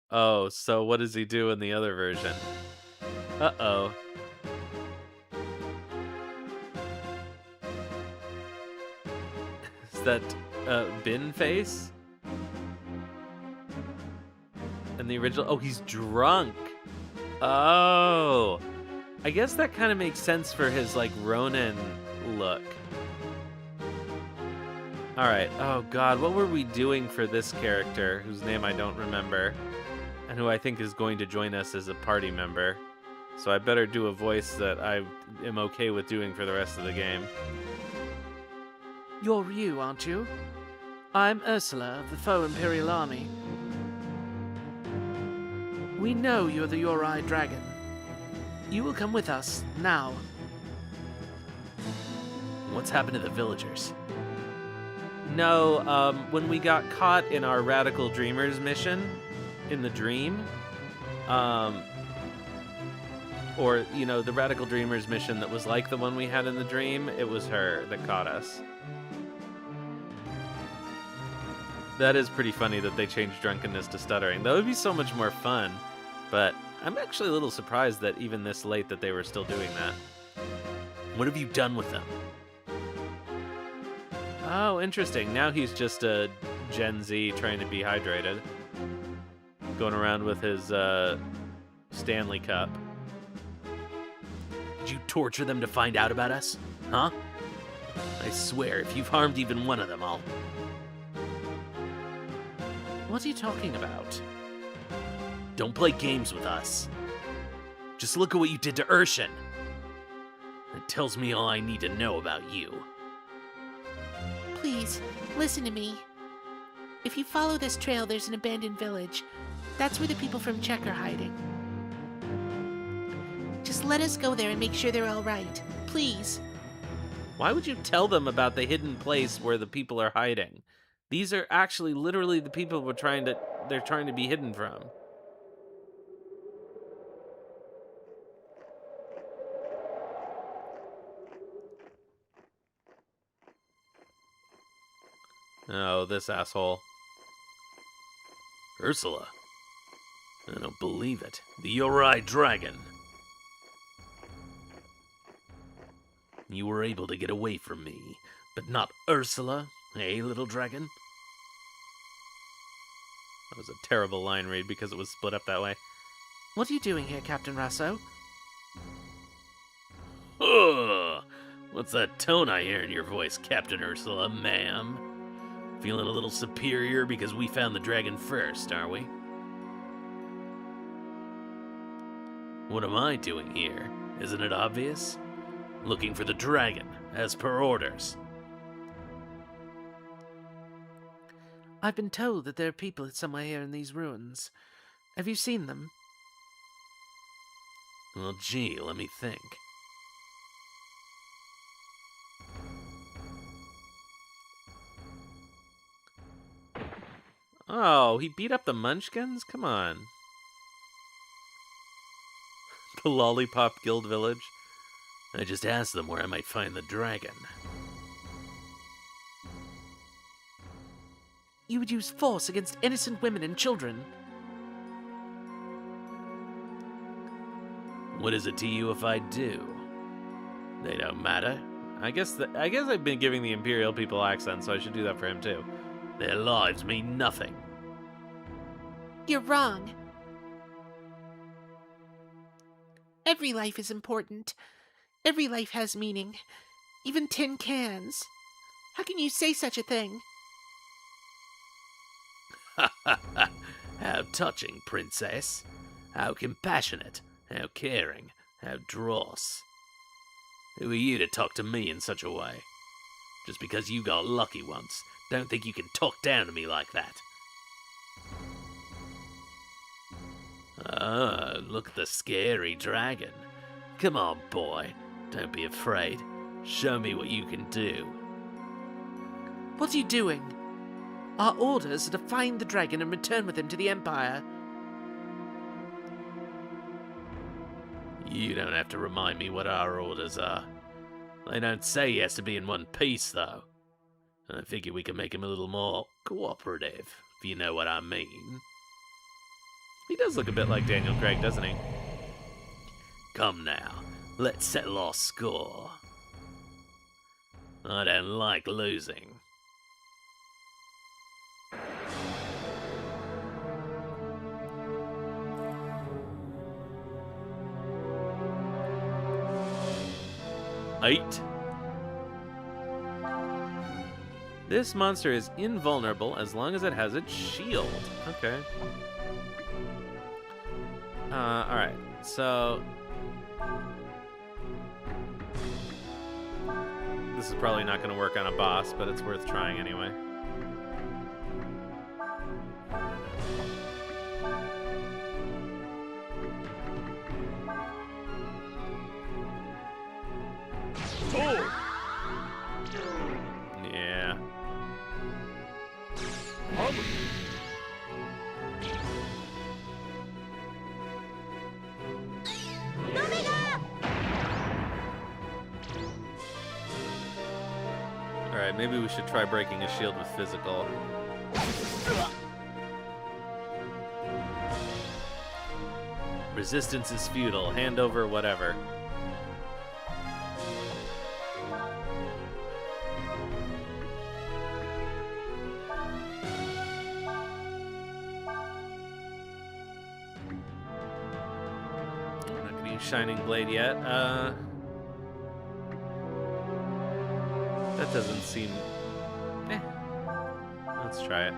Oh, so what does he do in the other version? Uh-oh. Is that Bin face? In the original? Oh, he's drunk. Oh. I guess that kind of makes sense for his, like, Ronin look. Alright. Oh, God. What were we doing for this character, whose name I don't remember, and who I think is going to join us as a party member? So I better do a voice that I am okay with doing for the rest of the game. You're Ryu, aren't you? I'm Ursula of the Faux Imperial Army. We know you're the Yorai Dragon. You will come with us, now. What's happened to the villagers? No, when we got caught in our Radical Dreamers mission, in the dream, or, you know, the Radical Dreamers mission that was like the one we had in the dream, it was her that caught us. That is pretty funny that they changed drunkenness to stuttering. That would be so much more fun, but I'm actually a little surprised that even this late that they were still doing that. What have you done with them? Oh, interesting. Now he's just a Gen Z trying to be hydrated. Going around with his Stanley Cup. Did you torture them to find out about us? Huh? I swear, if you've harmed even one of them, I'll... What are you talking about? Don't play games with us. Just look at what you did to Urshan. That tells me all I need to know about you. Please, listen to me. If you follow this trail, there's an abandoned village. That's where the people from Chek are hiding. Just let us go there and make sure they're all right. Please. Why would you tell them about the hidden place where the people are hiding? These are actually literally the people they're trying to be hidden from. Oh, this asshole. Ursula. I don't believe it. The Yorai Dragon. You were able to get away from me, but not Ursula, eh, little dragon? That was a terrible line read because it was split up that way. What are you doing here, Captain Rasso? Ugh! What's that tone I hear in your voice, Captain Ursula, ma'am? Feeling a little superior because we found the dragon first, are we? What am I doing here? Isn't it obvious? Looking for the dragon, as per orders. I've been told that there are people somewhere here in these ruins. Have you seen them? Well, gee, let me think. Oh, he beat up the Munchkins? Come on. The Lollipop Guild Village. I just asked them where I might find the dragon. You would use force against innocent women and children. What is it to you if I do? They don't matter. I guess I've been giving the Imperial people accents, so I should do that for him too. Their lives mean nothing. You're wrong. Every life is important. Every life has meaning. Even tin cans. How can you say such a thing? How touching, princess. How compassionate. How caring. How dross. Who are you to talk to me in such a way? Just because you got lucky once, don't think you can talk down to me like that. Ah, look at the scary dragon. Come on, boy. Don't be afraid. Show me what you can do. What are you doing? Our orders are to find the dragon and return with him to the Empire. You don't have to remind me what our orders are. They don't say he has to be in one piece, though. I figure we can make him a little more cooperative, if you know what I mean. He does look a bit like Daniel Craig, doesn't he? Come now, let's settle our score. I don't like losing. Eight. This monster is invulnerable as long as it has its shield. Okay. Alright. So... this is probably not going to work on a boss, but it's worth trying anyway. Yeah. Alright, maybe we should try breaking his shield with physical. Resistance is futile. Hand over whatever. I'm not gonna use Shining Blade yet. That doesn't seem... eh. Let's try it.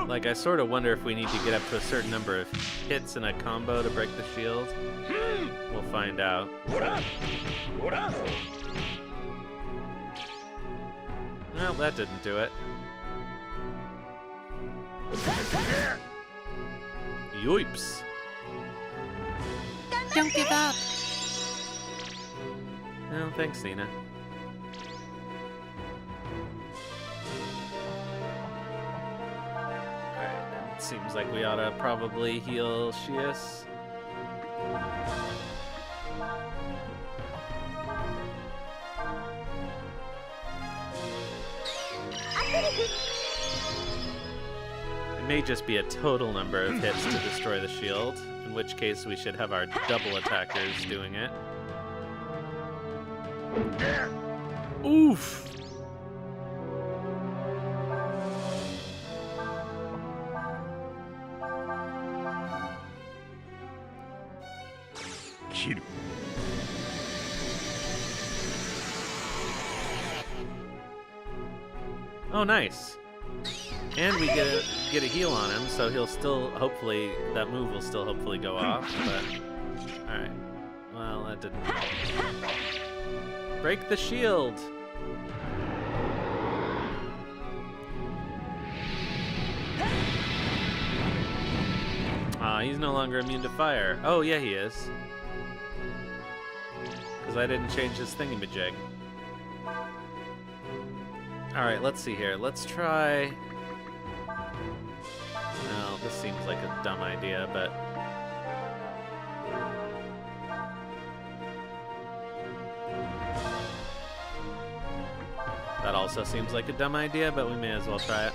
Like, I sort of wonder if we need to get up to a certain number of hits in a combo to break the shield. We'll find out. Well, that didn't do it. Yoips. Don't give up. No, thanks, Nina. Alright, it seems like we ought to probably heal Shias. It may just be a total number of hits to destroy the shield, in which case we should have our double attackers doing it. Oof! Oh, nice. And we get a heal on him, so he'll still, hopefully, that move will still hopefully go off, but... Alright. Well, that didn't... Break the shield! He's no longer immune to fire. Oh, yeah, he is. Because I didn't change his thingamajig. Alright, let's see here. Let's try... No, this seems like a dumb idea, but... That also seems like a dumb idea, but we may as well try it.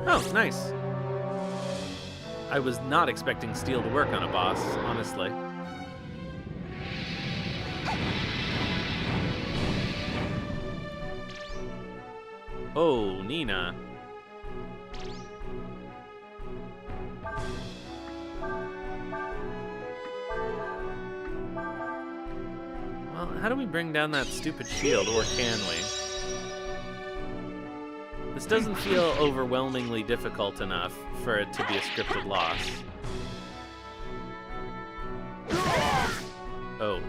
Oh, nice. I was not expecting steel to work on a boss, honestly. Oh, Nina. Well, how do we bring down that stupid shield, or can we? This doesn't feel overwhelmingly difficult enough for it to be a scripted loss. Oh.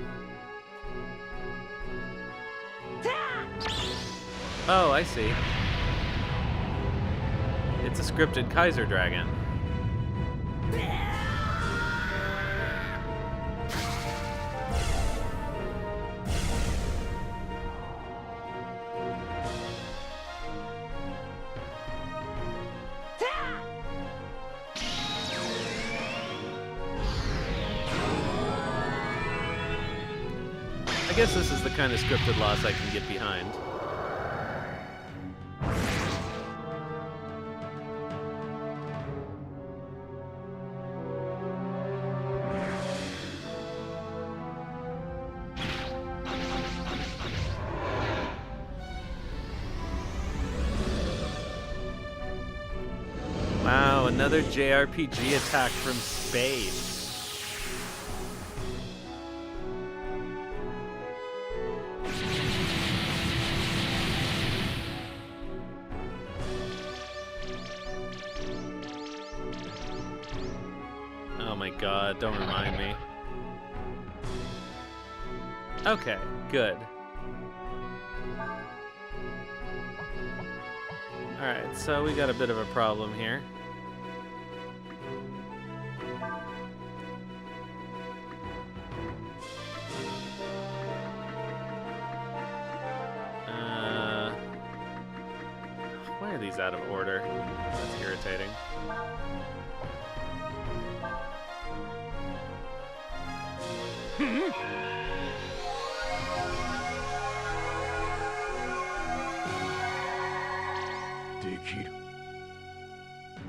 Oh, I see. It's a scripted Kaiser Dragon. I guess this is the kind of scripted loss I can get behind. Wow, another JRPG attack from space. Oh my god, don't remind me. Okay, good. Alright, so we got a bit of a problem here. Why are these out of order? That's irritating.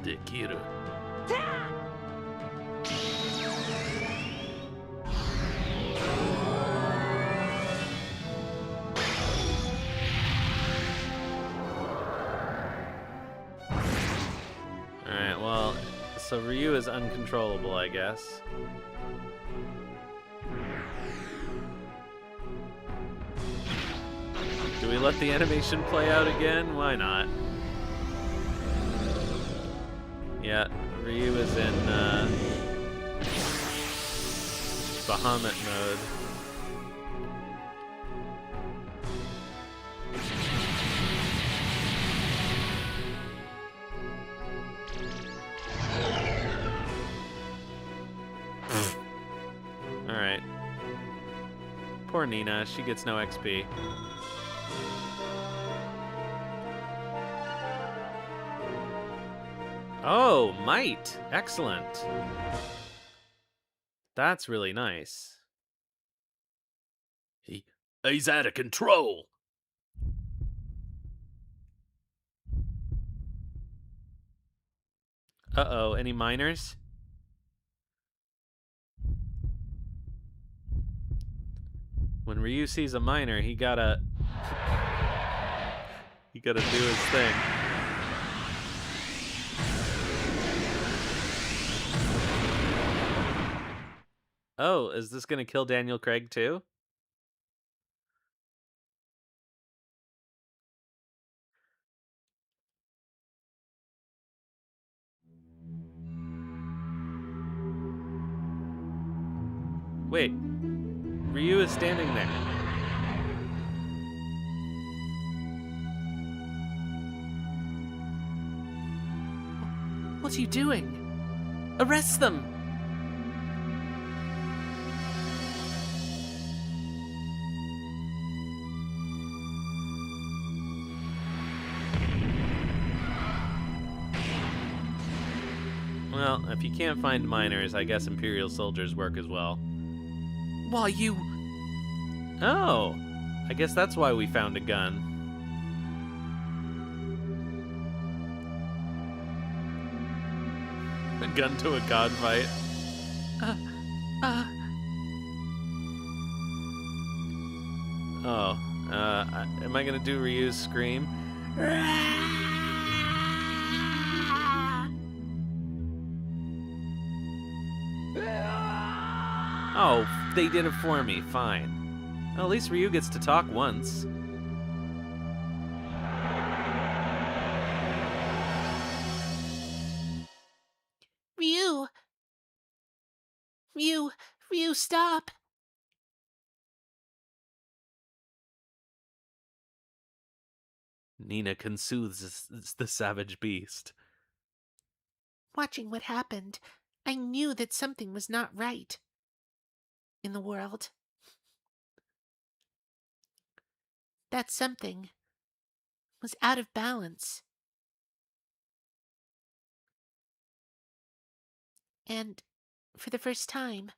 Dekiru. Alright, well, so Ryu is uncontrollable, I guess. Do we let the animation play out again? Why not? Yeah, Ryu is in Bahamut mode. Alright. Poor Nina, she gets no XP. Oh, might. Excellent. That's really nice. He's out of control. Uh-oh, any minors? When Ryu sees a minor, he gotta do his thing. Oh, is this gonna kill Daniel Craig too? Wait, Ryu is standing there. What are you doing? Arrest them! Well, if you can't find minors, I guess Imperial soldiers work as well. Why, you... Oh, I guess that's why we found a gun. A gun to a god fight. Oh, am I gonna do Ryu's scream? Oh, they did it for me. Fine. Well, at least Ryu gets to talk once. Ryu! Ryu, stop! Nina consoles the savage beast. Watching what happened, I knew that something was not right in the world. That something was out of balance. And for the first time,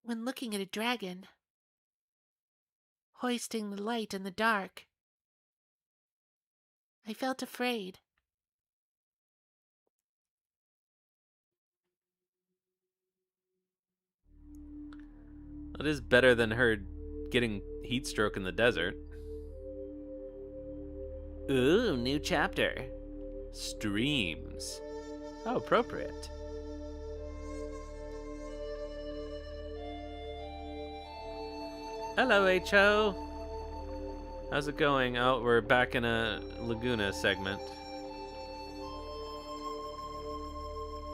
when looking at a dragon, hoisting the light in the dark, I felt afraid. It is better than her getting heat stroke in the desert. Ooh, new chapter. Streams. Oh, appropriate. Hello, H.O. How's it going? Oh, we're back in a Laguna segment.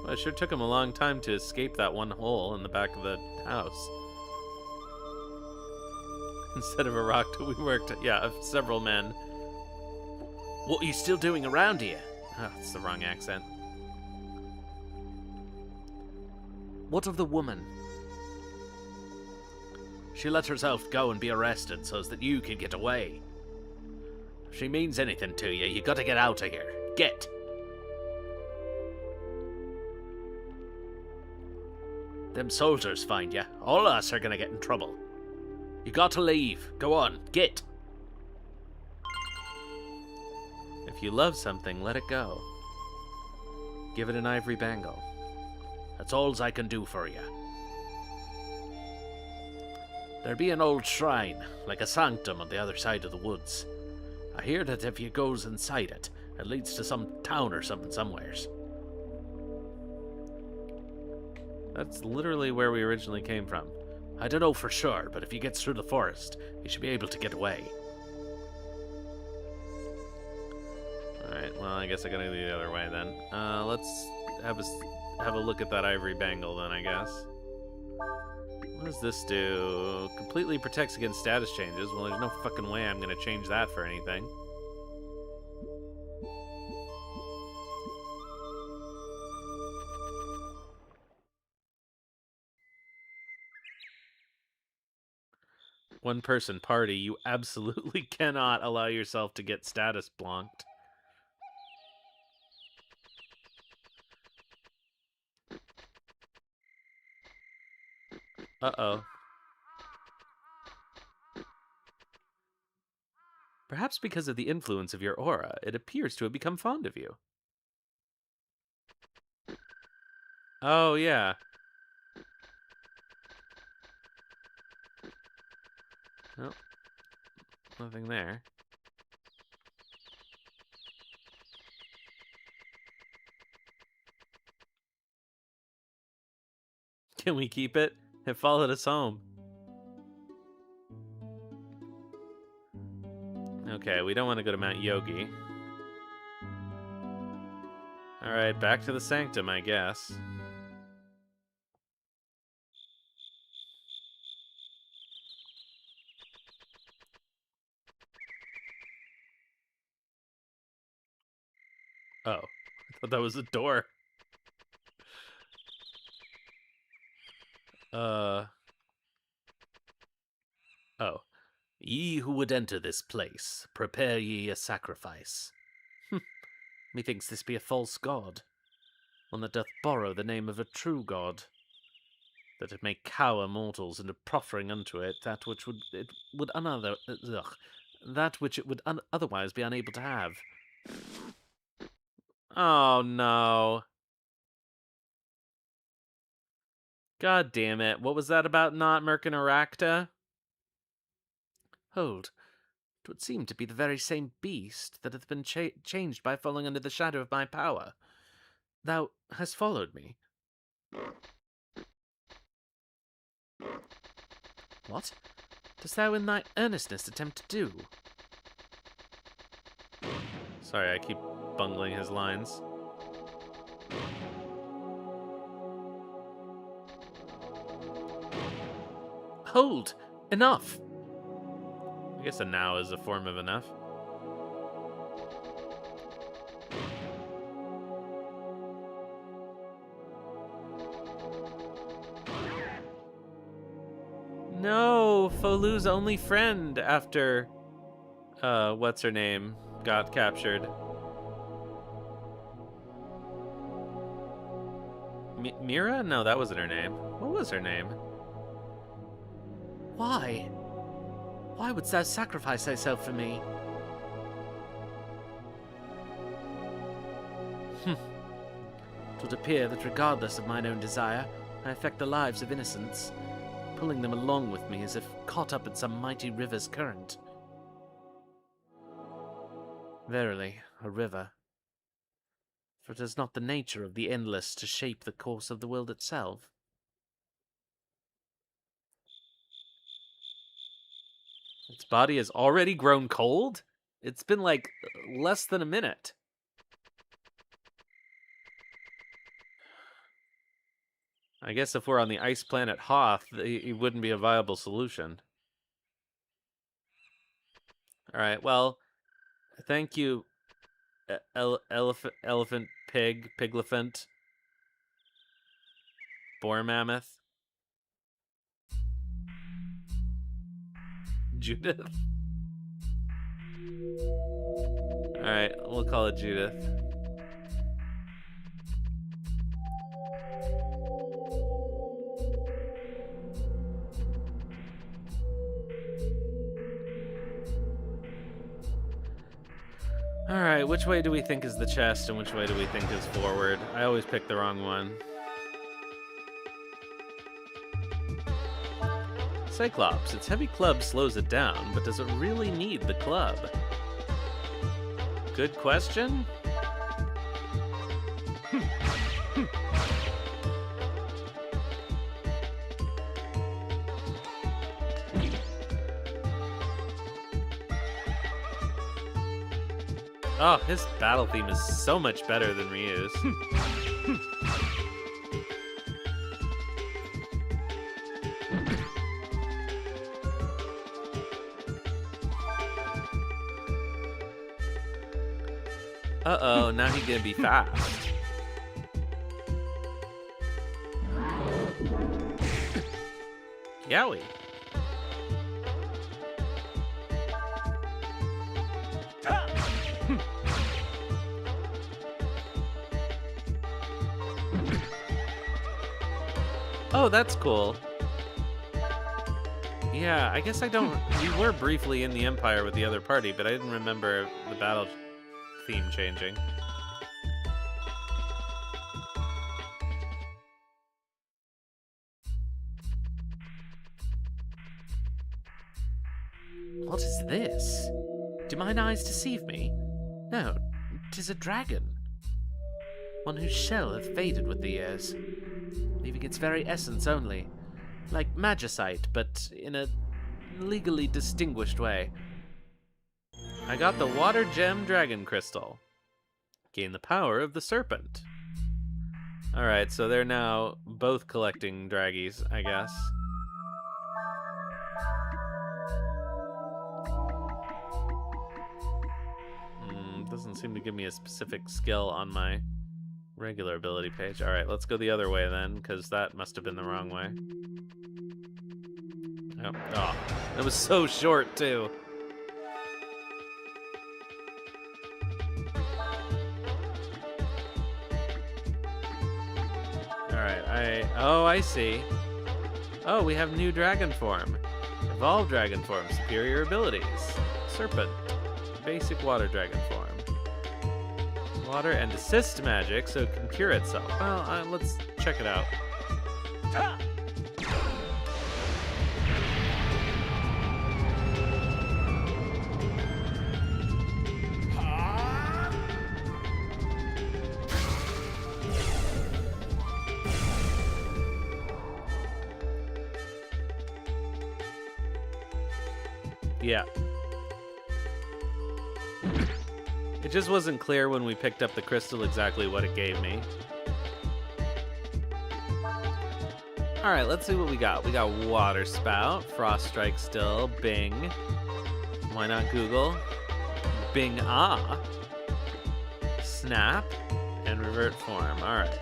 Well, it sure took him a long time to escape that one hole in the back of the house. Instead of a rock, we worked, several men. What are you still doing around here? Oh, it's the wrong accent. What of the woman? She let herself go and be arrested so that you can get away. If she means anything to you, you gotta get out of here. Get! Them soldiers find you. All of us are gonna get in trouble. You gotta leave. Go on, get! If you love something, let it go. Give it an ivory bangle. That's all I can do for you. There be an old shrine, like a sanctum on the other side of the woods. I hear that if you goes inside it, it leads to some town or something somewheres. That's literally where we originally came from. I don't know for sure, but if you get through the forest, you should be able to get away. Alright, well, I guess I gotta go the other way then. Let's have a look at that ivory bangle then, I guess. What does this do? Completely protects against status changes. Well, there's no fucking way I'm gonna change that for anything. One person party, you absolutely cannot allow yourself to get status blonked. Uh-oh. Perhaps because of the influence of your aura, it appears to have become fond of you. Oh, yeah. Nope. Nothing there. Can we keep it? It followed us home. Okay, we don't want to go to Mount Yogy. Alright, back to the sanctum, I guess. Oh, I thought that was a door. Oh. Ye who would enter this place, prepare ye a sacrifice. Methinks this be a false god, one that doth borrow the name of a true god, that it may cower mortals into proffering unto it that which it would otherwise be unable to have. Oh, no. God damn it. What was that about not Mercanaracta? Hold, 'twould seem to be the very same beast that hath been changed by falling under the shadow of my power. Thou hast followed me. What dost thou in thy earnestness attempt to do? Sorry, I keep bungling his lines. Hold! Enough! I guess a now is a form of enough. No, Fou Lu's only friend after, what's her name, got captured. Mira? No, that wasn't her name. What was her name? Why? Why wouldst thou sacrifice thyself for me? It would appear that regardless of mine own desire, I affect the lives of innocents, pulling them along with me as if caught up in some mighty river's current. Verily, a river. For it is not the nature of the endless to shape the course of the world itself. Its body has already grown cold? It's been like less than a minute. I guess if we're on the ice planet Hoth, it wouldn't be a viable solution. Alright, well, thank you, elephant, pig, piglephant, boar mammoth, Judith. Alright, we'll call it Judith. Alright, which way do we think is the chest and which way do we think is forward? I always pick the wrong one. Cyclops, its heavy club slows it down, but does it really need the club? Good question? Oh, his battle theme is so much better than Ryu's. Uh-oh, now he's gonna be fast. Yowie. Oh, that's cool. Yeah, I guess I don't... We were briefly in the Empire with the other party, but I didn't remember the battle theme changing. What is this? Do mine eyes deceive me? No, 'tis a dragon. One whose shell hath faded with the years, leaving its very essence only, like magicite, but in a legally distinguished way. I got the Water Gem Dragon Crystal. Gain the power of the serpent. Alright, so they're now both collecting draggies, I guess. Doesn't seem to give me a specific skill on my regular ability page. Alright, let's go the other way then, because that must have been the wrong way. Oh, that was so short, too. Alright, I see. Oh, we have new dragon form. Evolved dragon form, superior abilities. Serpent. Basic water dragon form. Water and assist magic, so it can cure itself. Well, let's check it out. Yeah. It just wasn't clear when we picked up the crystal exactly what it gave me. Alright, let's see what we got. We got Water Spout, Frost Strike still, Bing. Why not Google? Bing Ah. Snap, and Revert Form. Alright.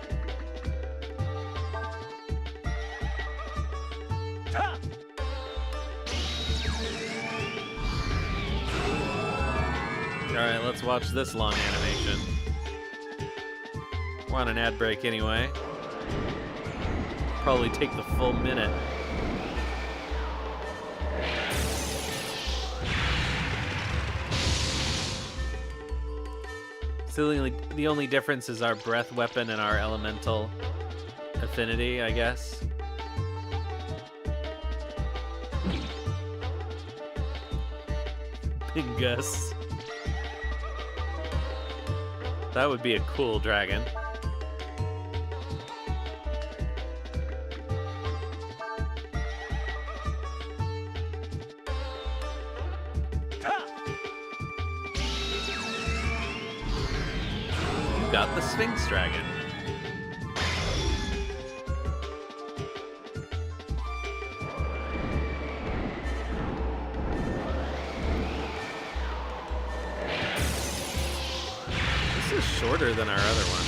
Alright, let's watch this long animation. We're on an ad break anyway. Probably take the full minute. So the only difference is our breath weapon and our elemental affinity, I guess. Pingus. That would be a cool dragon. You got the Sphinx dragon. Shorter than our other one.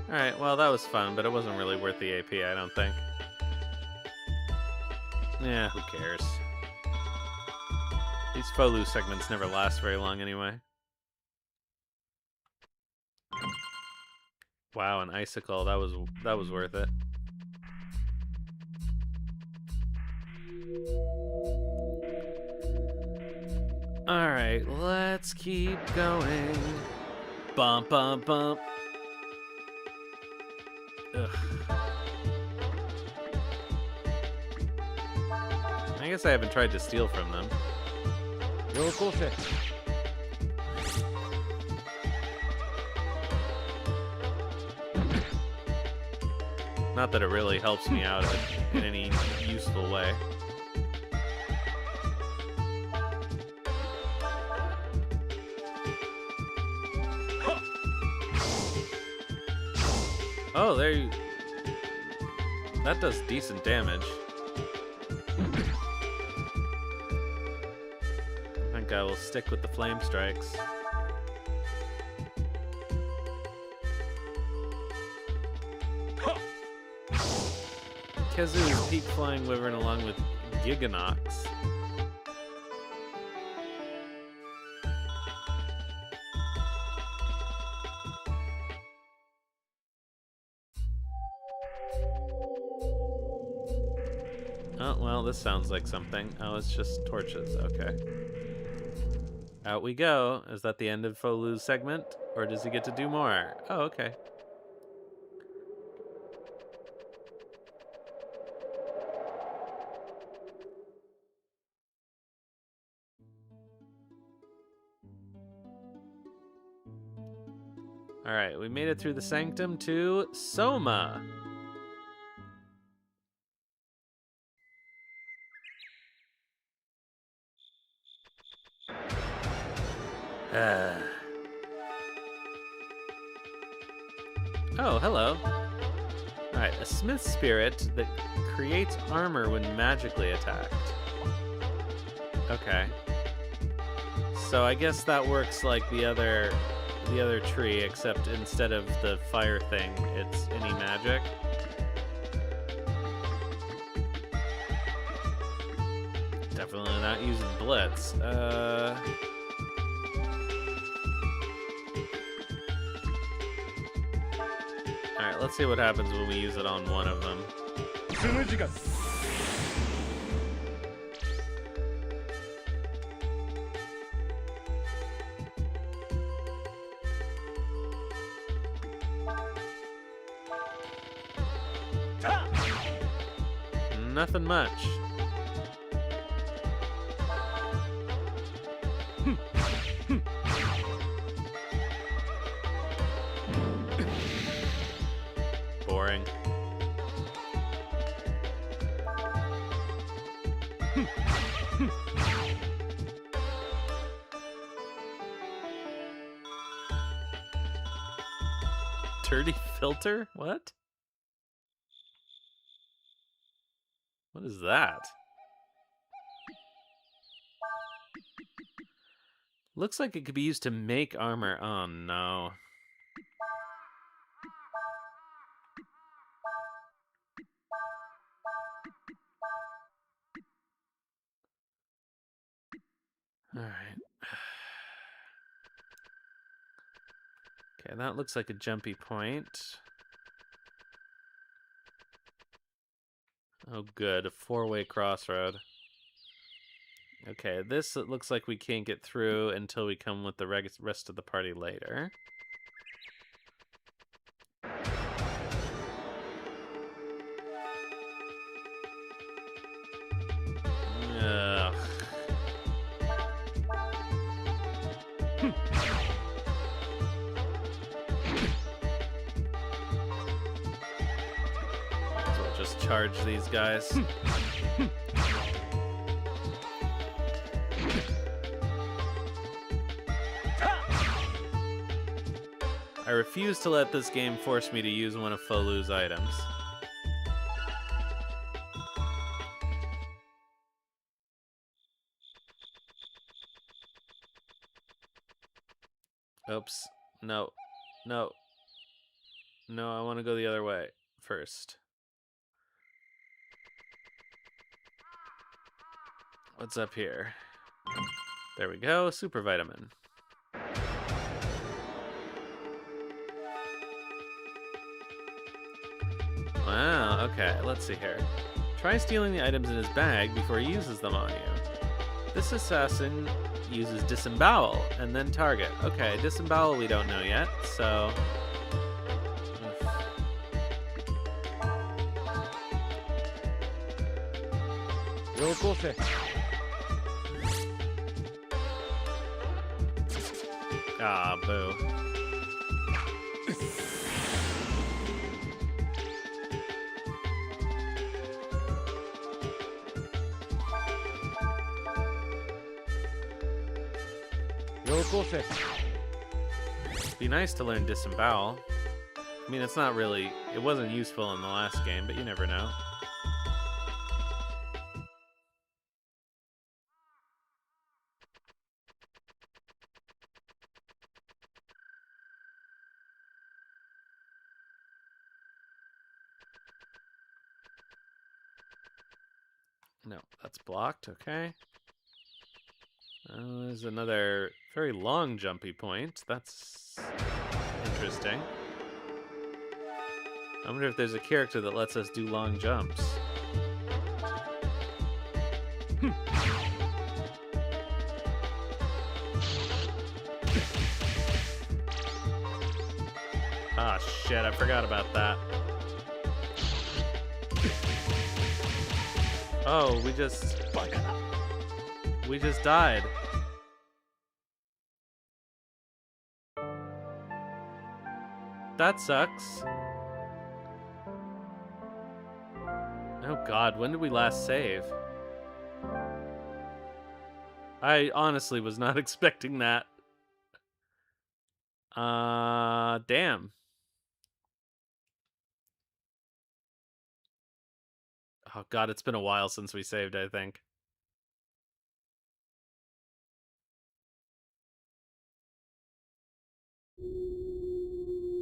Alright, well that was fun, but it wasn't really worth the AP, I don't think. Yeah, who cares? These Fou Lu segments never last very long anyway. Wow, an icicle, that was worth it. Alright, let's keep going. Bump, bump, bump. Ugh. I guess I haven't tried to steal from them. Not that it really helps me out in any useful way. Oh, there you... That does decent damage. I think I will stick with the flame strikes. Kazoo is Peak Flying Wyvern along with Giganox. Oh, well, this sounds like something. Oh, it's just torches. Okay. Out we go. Is that the end of Fou Lu's segment? Or does he get to do more? Oh, okay. Alright, we made it through the sanctum to Soma. Oh, hello. Alright, a smith spirit that creates armor when magically attacked. Okay. So I guess that works like the other tree, except instead of the fire thing, it's any magic. Definitely not using Blitz. Alright, let's see what happens when we use it on one of them. Nothing much. Boring. Dirty filter? What? What is that? Looks like it could be used to make armor. Oh no. Alright. Okay, that looks like a jumpy point. Oh good, a four-way crossroad. Okay, this it looks like we can't get through until we come with the rest of the party later. Ugh. So we'll just charge these guys. I refuse to let this game force me to use one of Fou Lu's items. Oops. No. No. No, I want to go the other way first. What's up here? There we go. Super vitamin. Wow, okay, let's see here. Try stealing the items in his bag before he uses them on you. This assassin uses disembowel and then target. Okay, disembowel we don't know yet, so... Ah, boo. Be nice to learn disembowel. I mean, it's not really... It wasn't useful in the last game, but you never know. No, that's blocked. Okay. There's another very long jumpy point. That's interesting. I wonder if there's a character that lets us do long jumps. Ah, shit, I forgot about that. Oh, we just died. That sucks. Oh god, when did we last save? I honestly was not expecting that. Damn. Oh god, it's been a while since we saved, I think.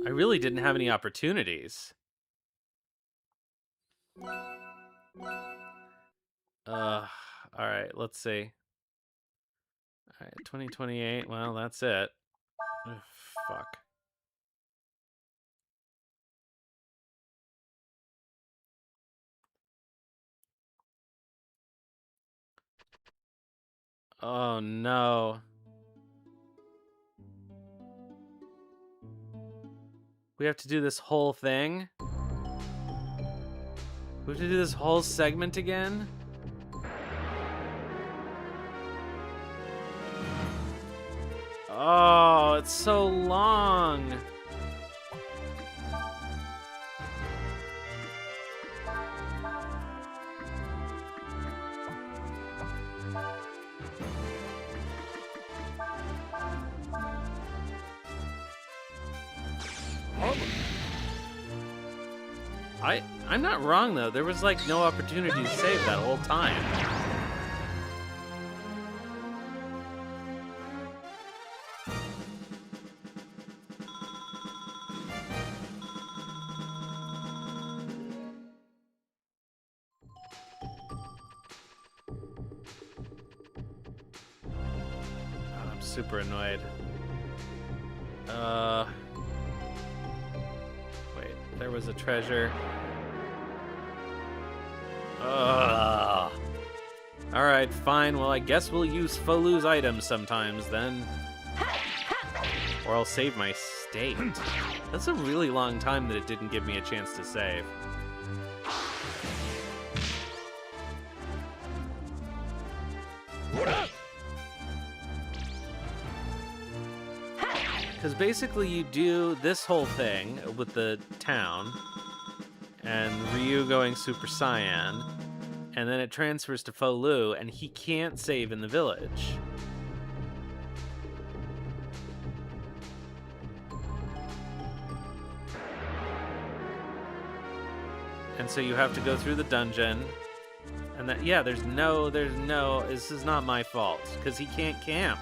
I really didn't have any opportunities. Alright, let's see. Alright, 2028, well, that's it. Ugh, fuck. Oh no. We have to do this whole thing? We have to do this whole segment again? Oh, it's so long. I'm not wrong though. There was like no opportunity to save that whole time. I'm super annoyed. Wait, there was a treasure. Alright, fine. Well, I guess we'll use Fou Lu's items sometimes then. Or I'll save my state. That's a really long time that it didn't give me a chance to save. Because basically you do this whole thing with the town, and Ryu going Super Saiyan, and then it transfers to Fou Lu, and he can't save in the village. And so you have to go through the dungeon, and that, yeah, there's no, this is not my fault, because he can't camp.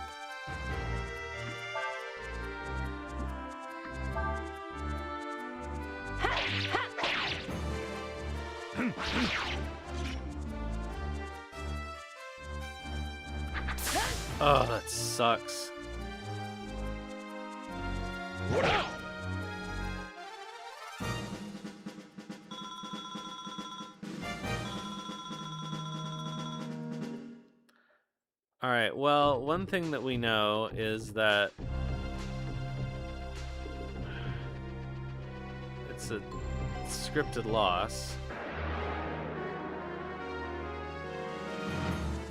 Oh, that sucks. Alright, well, one thing that we know is that it's a scripted loss.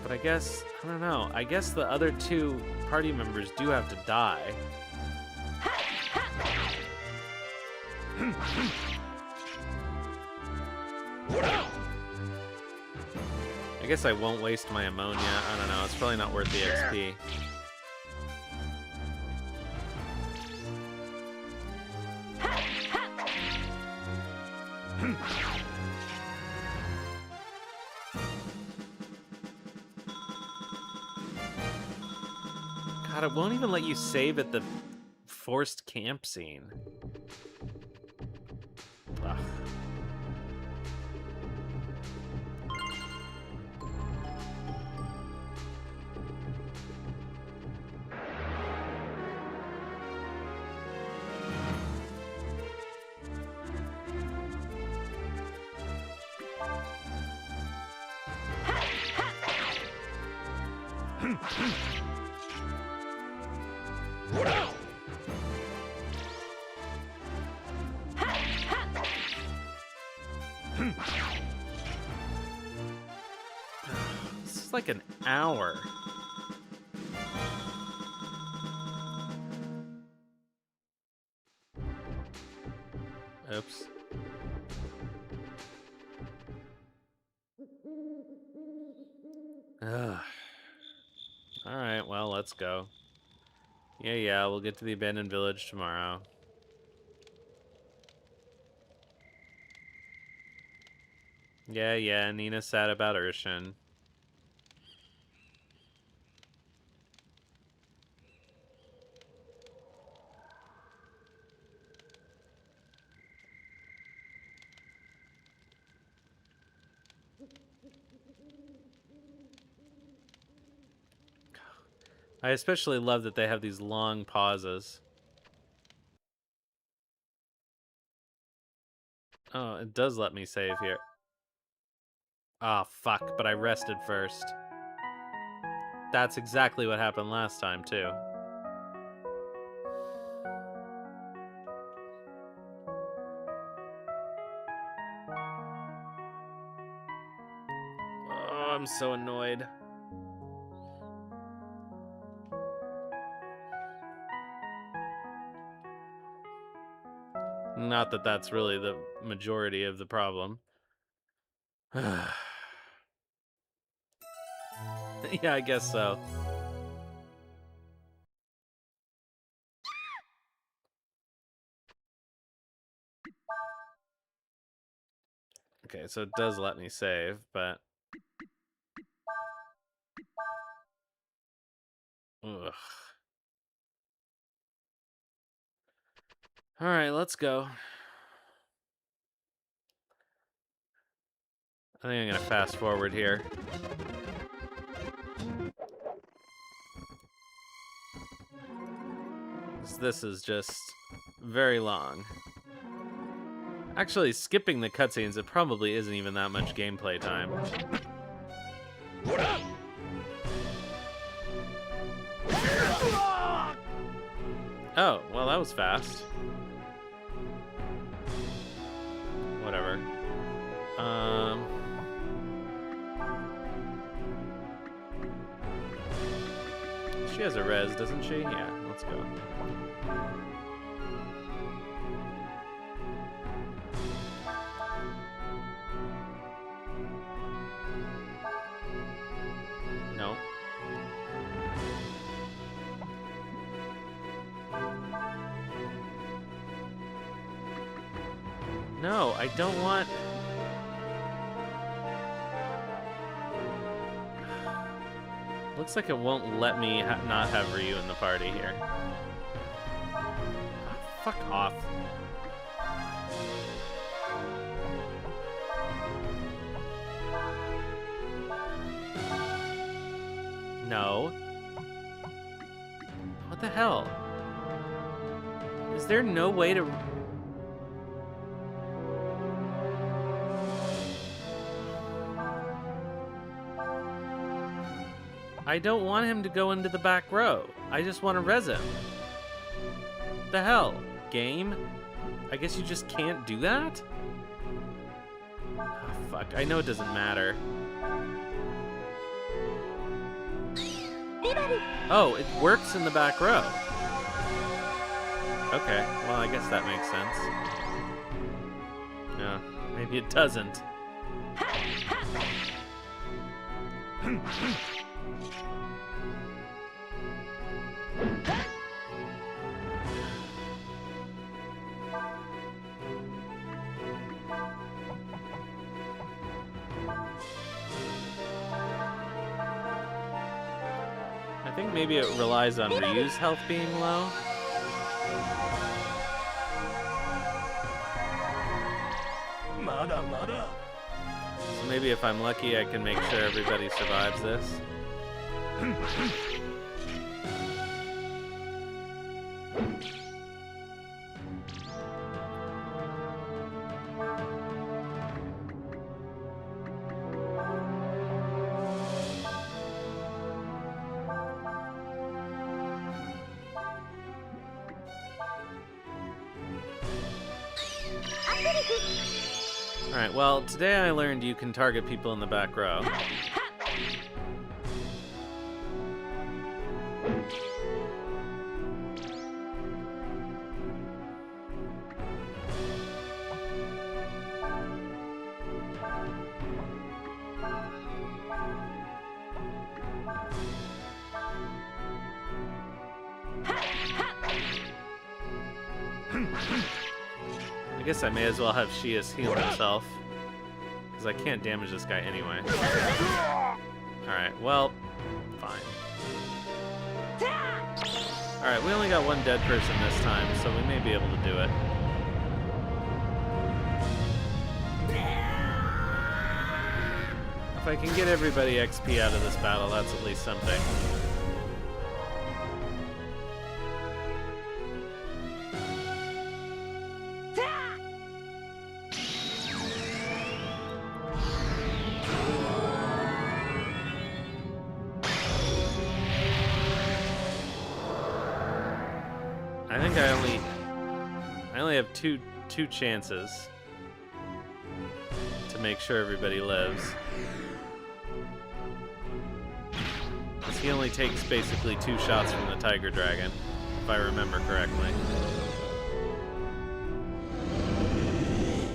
But I guess, I don't know, I guess the other two party members do have to die. I guess I won't waste my ammonia. I don't know, it's probably not worth the XP. God, it won't even let you save at the forced camp scene. Ugh. This is like an hour. Oops. Ugh. Alright, well, let's go. Yeah, we'll get to the abandoned village tomorrow. Yeah, Nina's sad about Urshan. I especially love that they have these long pauses. Oh, it does let me save here. Ah, fuck, but I rested first. That's exactly what happened last time, too. Oh, I'm so annoyed. Not that that's really the majority of the problem. Yeah, I guess so. Okay, so it does let me save, but... Ugh. Alright, let's go. I think I'm gonna fast forward here. This is just very long. Actually, skipping the cutscenes, it probably isn't even that much gameplay time. Oh, well, that was fast. Whatever. She has a res, doesn't she? Yeah, let's go. No. No, I don't want... Looks like it won't let me not have Ryu in the party here. Oh, fuck off. No. What the hell? Is there no way to... I don't want him to go into the back row. I just want to res him. The hell? Game? I guess you just can't do that? Oh, fuck. I know it doesn't matter. Oh, it works in the back row. Okay, well, I guess that makes sense. No, maybe it doesn't. I think maybe it relies on Ryu's health being low. So maybe if I'm lucky, I can make sure everybody survives this. Alright, well, today I learned you can target people in the back row. I guess I may as well have Shias heal himself, because I can't damage this guy anyway. Alright, well, fine. Alright, we only got one dead person this time, so we may be able to do it. If I can get everybody XP out of this battle, that's at least something. I think I only have two chances to make sure everybody lives. Because he only takes basically 2 shots from the Tiger Dragon, if I remember correctly.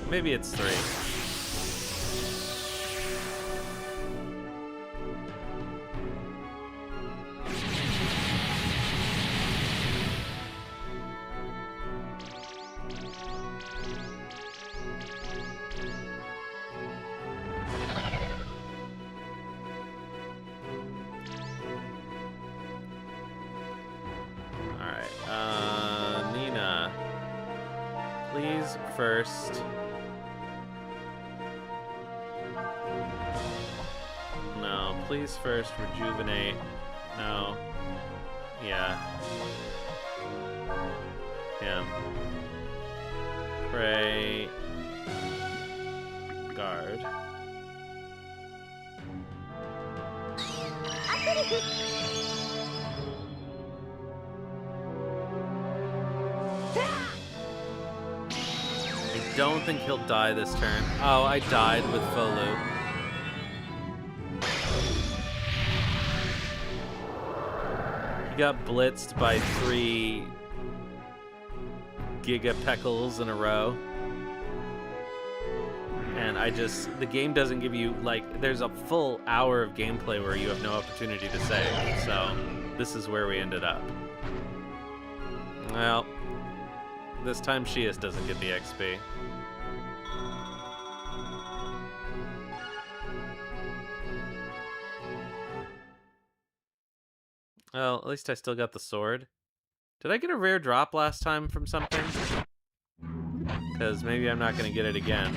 Maybe it's 3. Nina, please first. No, please first rejuvenate. No. Yeah. Him. Pray. Guard. I don't think he'll die this turn. Oh, I died with Fou Lu. He got blitzed by 3 gigapeckles in a row. And the game doesn't give you, like, there's a full hour of gameplay where you have no opportunity to save. So, this is where we ended up. Well, this time Shias doesn't get the XP. Well, at least I still got the sword. Did I get a rare drop last time from something? Because maybe I'm not going to get it again.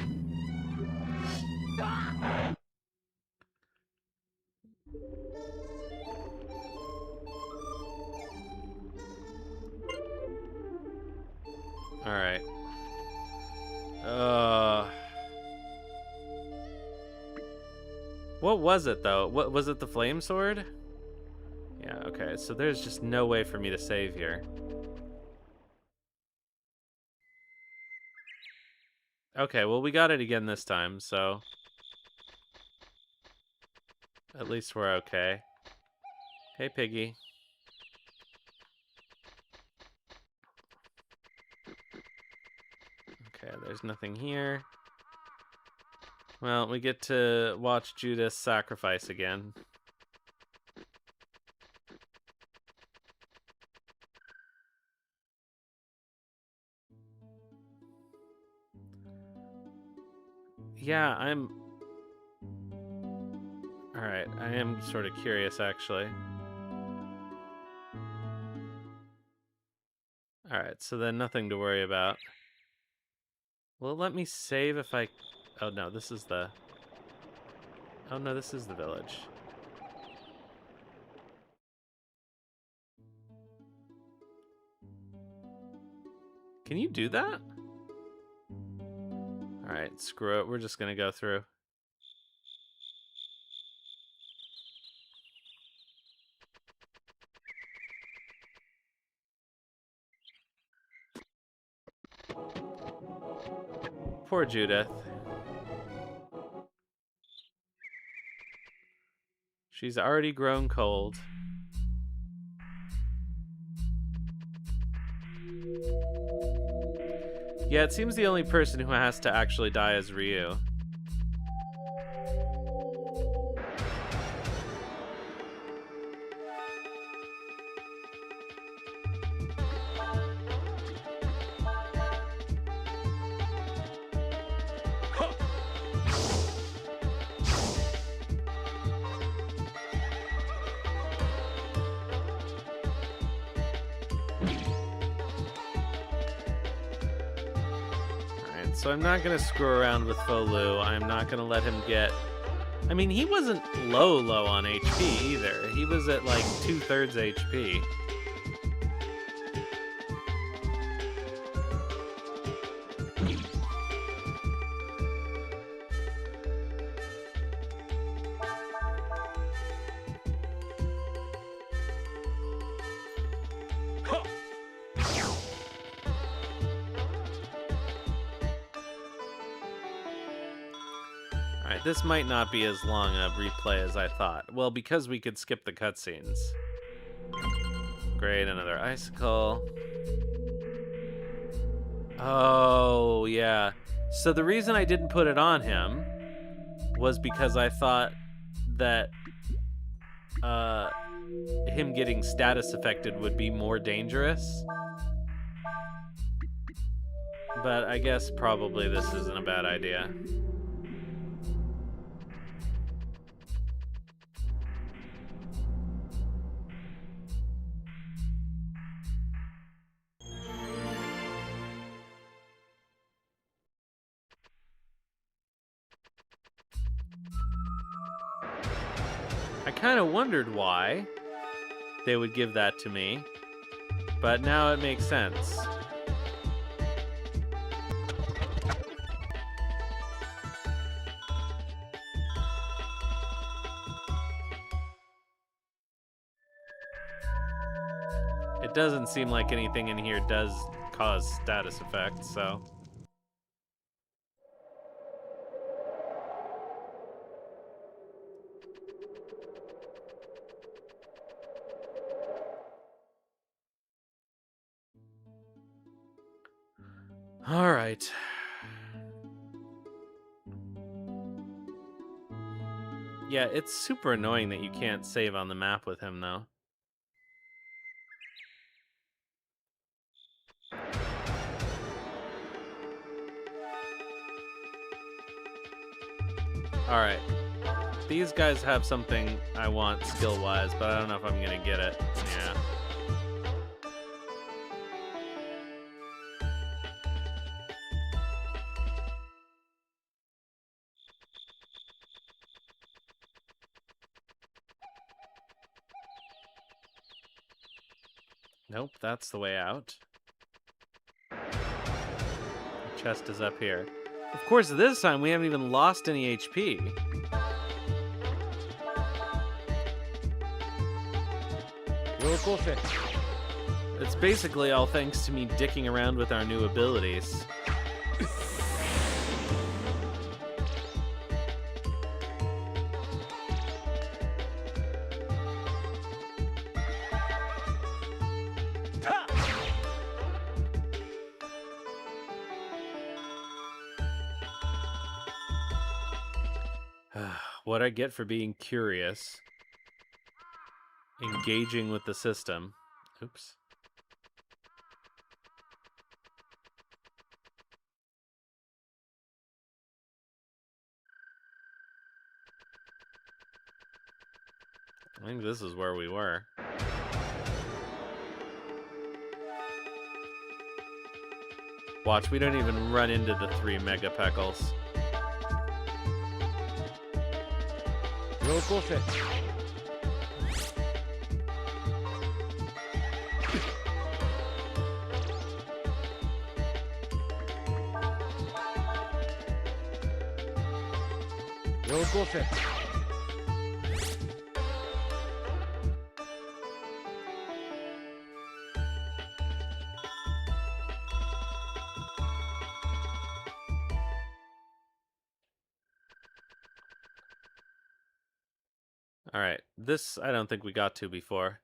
Alright. What was it, though? What was it, the flame sword? Yeah, okay, so there's just no way for me to save here. Okay, well, we got it again this time, so at least we're okay. Hey, Piggy. Okay, there's nothing here. Well, we get to watch Judas sacrifice again. Yeah, Alright, I am sort of curious, actually. Alright, so then nothing to worry about. Will it let me save if I... Oh, no, this is the... Oh, no, this is the village. Can you do that? Alright, screw it. We're just gonna go through. Poor Judith. She's already grown cold. Yeah, it seems the only person who has to actually die is Ryu. So I'm not going to screw around with Fou Lu. I'm not going to let him get... I mean, he wasn't low on HP either. He was at like 2/3 HP. Alright, this might not be as long a replay as I thought. Well, because we could skip the cutscenes. Great, another icicle. Oh, yeah. So the reason I didn't put it on him was because I thought that him getting status affected would be more dangerous. But I guess probably this isn't a bad idea. I kind of wondered why they would give that to me, but now it makes sense. It doesn't seem like anything in here does cause status effects, so... All right. Yeah, it's super annoying that you can't save on the map with him, though. All right. These guys have something I want skill-wise, but I don't know if I'm gonna get it. Yeah. Nope, that's the way out. The chest is up here. Of course, this time we haven't even lost any HP. It's basically all thanks to me dicking around with our new abilities. What I get for being curious. Engaging with the system. Oops. I think this is where we were. Watch, we don't even run into the 3 megapeckles. Alright, this I don't think we got to before.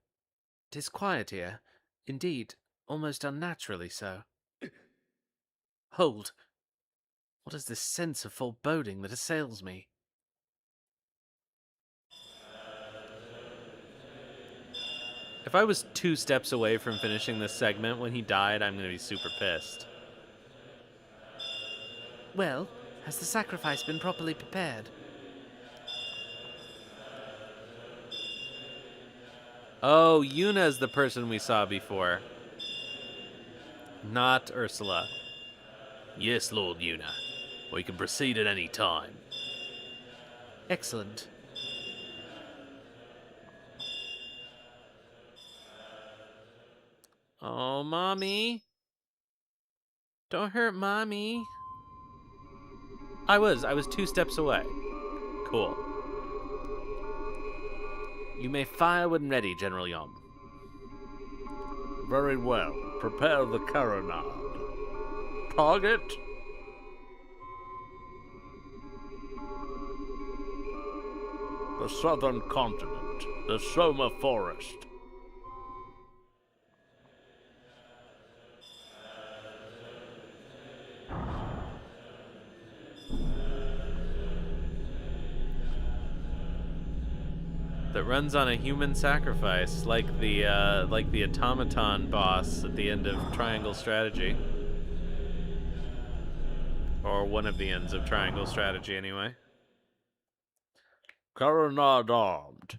'Tis quiet here. Indeed, almost unnaturally so. Hold. What is this sense of foreboding that assails me? If I was 2 steps away from finishing this segment when he died, I'm gonna be super pissed. Well, has the sacrifice been properly prepared? Oh, Yuna's the person we saw before. Not Ursula. Yes, Lord Yuna. We can proceed at any time. Excellent. Oh, Mommy. Don't hurt Mommy. I was 2 steps away. Cool. You may fire when ready, General Yom. Very well. Prepare the carronade. Target? The southern continent, the Soma forest. That runs on a human sacrifice, like the automaton boss at the end of Triangle Strategy. Or one of the ends of Triangle Strategy, anyway. Carronade armed.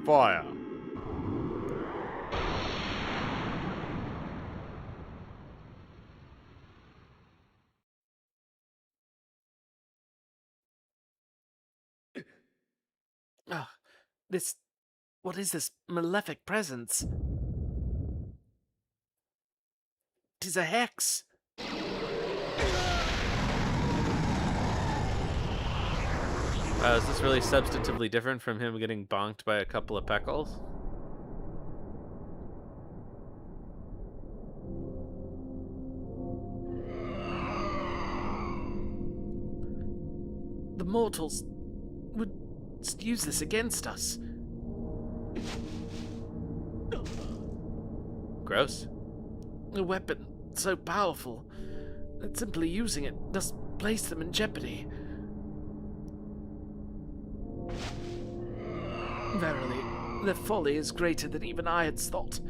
Fire. Ah, this... What is this malefic presence? 'Tis a hex! Is this really substantively different from him getting bonked by a couple of peckles? The mortals would use this against us. Gross. A weapon so powerful that simply using it does place them in jeopardy. Verily, their folly is greater than even I had thought.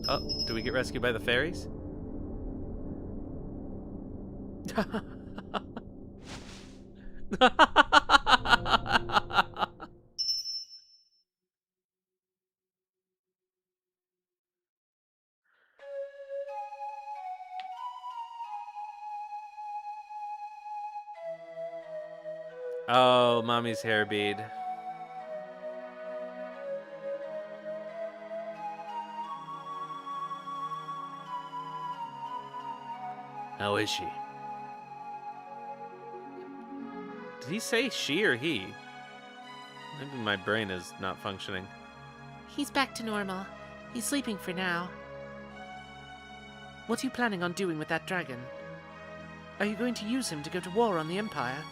Oh, do we get rescued by the fairies? Oh, Mommy's hair bead. How is she? Did he say she or he? Maybe my brain is not functioning. He's back to normal. He's sleeping for now. What are you planning on doing with that dragon? Are you going to use him to go to war on the Empire?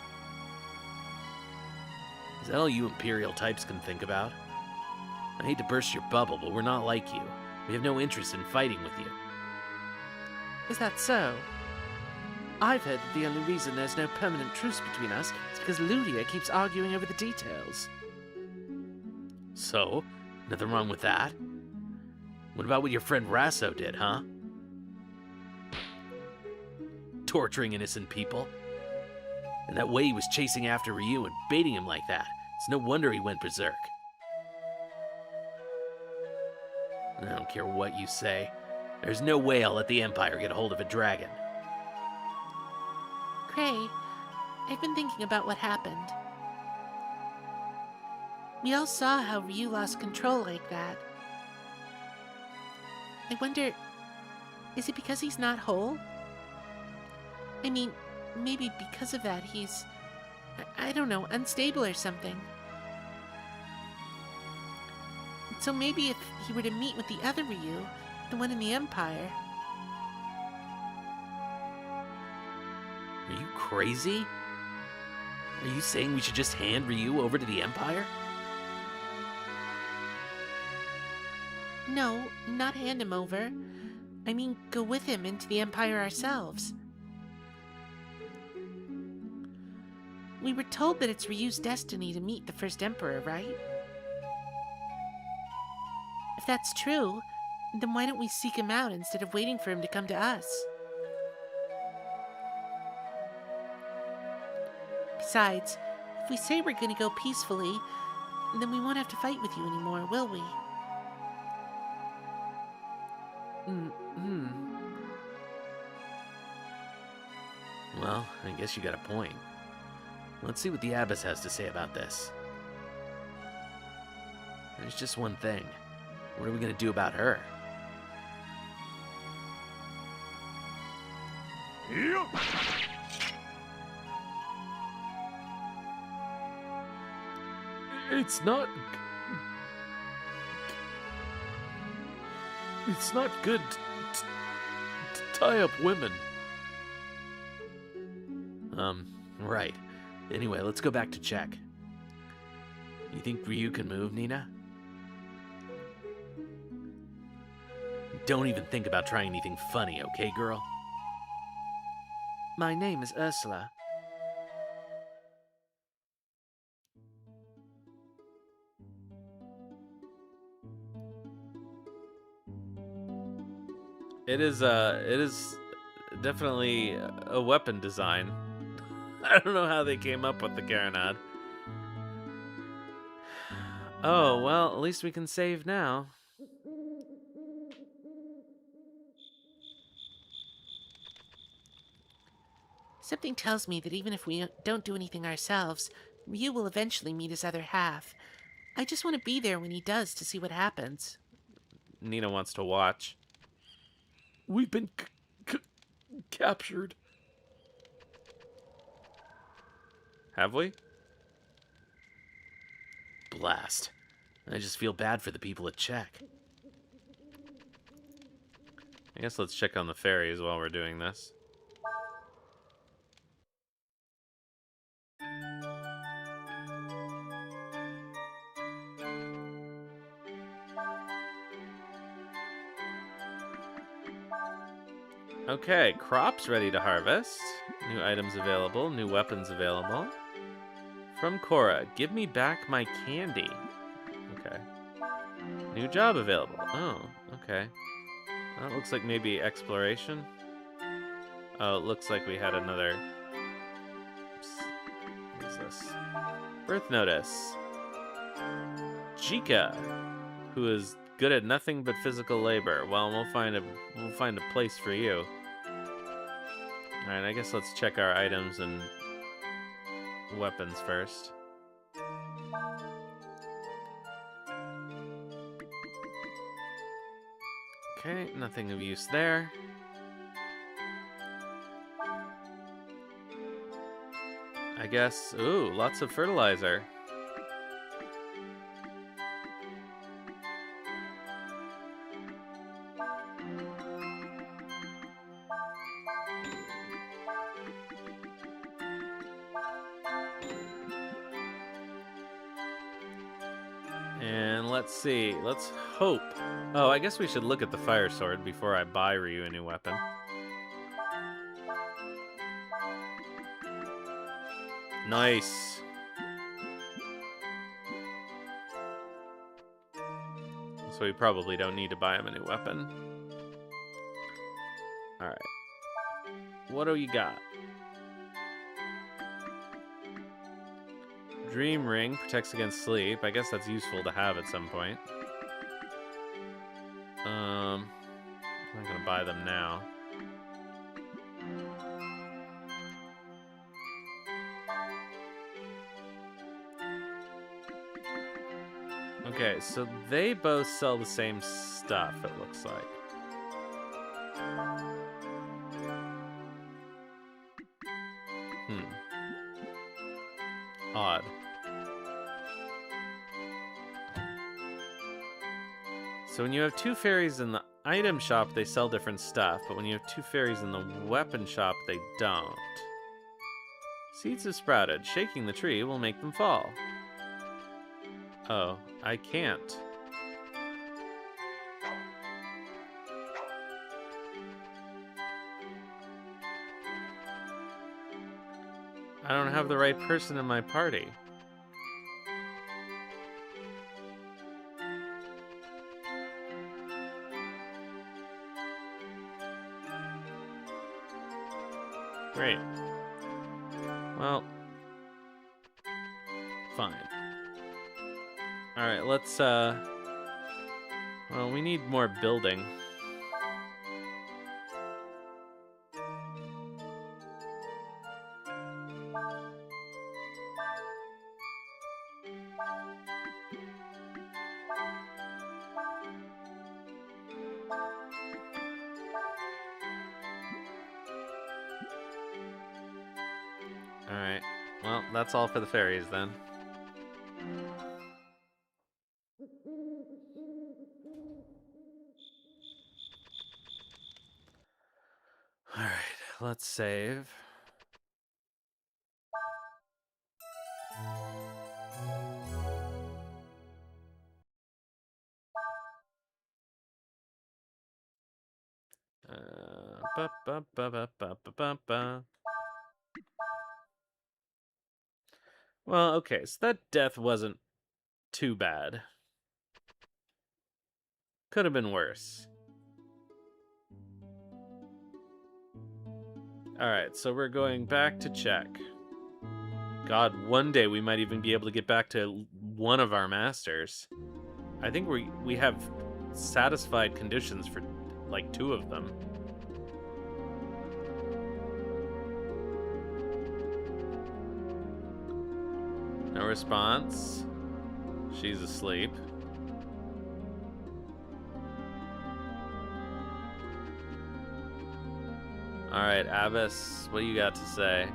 Is that all you Imperial types can think about? I hate to burst your bubble, but we're not like you. We have no interest in fighting with you. Is that so? I've heard that the only reason there's no permanent truce between us is because Ludia keeps arguing over the details. So? Nothing wrong with that? What about what your friend Rasso did, huh? Torturing innocent people? And that way he was chasing after Ryu and baiting him like that. It's no wonder he went berserk. I don't care what you say. There's no way I'll let the Empire get a hold of a dragon. Cray, I've been thinking about what happened. We all saw how Ryu lost control like that. I wonder, is it because he's not whole? I mean, maybe because of that he's, I don't know, unstable or something. So maybe if he were to meet with the other Ryu, the one in the Empire... Are you crazy? Are you saying we should just hand Ryu over to the Empire? No, not hand him over. I mean, go with him into the Empire ourselves. We were told that it's Ryu's destiny to meet the first Emperor, right? If that's true, then why don't we seek him out instead of waiting for him to come to us? Besides, if we say we're going to go peacefully, then we won't have to fight with you anymore, will we? Well, I guess you got a point. Let's see what the Abbess has to say about this. There's just one thing. What are we going to do about her? It's not good to tie up women. Right. Anyway, let's go back to Chek. You think Ryu can move, Nina? Don't even think about trying anything funny, okay, girl? My name is Ursula. It is definitely a weapon design. I don't know how they came up with the Carronade. Oh, well, at least we can save now. Something tells me that even if we don't do anything ourselves, Ryu will eventually meet his other half. I just want to be there when he does to see what happens. Nina wants to watch. We've been captured. Have we? Blast. I just feel bad for the people at Chek. I guess let's check on the ferries while we're doing this. Okay, crops ready to harvest. New items available, new weapons available. From Cora, give me back my candy. Okay. New job available. Oh, okay. That looks like maybe exploration. Oh, it looks like we had another... What is this? Birth notice. Chica, who is good at nothing but physical labor. Well, we'll find a place for you. All right, I guess let's check our items and weapons first. Okay, nothing of use there. I guess, ooh, lots of fertilizer. And let's see, let's hope. Oh, I guess we should look at the fire sword before I buy Ryu a new weapon. Nice. So we probably don't need to buy him a new weapon. Alright. What do you got? Dream Ring protects against sleep. I guess that's useful to have at some point. I'm not gonna buy them now. Okay, so they both sell the same stuff, it looks like. Odd. So when you have two fairies in the item shop, they sell different stuff, but when you have two fairies in the weapon shop, they don't. Seeds have sprouted. Shaking the tree will make them fall. Oh, I can't. I don't have the right person in my party. Great. Well, fine. Alright, let's, well, we need more building. Alright, well, that's all for the fairies then. Alright, let's save. Ba ba ba ba ba ba ba ba. Well, okay, so that death wasn't too bad. Could have been worse. Alright, so we're going back to Chek. God, one day we might even be able to get back to one of our masters. I think we have satisfied conditions for like 2 of them. No response. She's asleep. Alright, Abbas, what do you got to say?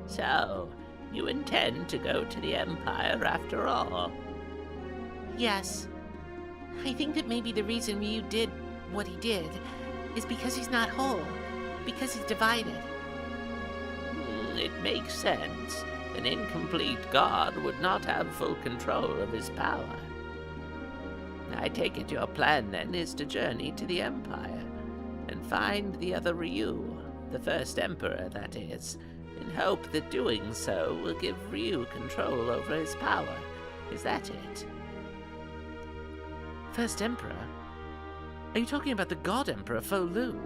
So, you intend to go to the Empire after all? Yes. I think that maybe the reason Ryu did what he did is because he's not whole, because he's divided. It makes sense. An incomplete god would not have full control of his power. I take it your plan, then, is to journey to the Empire and find the other Ryu, the first Emperor, that is, in hope that doing so will give Ryu control over his power. Is that it? First Emperor? Are you talking about the God Emperor Fou Lu?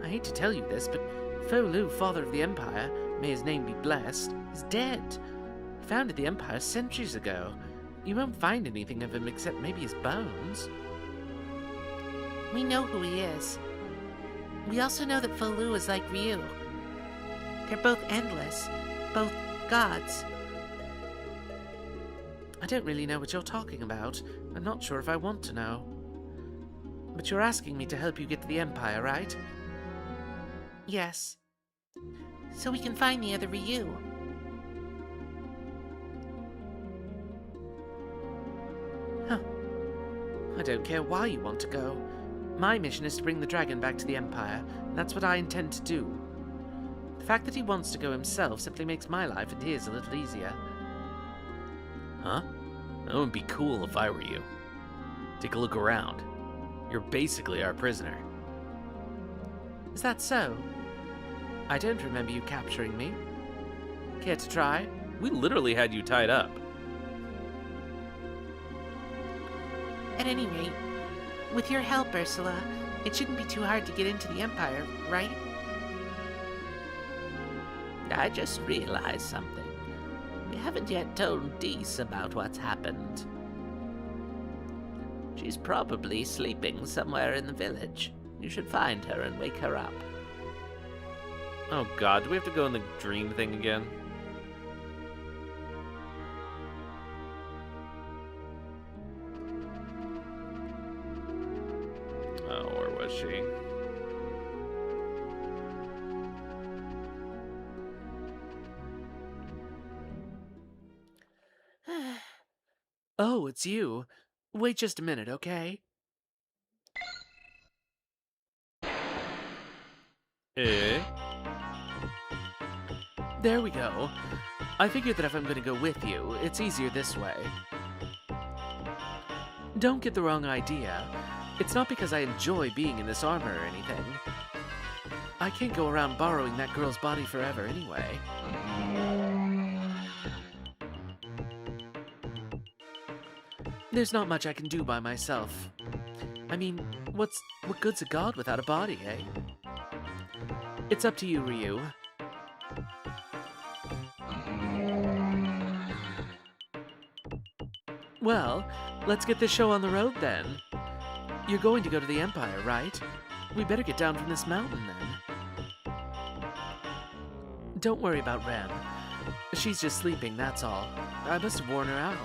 I hate to tell you this, but Fou Lu, father of the Empire, may his name be blessed, is dead. He founded the Empire centuries ago. You won't find anything of him except maybe his bones. We know who he is. We also know that Fou Lu is like Ryu. They're both endless, both gods. I don't really know what you're talking about. I'm not sure if I want to know. But you're asking me to help you get to the Empire, right? Yes. So we can find the other Ryu. Huh. I don't care why you want to go. My mission is to bring the dragon back to the Empire, and that's what I intend to do. The fact that he wants to go himself simply makes my life and his a little easier. Huh? That would be cool if I were you. Take a look around. You're basically our prisoner. Is that so? I don't remember you capturing me. Care to try? We literally had you tied up. At any rate, with your help, Ursula, it shouldn't be too hard to get into the Empire, right? I just realized something. We haven't yet told Dees about what's happened. She's probably sleeping somewhere in the village. You should find her and wake her up. Oh god, do we have to go in the dream thing again? Oh, where was she? Oh, it's you. Wait just a minute, okay? Eh? There we go. I figured that if I'm gonna go with you, it's easier this way. Don't get the wrong idea. It's not because I enjoy being in this armor or anything. I can't go around borrowing that girl's body forever anyway. There's not much I can do by myself. I mean, what good's a god without a body, eh? It's up to you, Ryu. Well, let's get this show on the road then. You're going to go to the Empire, right? We better get down from this mountain then. Don't worry about Ren. She's just sleeping, that's all. I must have worn her out.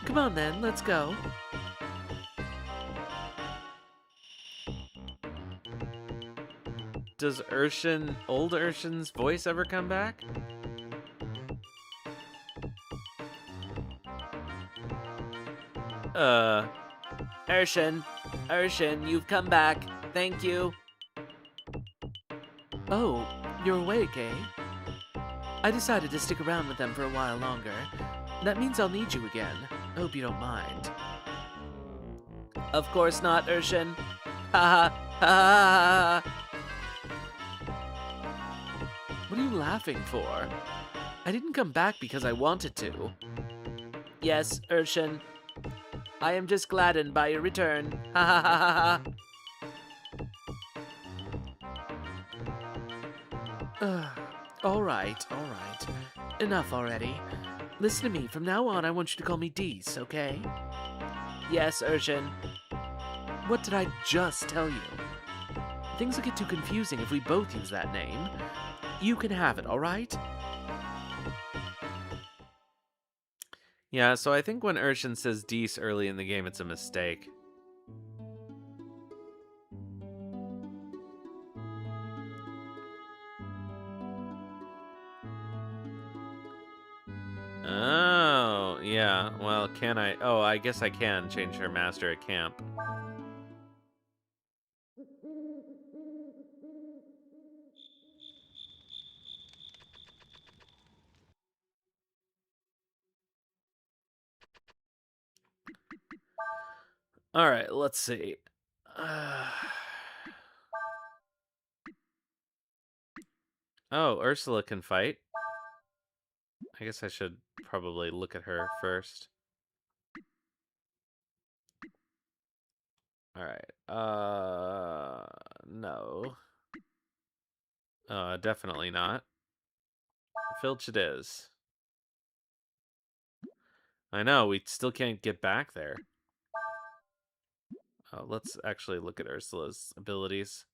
Come on then, let's go. Does old Urshan's voice ever come back? Urshan, you've come back. Thank you. Oh, you're awake, eh? I decided to stick around with them for a while longer. That means I'll need you again. Hope you don't mind. Of course not, Urshan. Ha ha ha ha. What are you laughing for? I didn't come back because I wanted to. Yes, Urshan. I am just gladdened by your return. Ha ha ha ha ha. Alright. Enough already. Listen to me, from now on I want you to call me Dees, okay? Yes, Urshan. What did I just tell you? Things will get too confusing if we both use that name. You can have it, alright? Yeah, so I think when Urshan says Dees early in the game, it's a mistake. Oh, yeah. Well, can I? Oh, I guess I can change her master at camp. All right, let's see. Oh, Ursula can fight. I guess I should probably look at her first. All right. No. Definitely not. Filch it is. I know, we still can't get back there. Let's actually look at Ursula's abilities.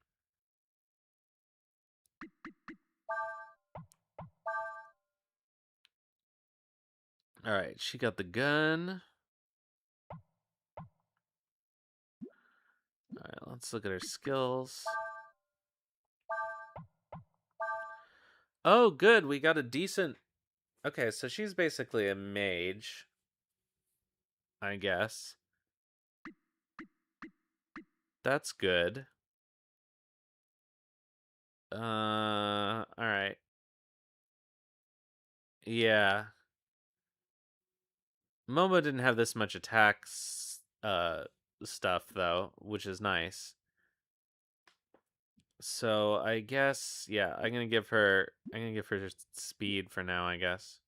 All right, she got the gun. All right, let's look at her skills. Oh, good. We got a decent... Okay, so she's basically a mage, I guess. That's good. All right. Yeah. Momo didn't have this much attacks stuff though, which is nice. So I guess yeah, I'm gonna give her just speed for now, I guess.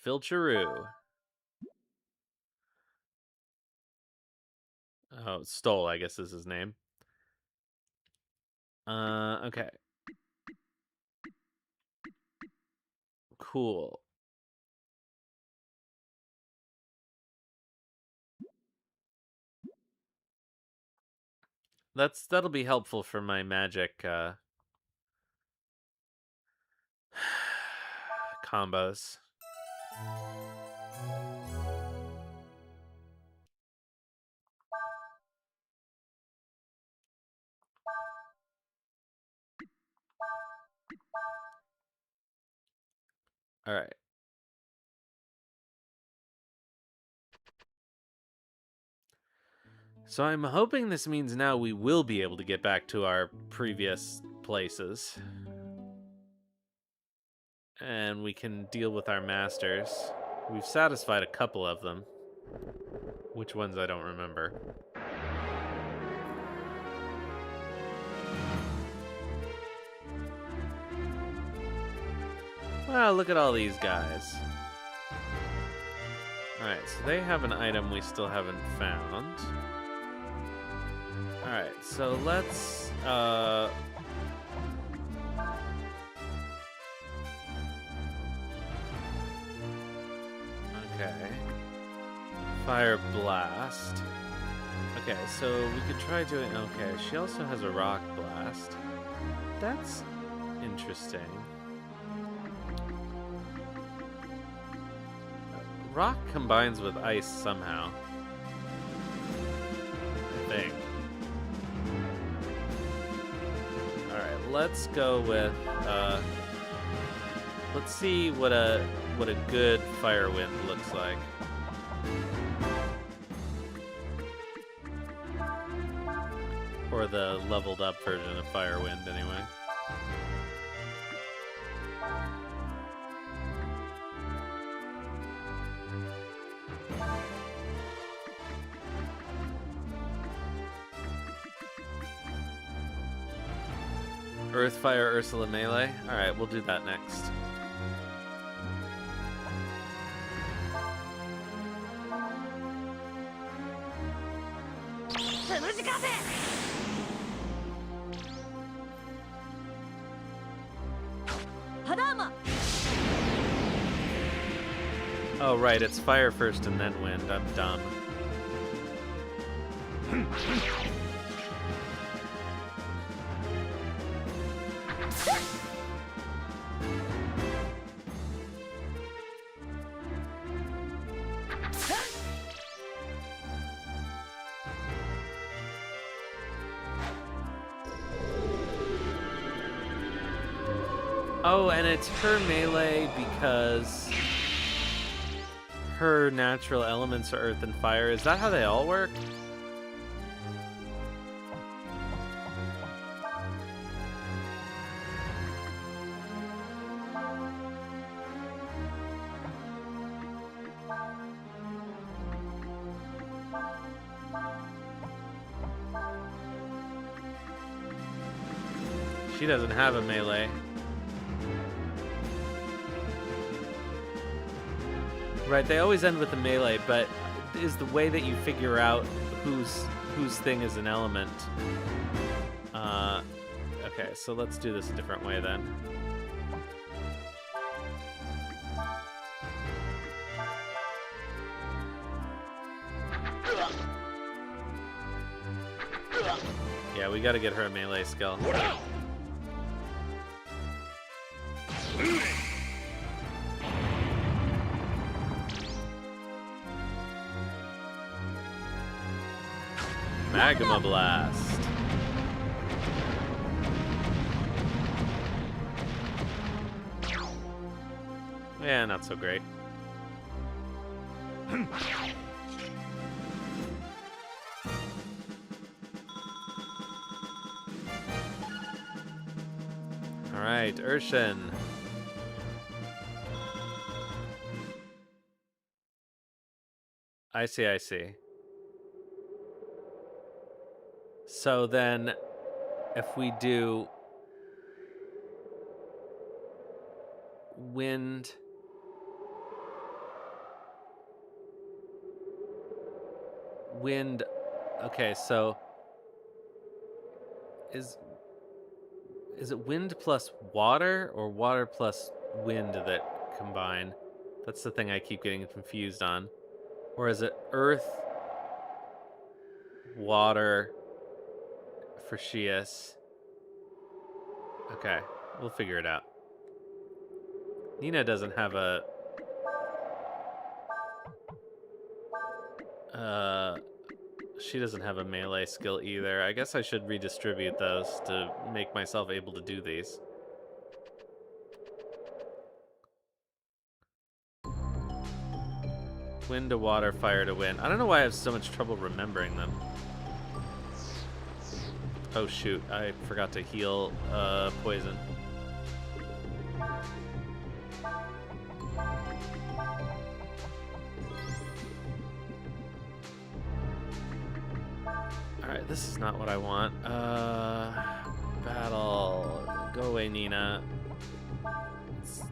Filcheroo. Oh, Stole, I guess is his name. Okay. Cool. That'll be helpful for my magic combos. All right. So I'm hoping this means now we will be able to get back to our previous places. And we can deal with our masters. We've satisfied a couple of them. Which ones I don't remember. Well, look at all these guys. Alright, so they have an item we still haven't found. Alright, so let's, okay. Fire Blast. Okay, so we could try doing... Okay, she also has a Rock Blast. That's interesting. Rock combines with ice somehow. I think. Alright, let's go with... let's see what a good fire wind looks like. Or the leveled up version of Firewind, anyway. Earth, Fire, Ursula melee? Alright, we'll do that next. Oh, right, it's fire first and then wind. I'm dumb. Oh, and it's her melee because her natural elements are earth and fire. Is that how they all work? She doesn't have a melee. Right, they always end with a melee, but is the way that you figure out whose thing is an element. Okay, so let's do this a different way then. Yeah, we gotta get her a melee skill. Magma Blast. Yeah, not so great. Alright, Urshan. I see, I see. So then, if we do wind, okay, so is it wind plus water or water plus wind that combine? That's the thing I keep getting confused on. Or is it earth, water for Shias? Okay, we'll figure it out. Nina doesn't have a... she doesn't have a melee skill either. I guess I should redistribute those to make myself able to do these. Wind to water, fire to wind. I don't know why I have so much trouble remembering them. Oh shoot, I forgot to heal poison. Alright, this is not what I want. Battle. Go away, Nina. Let's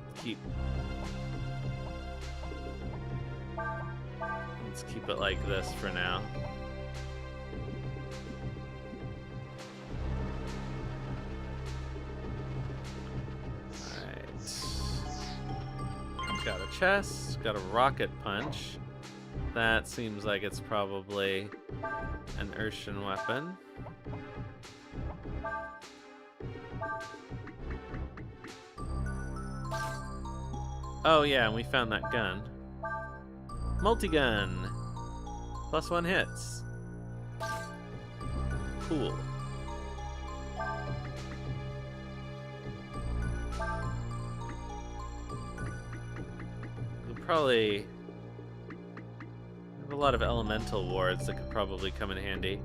keep it like this for now. Got a chest, got a rocket punch. That seems like it's probably an Urshan weapon. Oh yeah, and we found that gun. Multi-gun! +1 hits. Cool. Probably have a lot of elemental wards that could probably come in handy.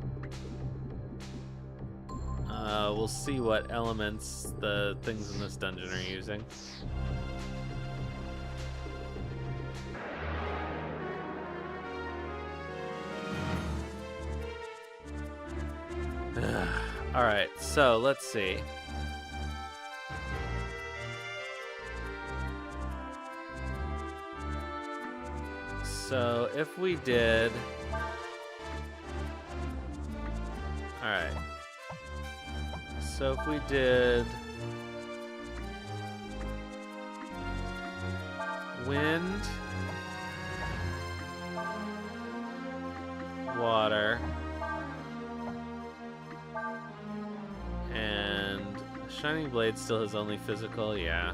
We'll see what elements the things in this dungeon are using. Alright, so let's see. So if we did... Alright. So if we did... Wind... Water... And... Shining Blade still has only physical, yeah.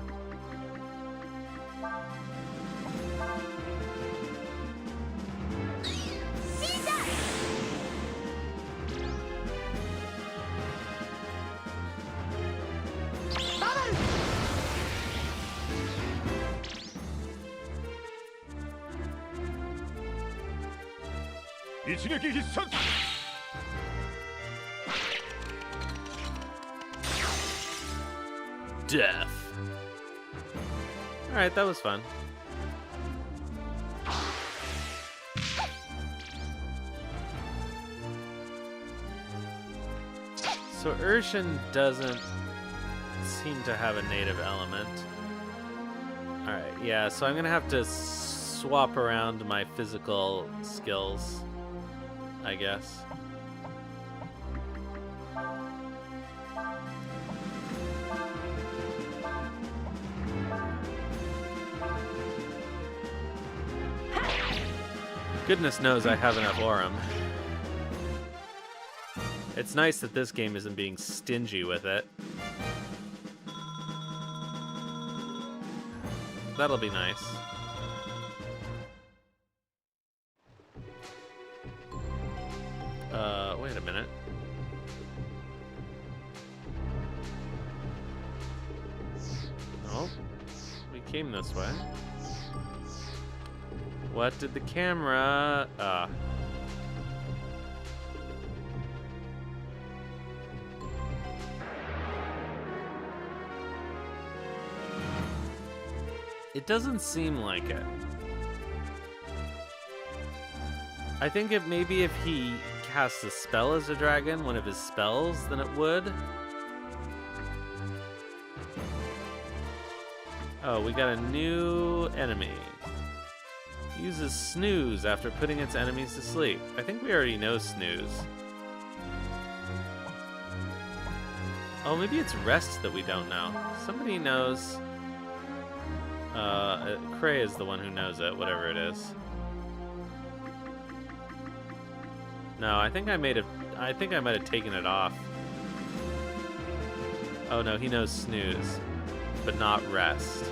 Death. Alright, that was fun. So Urshan doesn't seem to have a native element. Alright, yeah, so I'm gonna have to swap around my physical skills, I guess. Goodness knows I have enough Aurum. It's nice that this game isn't being stingy with it. That'll be nice. Wait a minute. Oh, we came this way. What did the camera... It doesn't seem like it. I think maybe if he casts a spell as a dragon, one of his spells, then it would. Oh, we got a new enemy. Uses snooze after putting its enemies to sleep. I think we already know snooze. Oh, maybe it's rest that we don't know. Somebody knows. Cray is the one who knows it, whatever it is. No, I think I might have taken it off. Oh no, he knows snooze, but not rest.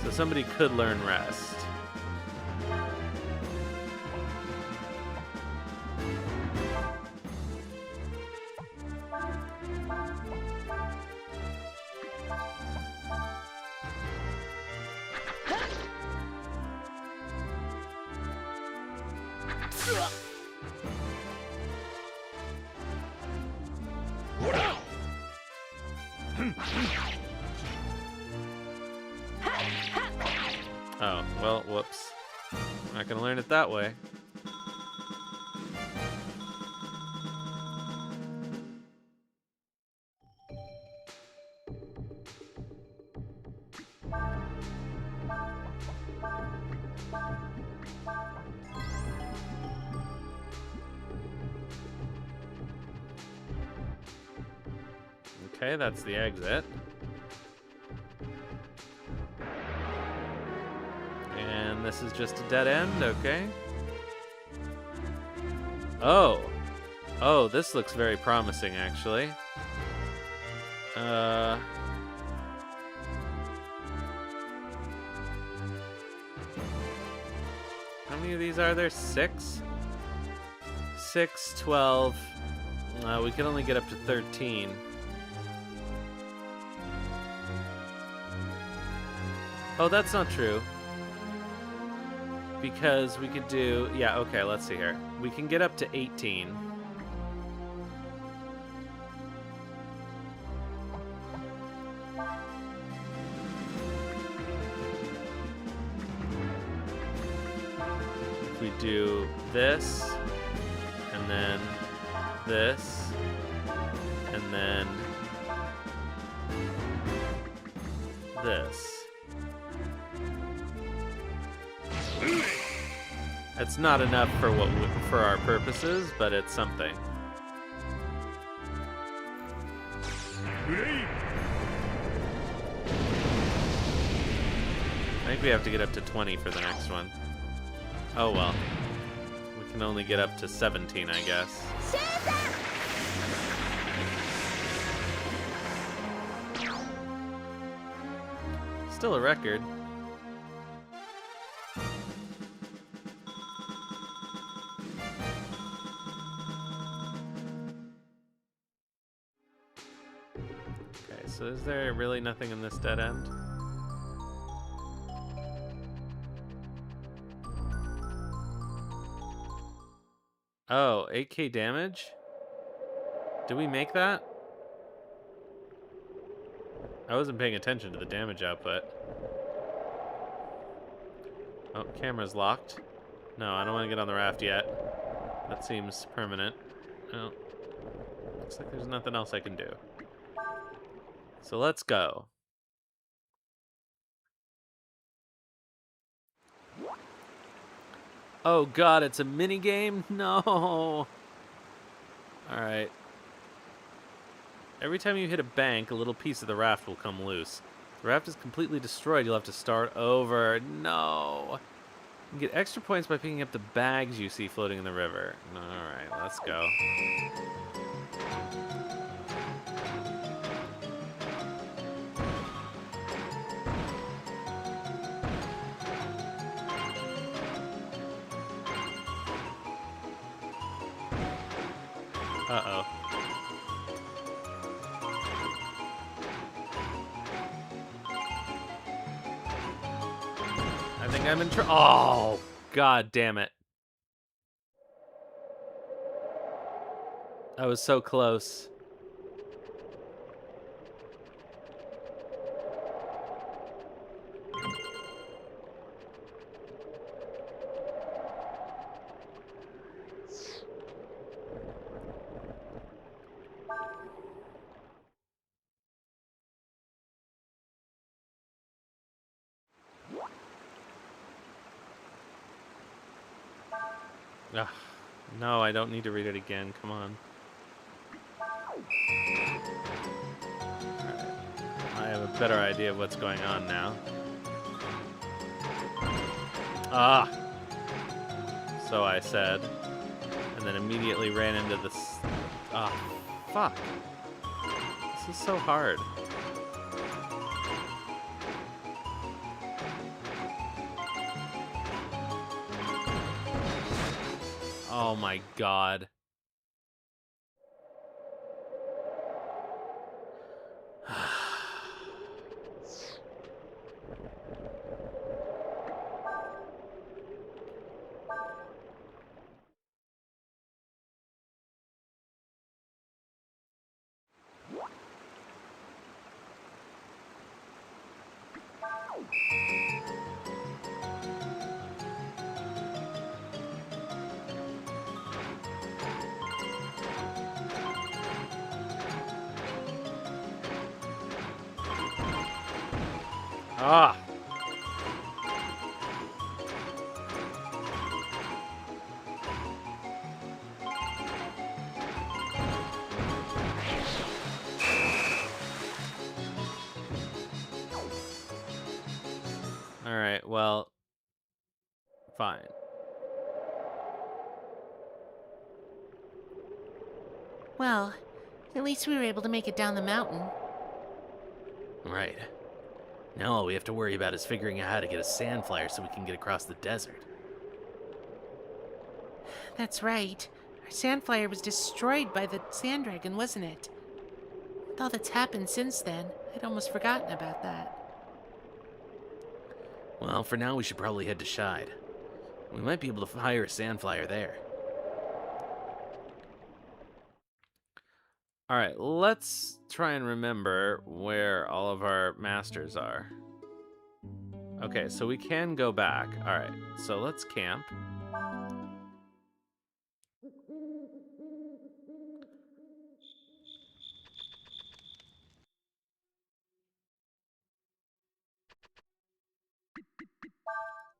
So somebody could learn rest. Oh, well, whoops. Not gonna learn it that way. Okay, that's the exit. And this is just a dead end, okay. Oh. Oh, this looks very promising, actually. How many of these are there? 6? 6, 12. We can only get up to 13. Oh, that's not true. Because we could do... Yeah, okay, let's see here. We can get up to 18. If we do this, and then this, and then this. It's not enough for for our purposes, but it's something. I think we have to get up to 20 for the next one. Oh well. We can only get up to 17, I guess. Still a record. Okay, so is there really nothing in this dead end? Oh, 8k damage? Did we make that? I wasn't paying attention to the damage output. Oh, camera's locked. No, I don't want to get on the raft yet. That seems permanent. Oh, looks like there's nothing else I can do. So let's go. Oh god, it's a mini game? No. Alright. Every time you hit a bank, a little piece of the raft will come loose. If the raft is completely destroyed, you'll have to start over. No. You get extra points by picking up the bags you see floating in the river. Alright, let's go. Uh-oh. I think I'm in trouble. Oh, god damn it. I was so close. Ugh. No, I don't need to read it again. Come on. Alright. I have a better idea of what's going on now. Ah! So I said. And then immediately ran into this... Ah, fuck. This is so hard. Oh my god. Ah! Alright, well, fine. Well, at least we were able to make it down the mountain. Right. Now all we have to worry about is figuring out how to get a sand flyer so we can get across the desert. That's right. Our sand flyer was destroyed by the sand dragon, wasn't it? With all that's happened since then, I'd almost forgotten about that. Well, for now we should probably head to Shyde. We might be able to hire a sand flyer there. Alright, let's try and remember where all of our masters are. Okay, so we can go back. Alright, so let's camp.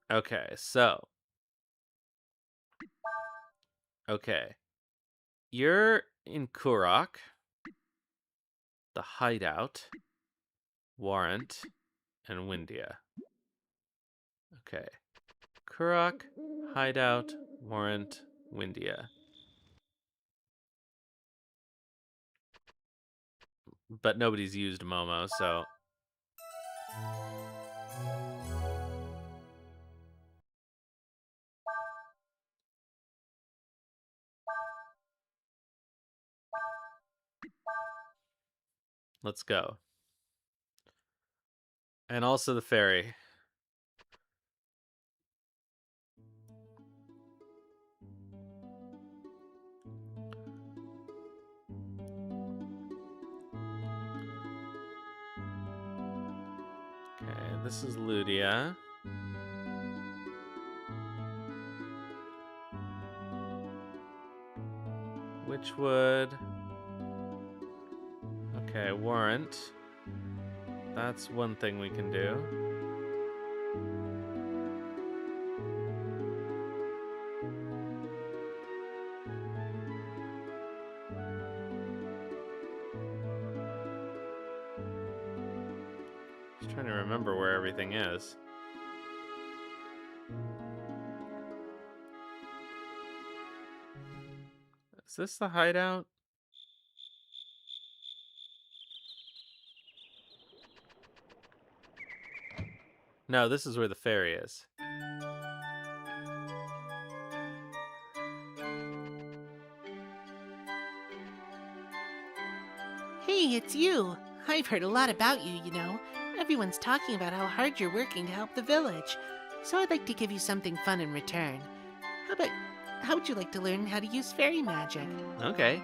Okay, so. Okay. You're in Kurok, the Hideout, Warrant, and Windia. Okay. Kurok, Hideout, Warrant, Windia. But nobody's used Momo, so. Let's go. And also the ferry. Okay, this is Ludia. Witchwood. Okay, Warrant. That's one thing we can do. Just trying to remember where everything is. Is this the hideout? No, this is where the ferry is. Hey, it's you! I've heard a lot about you, you know. Everyone's talking about how hard you're working to help the village. So I'd like to give you something fun in return. How would you like to learn how to use fairy magic? Okay.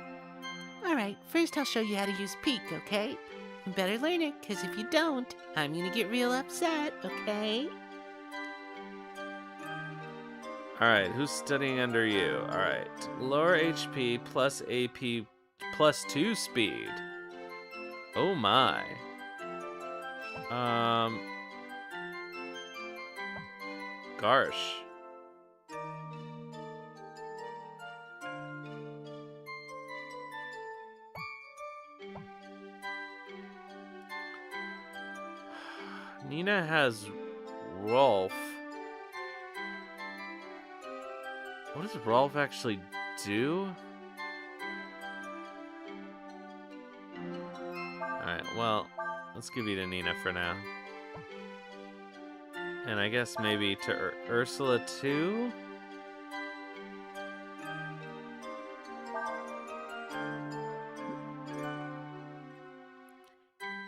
Alright, first I'll show you how to use Peek, okay? You better learn it, because if you don't, I'm gonna get real upset, okay? Alright, who's studying under you? Alright. Lower HP plus AP plus 2 speed. Oh my. Garsh. Nina has Rolf. What does Rolf actually do? Alright, well, let's give you to Nina for now. And I guess maybe to Ursula too?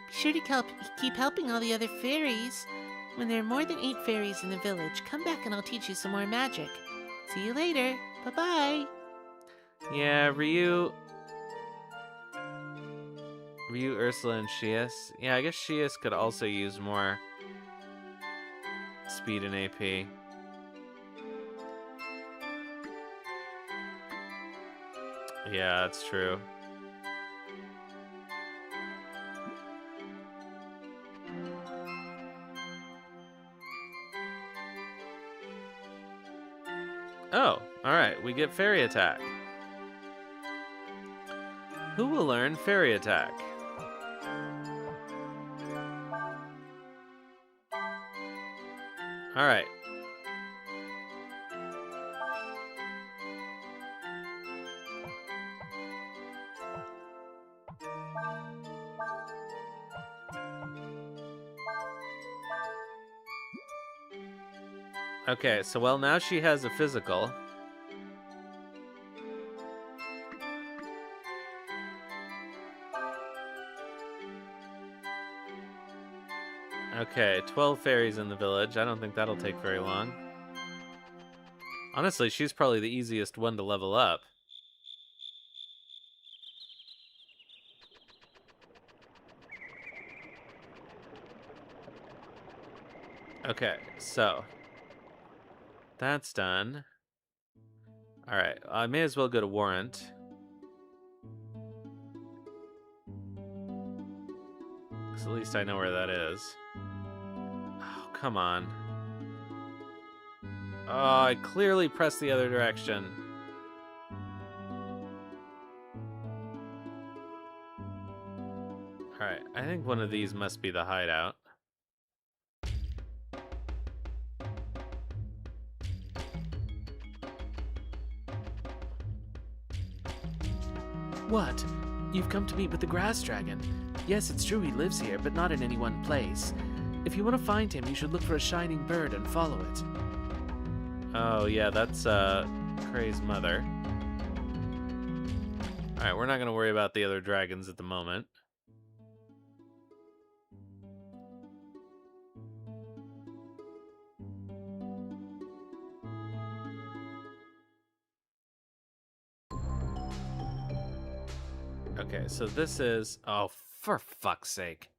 Be sure to keep helping all the other fairies. When there are more than 8 fairies in the village, come back and I'll teach you some more magic. See you later. Bye-bye. Yeah, Ryu, Ursula, and Shias. Yeah, I guess Shias could also use more speed and AP. Yeah, that's true. Oh, alright, we get Fairy Attack. Who will learn Fairy Attack? Alright. Okay, so well, now she has a physical. Okay, 12 fairies in the village. I don't think that'll take very long. Honestly, she's probably the easiest one to level up. Okay, so that's done. Alright, I may as well go to Warrant. Because at least I know where that is. Oh, come on. Oh, I clearly pressed the other direction. Alright, I think one of these must be the hideout. What? You've come to meet with the grass dragon. Yes, it's true he lives here, but not in any one place. If you want to find him, you should look for a shining bird and follow it. Oh, yeah, that's, Cray's mother. Alright, we're not going to worry about the other dragons at the moment. Okay, so this is... Oh, for fuck's sake.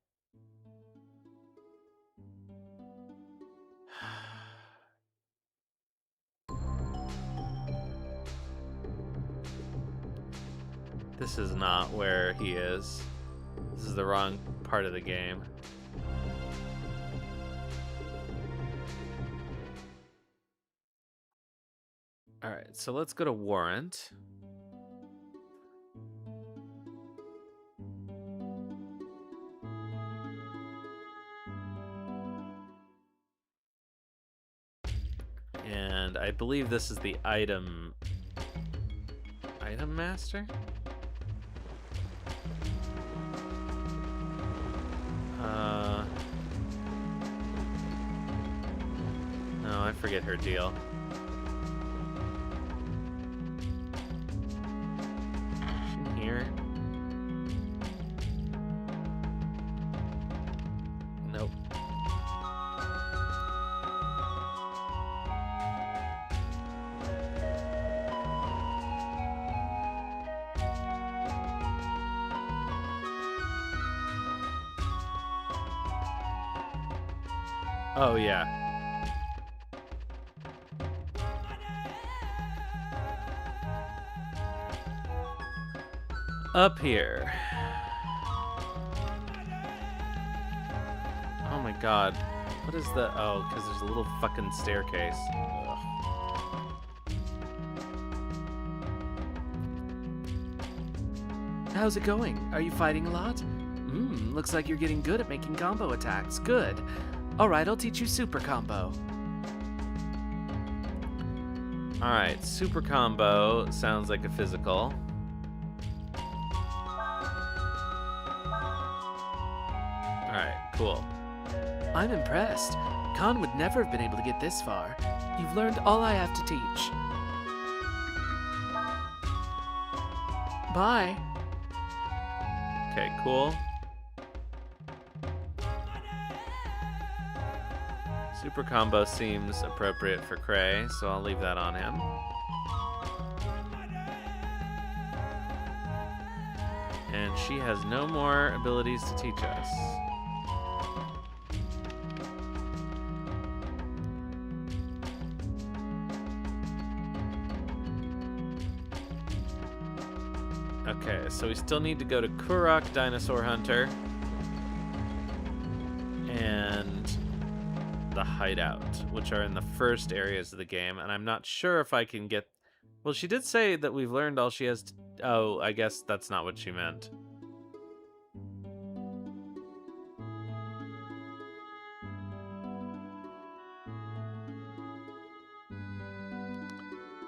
This is not where he is. This is the wrong part of the game. Alright, so let's go to Warrant. And I believe this is the item master? No, I forget her deal. Is she in here? Nope. Oh, yeah. Up here. Oh my god. What is the... Oh, because there's a little fucking staircase. Ugh. How's it going? Are you fighting a lot? Looks like you're getting good at making combo attacks. Good. Alright, I'll teach you super combo. Alright, super combo sounds like a physical. Alright, cool. I'm impressed. Khan would never have been able to get this far. You've learned all I have to teach. Bye. Okay, cool. Super combo seems appropriate for Cray, so I'll leave that on him. And she has no more abilities to teach us. Okay, so we still need to go to Kurok Dinosaur Hunter. And the hideout, which are in the first areas of the game, and I'm not sure if I can get... Well, she did say that we've learned all she has to... Oh, I guess that's not what she meant.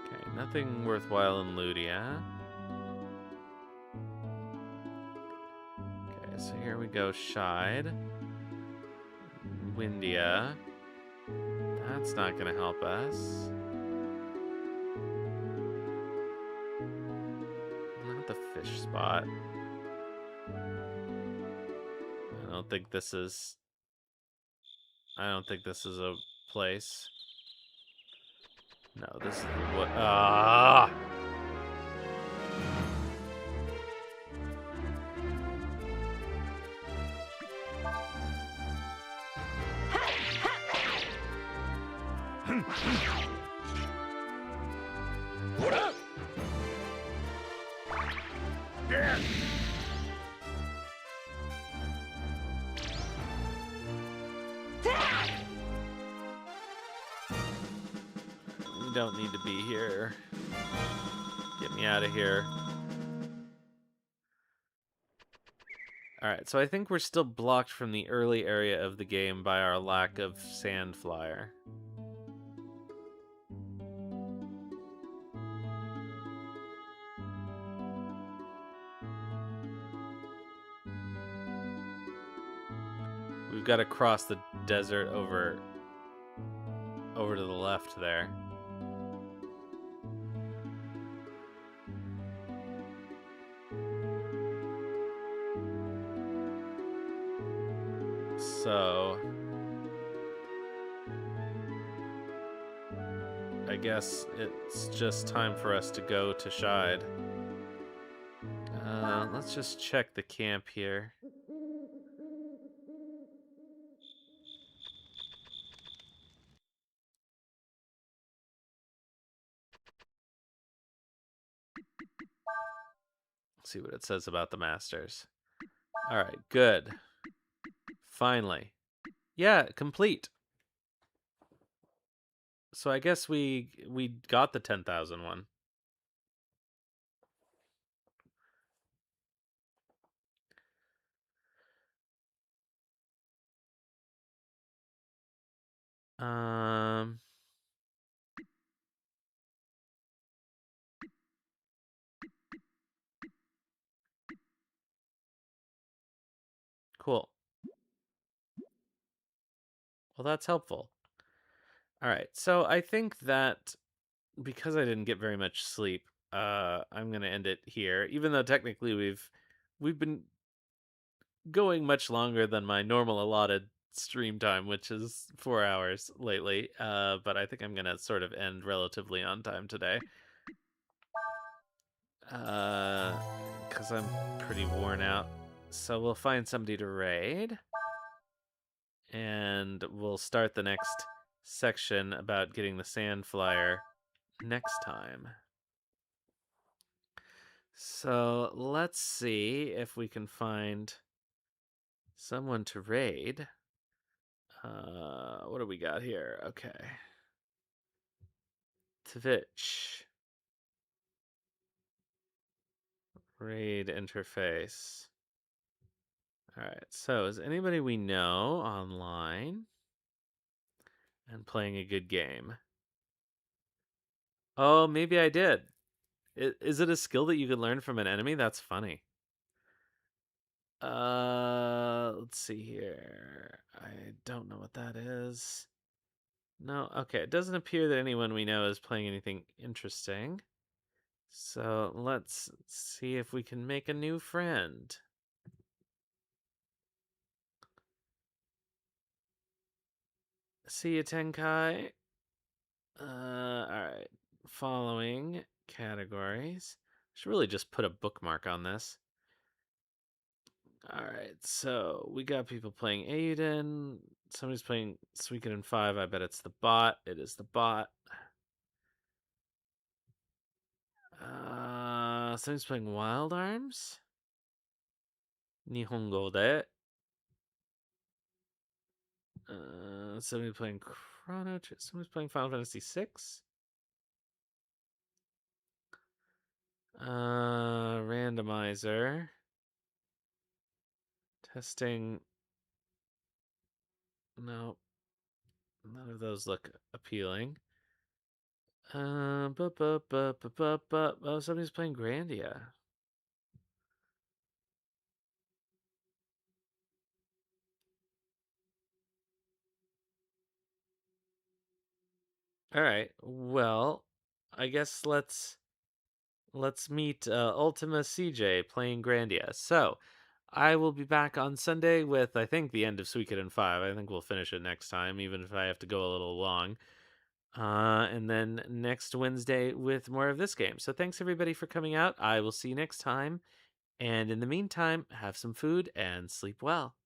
Okay, nothing worthwhile in Ludia. Okay, so here we go, Shyde. Windia. That's not gonna help us. Not the fish spot. I don't think this is a place. No, this is what. Ah! We don't need to be here. Get me out of here. Alright, so I think we're still blocked from the early area of the game by our lack of Sand Flyer. We've got to cross the desert over to the left there. So I guess it's just time for us to go to Shyde. Let's just check the camp here. See what it says about the masters. All right, good. Finally. Yeah, complete. So I guess we got the 10,000 one. Cool. Well, that's helpful. All right, so I think that because I didn't get very much sleep, I'm gonna end it here. Even though technically we've been going much longer than my normal allotted stream time, which is 4 hours lately. But I think I'm gonna sort of end relatively on time today. Because I'm pretty worn out. So we'll find somebody to raid. And we'll start the next section about getting the sand flyer next time. So let's see if we can find someone to raid. What do we got here? Okay. Twitch. Raid interface. Alright, so is anybody we know online and playing a good game? Oh, maybe I did. Is it a skill that you could learn from an enemy? That's funny. Let's see here. I don't know what that is. No, okay. It doesn't appear that anyone we know is playing anything interesting. So let's see if we can make a new friend. See you, Tenkai. Alright. Following categories. Should really just put a bookmark on this. Alright, so we got people playing Aiden. Somebody's playing Suikoden 5. I bet it's the bot. It is the bot. Somebody's playing Wild Arms. Nihongo de. Somebody playing Chrono Trigger. Somebody's playing Final Fantasy 6. Randomizer. Testing. No, none of those look appealing. Oh, somebody's playing Grandia. All right. Well, I guess let's meet Ultima CJ playing Grandia. So, I will be back on Sunday with I think the end of Suikoden 5. I think we'll finish it next time, even if I have to go a little long. And then next Wednesday with more of this game. So thanks everybody for coming out. I will see you next time. And in the meantime, have some food and sleep well.